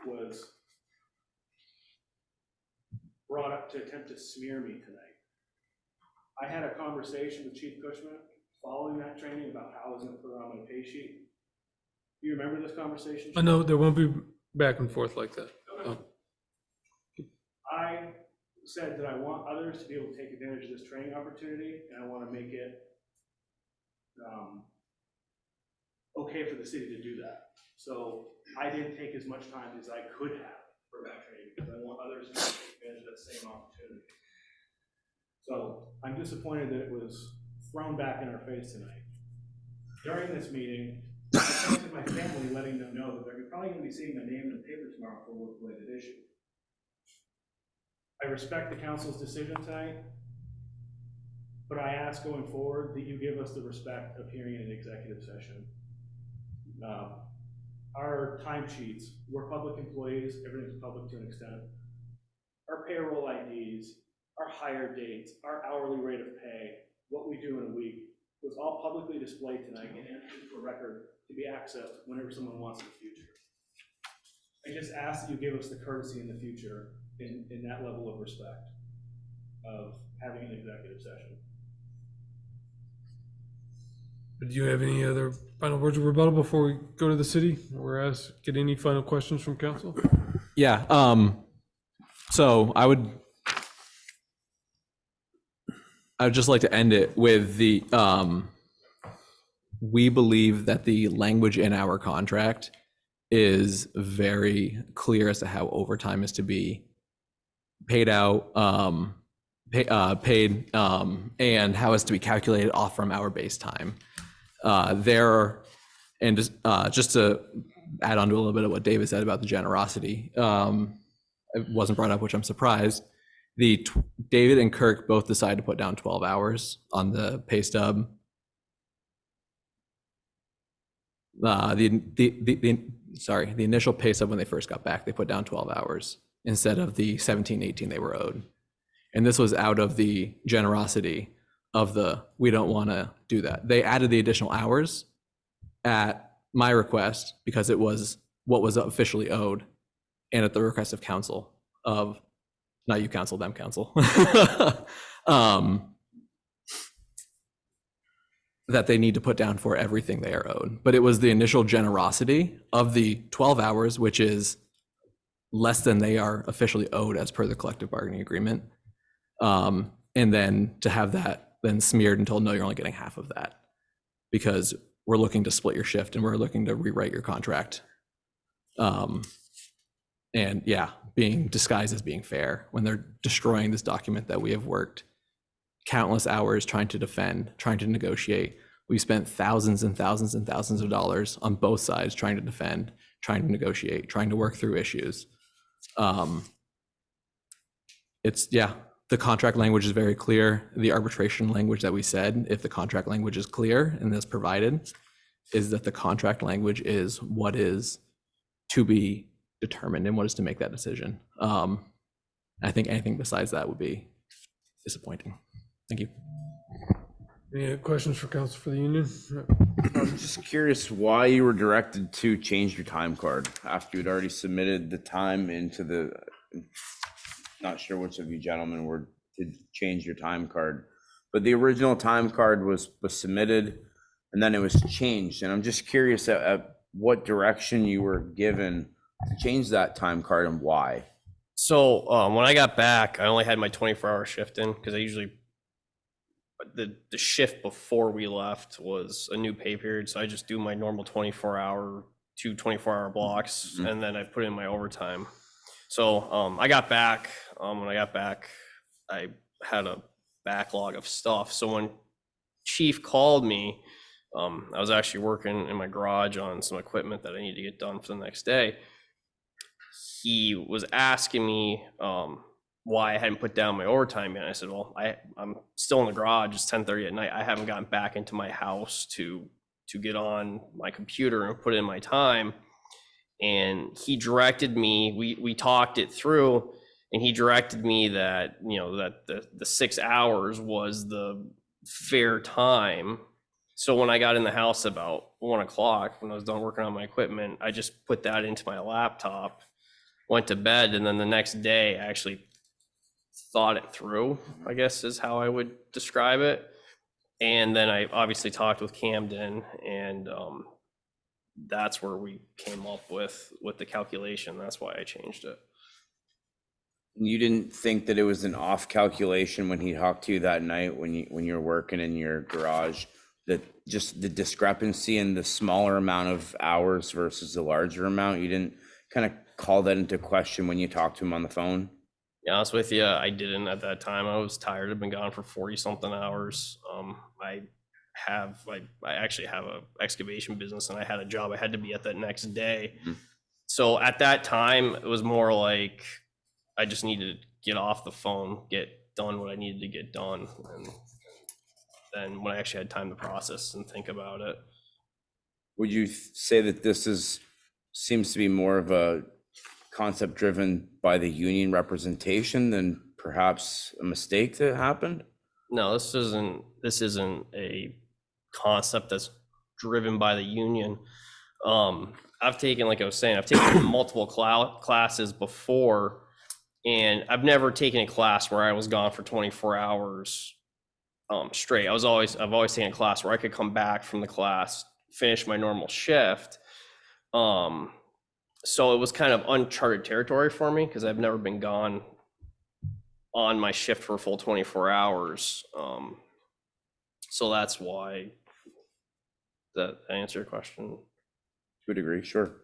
was brought up to attempt to smear me tonight. I had a conversation with Chief Cushman following that training about how I was going to put it on my pay sheet. Do you remember this conversation? No, there won't be back and forth like that. Okay. I said that I want others to be able to take advantage of this training opportunity, and I want to make it okay for the city to do that. So I didn't take as much time as I could have for that training because I want others to take advantage of that same opportunity. So I'm disappointed that it was thrown back in our face tonight. During this meeting, I texted my family letting them know that they're probably going to be seeing my name in the paper tomorrow for a work-related issue. I respect the council's decision tonight, but I ask going forward that you give us the respect of hearing in an executive session. Our timesheets, we're public employees, everything's public to an extent. Our payroll IDs, our hire dates, our hourly rate of pay, what we do in a week was all publicly displayed tonight and entered into a record to be accessed whenever someone wants in the future. I just ask that you give us the courtesy in the future in that level of respect of having an executive session. Do you have any other final words of rebuttal before we go to the city or get any final questions from council? Yeah. So I would just like to end it with the we believe that the language in our contract is very clear as to how overtime is to be paid out, paid, and how it's to be calculated off from our base time. And just to add on to a little bit of what David said about the generosity, it wasn't brought up, which I'm surprised. David and Kirk both decided to put down 12 hours on the pay stub. The initial pay stub when they first got back, they put down 12 hours instead of the 17, 18 they were owed. And this was out of the generosity of we don't want to do that. They added the additional hours at my request because it was what was officially owed, and at the request of council not you council, them council, that they need to put down for everything they are owed. But it was the initial generosity of the 12 hours, which is less than they are officially owed as per the collective bargaining agreement. And then to have that then smeared and told, no, you're only getting half of that because we're looking to split your shift and we're looking to rewrite your contract. And yeah, being disguised as being fair when they're destroying this document that we have worked countless hours trying to defend, trying to negotiate. We spent thousands and thousands and thousands of dollars on both sides trying to defend, trying to negotiate, trying to work through issues. The contract language is very clear. The arbitration language that we said, if the contract language is clear and is provided, is that the contract language is what is to be determined and what is to make that decision. I think anything besides that would be disappointing. Thank you. Any questions for counsel for the union? I'm just curious why you were directed to change your time card after you'd already submitted the time into the, not sure which of you gentlemen were to change your time card, but the original time card was submitted and then it was changed. And I'm just curious at what direction you were given to change that time card and why. So when I got back, I only had my 24-hour shift in because I usually, the shift before we left was a new pay period. So I just do my normal 24-hour, 2 24-hour blocks, and then I put in my overtime. So I got back. When I got back, I had a backlog of stuff. So when Chief called me, I was actually working in my garage on some equipment that I need to get done for the next day. He was asking me why I hadn't put down my overtime yet. I said, well, I'm still in the garage. It's 10:30 at night. I haven't gotten back into my house to get on my computer and put in my time. And he directed me, we talked it through, and he directed me that, that the 6 hours was the fair time. So when I got in the house about 1 o'clock, when I was done working on my equipment, I just put that into my laptop, went to bed, and then the next day I actually thought it through, I guess is how I would describe it. And then I obviously talked with Camden, and that's where we came up with the calculation. That's why I changed it. You didn't think that it was an off calculation when he talked to you that night when you were working in your garage, that just the discrepancy in the smaller amount of hours versus the larger amount, you didn't kind of call that into question when you talked to him on the phone? To be honest with you, I didn't at that time. I was tired. I've been gone for 40 something hours. I actually have a excavation business, and I had a job I had to be at that next day. So at that time, it was more like I just needed to get off the phone, get done what I needed to get done. And then when I actually had time to process and think about it. Would you say that this seems to be more of a concept driven by the union representation than perhaps a mistake that happened? No, this isn't a concept that's driven by the union. I've taken, like I was saying, I've taken multiple classes before, and I've never taken a class where I was gone for 24 hours straight. I've always taken a class where I could come back from the class, finish my normal shift. So it was kind of uncharted territory for me because I've never been gone on my shift for a full 24 hours. So that's why Does that answer your question? To a degree, sure.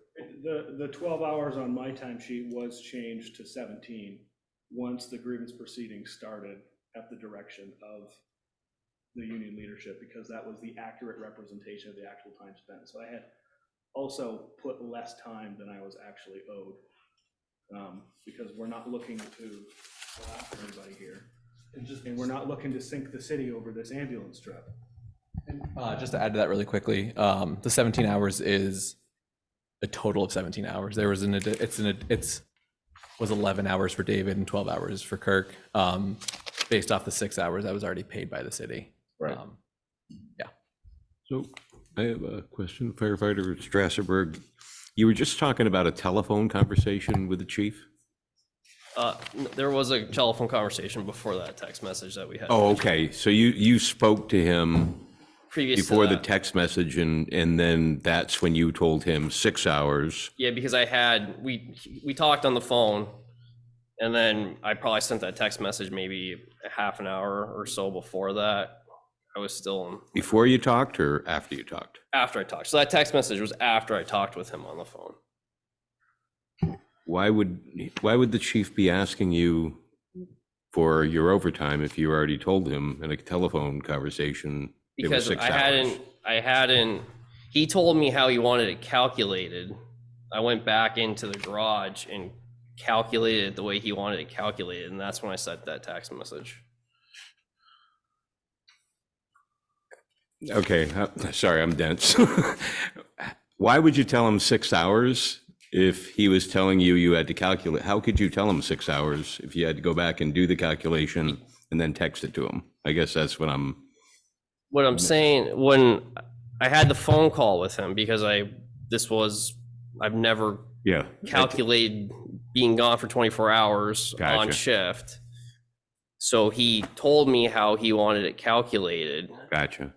The 12 hours on my timesheet was changed to 17 once the grievance proceedings started at the direction of the union leadership, because that was the accurate representation of the actual time spent. So I had also put less time than I was actually owed, because we're not looking to go after anybody here. And we're not looking to sink the city over this ambulance trip. Just to add to that really quickly, the 17 hours is a total of 17 hours. There was was 11 hours for David and 12 hours for Kirk, based off the 6 hours that was already paid by the city. Right. Yeah. So I have a question, firefighter Strasserberg. You were just talking about a telephone conversation with the chief? There was a telephone conversation before that text message that we had. Oh, okay. So you spoke to him Previous to before the that. text message, and then that's when you told him 6 hours. Yeah, because we talked on the phone, and then I probably sent that text message maybe a half an hour or so before that. I was still Before you talked or after you talked? after I talked. So that text message was after I talked with him on the phone. Why would the chief be asking you for your overtime if you already told him in a telephone conversation it was Because 6 hours? I hadn't, he told me how he wanted it calculated. I went back into the garage and calculated it the way he wanted it calculated, and that's when I sent that text message. Okay, sorry, I'm dense. Why would you tell him 6 hours if he was telling you had to calculate? How could you tell him 6 hours if you had to go back and do the calculation and then text it to him? I guess that's what I'm saying, when I had the phone call with him, because I've never calculated being gone for 24 hours on shift. So he told me how he wanted it calculated. Gotcha.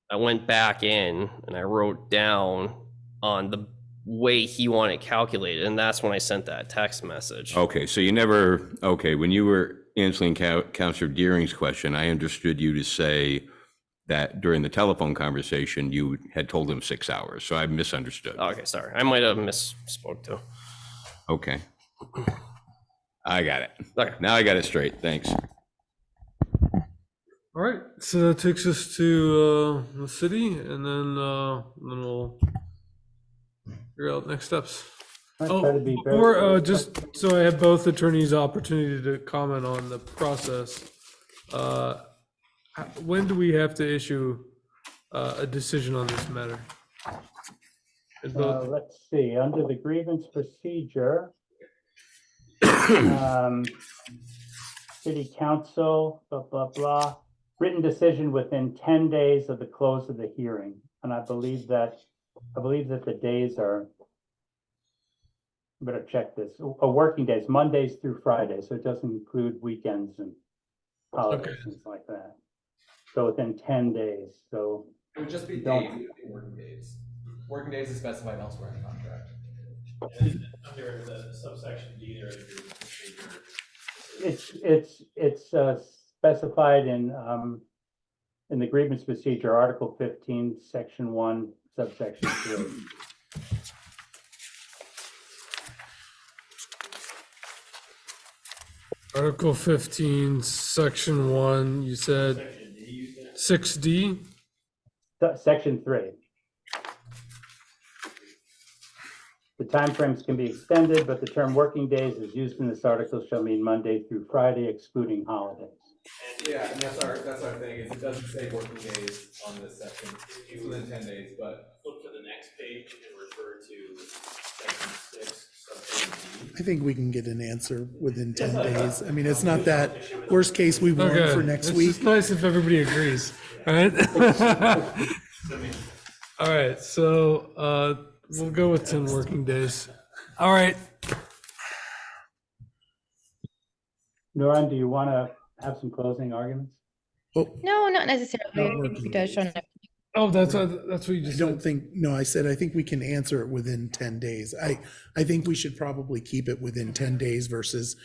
I went back in and I wrote down on the way he wanted it calculated, and that's when I sent that text message. Okay, so when you were answering Councilor Deering's question, I understood you to say that during the telephone conversation, you had told him 6 hours, so I misunderstood. Okay, sorry. I might have misspoke too. Okay. I got it. Okay. Now I got it straight, thanks. All right, so that takes us to the city, and then we'll figure out next steps. Just so I have both attorneys' opportunity to comment on the process, when do we have to issue a decision on this matter? Let's see, under the grievance procedure, city council, blah, blah, blah, written decision within 10 days of the close of the hearing. And I believe that the days are, better check this, working days, Mondays through Fridays, so it doesn't include weekends and holidays, things like that. So within 10 days, so. It would just be don't- days, working days. Working days is specified elsewhere in the contract. Under the subsection D there, procedure. It's specified in the grievance procedure, Article 15, Section 1, subsection 3. Article 15, Section 1, you said 6D? Section 3. The timeframes can be extended, but the term working days as used in this article shall mean Monday through Friday, excluding holidays. Yeah, and that's our thing, is it doesn't say working days on this section. It's within 10 days, but Flip to the next page and refer to section 6, subsection D. I think we can get an answer within 10 days. I mean, it's not that, worst case, we warn for next week. It's nice if everybody agrees, right? All right, so we'll go with 10 working days. All right. Noran, do you want to have some closing arguments? No, not necessarily. I think we touched on it. Oh, that's what you just I don't think, no, I said, I think we can answer it within 10 days. I think we should probably keep it within 10 days versus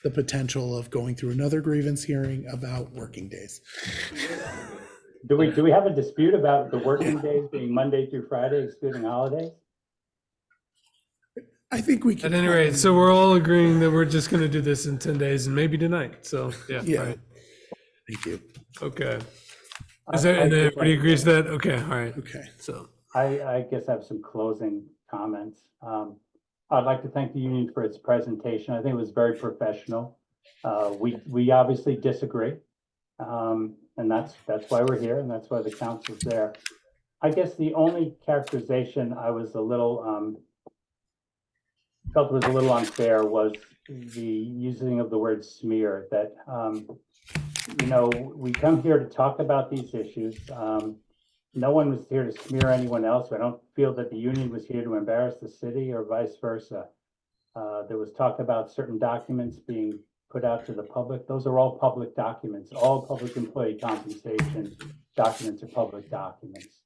the potential of going through another grievance hearing about working days. Do we have a dispute about the working days being Monday through Friday, excluding holidays? I think we At can. any rate, so we're all agreeing that we're just gonna do this in 10 days and maybe tonight, so, yeah. Yeah. all right. Thank you. Okay. Is there, and everybody agrees to that? Okay, all right. Okay. So, I guess I have some closing comments. I'd like to thank the union for its presentation. I think it was very professional. We obviously disagree. And that's why we're here and that's why the council's there. I guess the only characterization I was a little, felt was a little unfair was the using of the word smear, that, you know, we come here to talk about these issues. No one was here to smear anyone else. I don't feel that the union was here to embarrass the city or vice versa. There was talk about certain documents being put out to the public. Those are all public documents. All public employee compensation documents are public documents.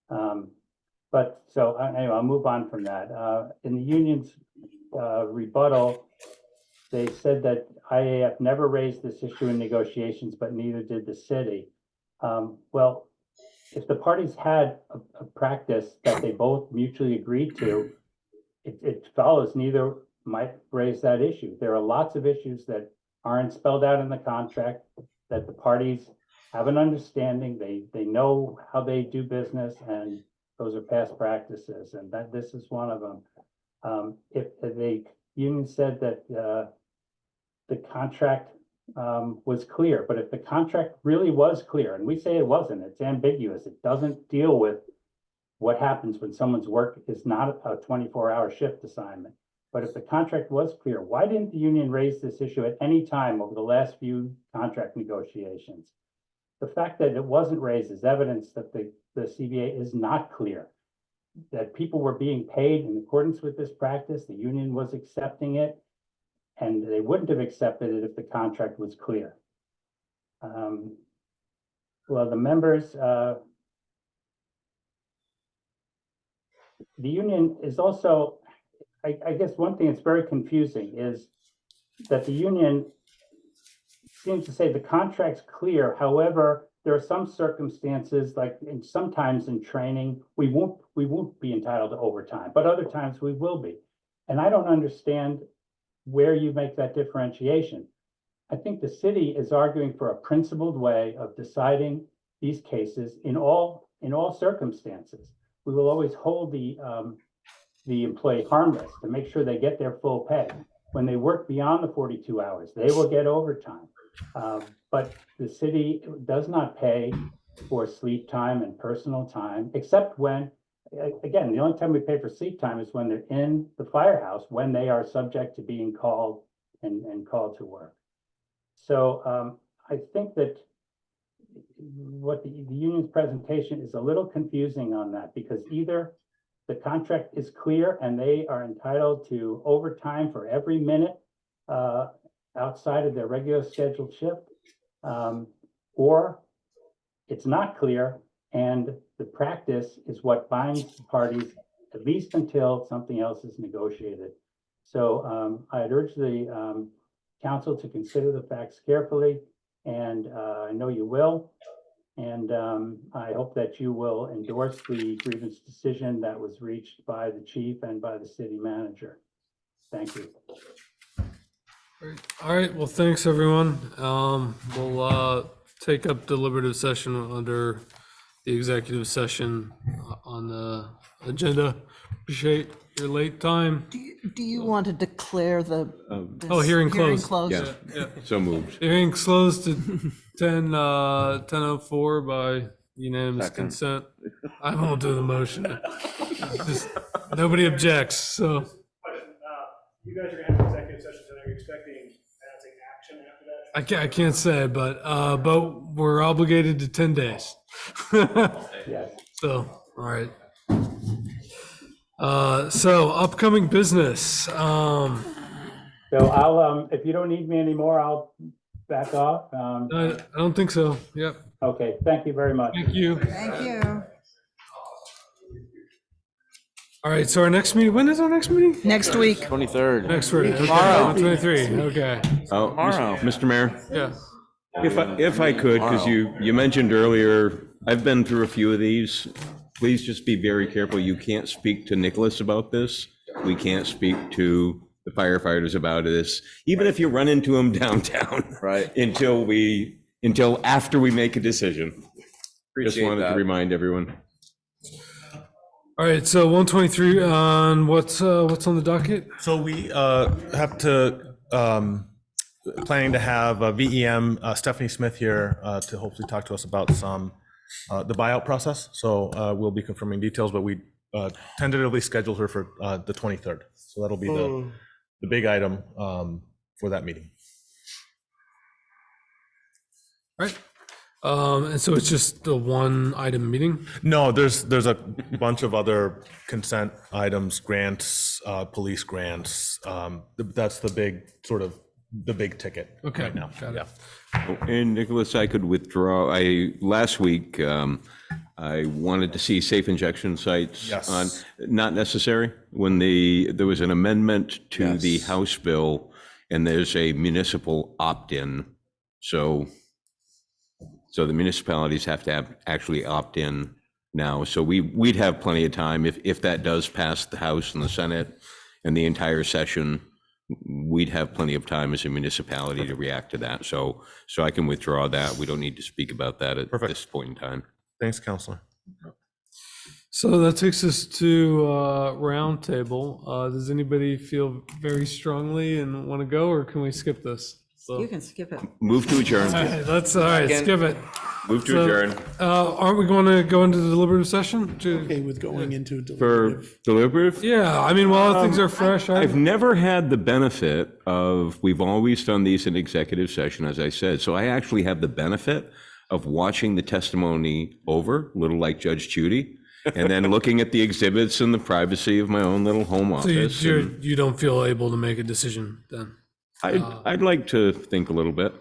But so anyway, I'll move on from that. In the union's rebuttal, they said that IAF never raised this issue in negotiations, but neither did the city. Well, if the parties had a practice that they both mutually agreed to, it follows neither might raise that issue. There are lots of issues that aren't spelled out in the contract that the parties have an understanding. They know how they do business, and those are past practices, and that this is one of them. If the union said that the contract was clear, but if the contract really was clear, and we say it wasn't, it's ambiguous, it doesn't deal with what happens when someone's work is not a 24-hour shift assignment. But if the contract was clear, why didn't the union raise this issue at any time over the last few contract negotiations? The fact that it wasn't raised is evidence that the CBA is not clear, that people were being paid in accordance with this practice, the union was accepting it, and they wouldn't have accepted it if the contract was clear. Well, the members, the union is also, I guess one thing that's very confusing is that the union seems to say the contract's clear. However, there are some circumstances, like sometimes in training, we won't be entitled to overtime, but other times we will be. And I don't understand where you make that differentiation. I think the city is arguing for a principled way of deciding these cases in all circumstances. We will always hold the employee harmless to make sure they get their full pay. When they work beyond the 42 hours, they will get overtime. But the city does not pay for sleep time and personal time, except when, again, the only time we pay for sleep time is when they're in the firehouse, when they are subject to being called and called to work. So I think that what the union's presentation is a little confusing on that, because either the contract is clear and they are entitled to overtime for every minute outside of their regular scheduled shift, or it's not clear and the practice is what binds the parties, at least until something else is negotiated. So I'd urge the council to consider the facts carefully, and I know you will. And I hope that you will endorse the grievance decision that was reached by the chief and by the city manager. Thank you. all right, well, thanks, everyone. We'll take up deliberative session under the executive session on the agenda. Appreciate your late time. Do you want to declare the Hearing closed. Yeah, Yeah. so moved. Hearing closed at 10:04 by unanimous Second. consent. I won't do the motion. Just, nobody objects, so. You guys are gonna have executive sessions, and are you expecting announcing action after that? I can't say, but we're obligated to 10 days. Yes. So, all right. So upcoming business. So I'll, if you don't need me anymore, I'll back off. I don't think so. Yep. Okay, thank you very much. Thank you. Thank you. All right. So our next meeting, when is our next meeting? Next week. 23rd. Next week. Okay, Tomorrow. 23. Okay. Oh, Tomorrow. Mr. Mayor, Yeah. If I could, because you mentioned earlier, I've been through a few of these. Please just be very careful. You can't speak to Nicholas about this. We can't speak to the firefighters about this, even if you run into them downtown. Right. Until after we make a decision. Just Appreciate wanted to that. remind everyone. All right, so 123 on what's on the docket? So we have to, planning to have VEM Stephanie Smith here to hopefully talk to us about the buyout process. So we'll be confirming details, but we tentatively scheduled her for the 23rd. So that'll be the big item for that meeting. All right. And so it's just the one item meeting? No, there's a bunch of other consent items, grants, police grants. That's the big ticket Okay, right now. got it. Yeah. And Nicholas, I could withdraw. Last week, I wanted to see safe injection sites Yes. on, not necessary. When there was an amendment to the Yes. House bill, and there's a municipal opt-in. So the municipalities have to actually opt in now. So we'd have plenty of time if that does pass the House and the Senate and the entire session. We'd have plenty of time as a municipality to react to that. So I can withdraw that. We don't need to speak about that at this point in time. Thanks, Counselor. So that takes us to roundtable. Does anybody feel very strongly and want to go, or can we skip this? So, You can skip it. Move to adjourn. all right, let's skip it. Move to So, adjourn. Aren't we going to go into the deliberative session? Okay, with going into For deliberative. deliberative? Yeah, I mean, while things are fresh, I've never had the benefit of, we've always done these in executive session, as I said. So I actually have the benefit of watching the testimony over, a little like Judge Judy, and then looking at the exhibits in the privacy of my own little home so office. you don't feel able to make a decision then? I'd like to think a little bit.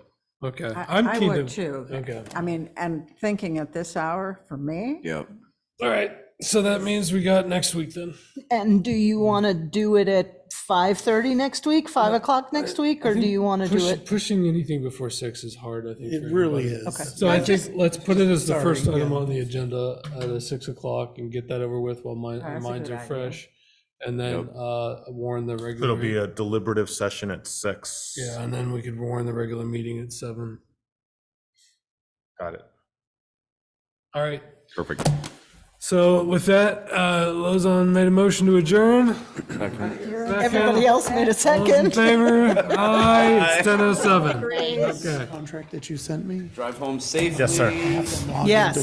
Okay, I I'm keen would to. too. Okay. I mean, and thinking at this hour, for me, Yep. All right, so that means we got next week then. And do you want to do it at 5:30 next week, 5 o'clock next week, or do you want to do it? Pushing anything before 6 is hard, I think. It for really everybody. is. Okay. So I think let's put it as the Sorry, first item yeah. on the agenda at 6 o'clock and get that over with while our That's a minds good are idea. fresh. And then warn the regular. It'll be a deliberative session at 6. Yeah, and then we could warn the regular meeting at 7. Got it. All right. Perfect. So with that, Lozon made a motion to adjourn. Everybody else made a All in second. favor? Aye, it's 10:07. Okay. Contract that you sent me. Drive home safely. Yes, sir. Have them log Yes. into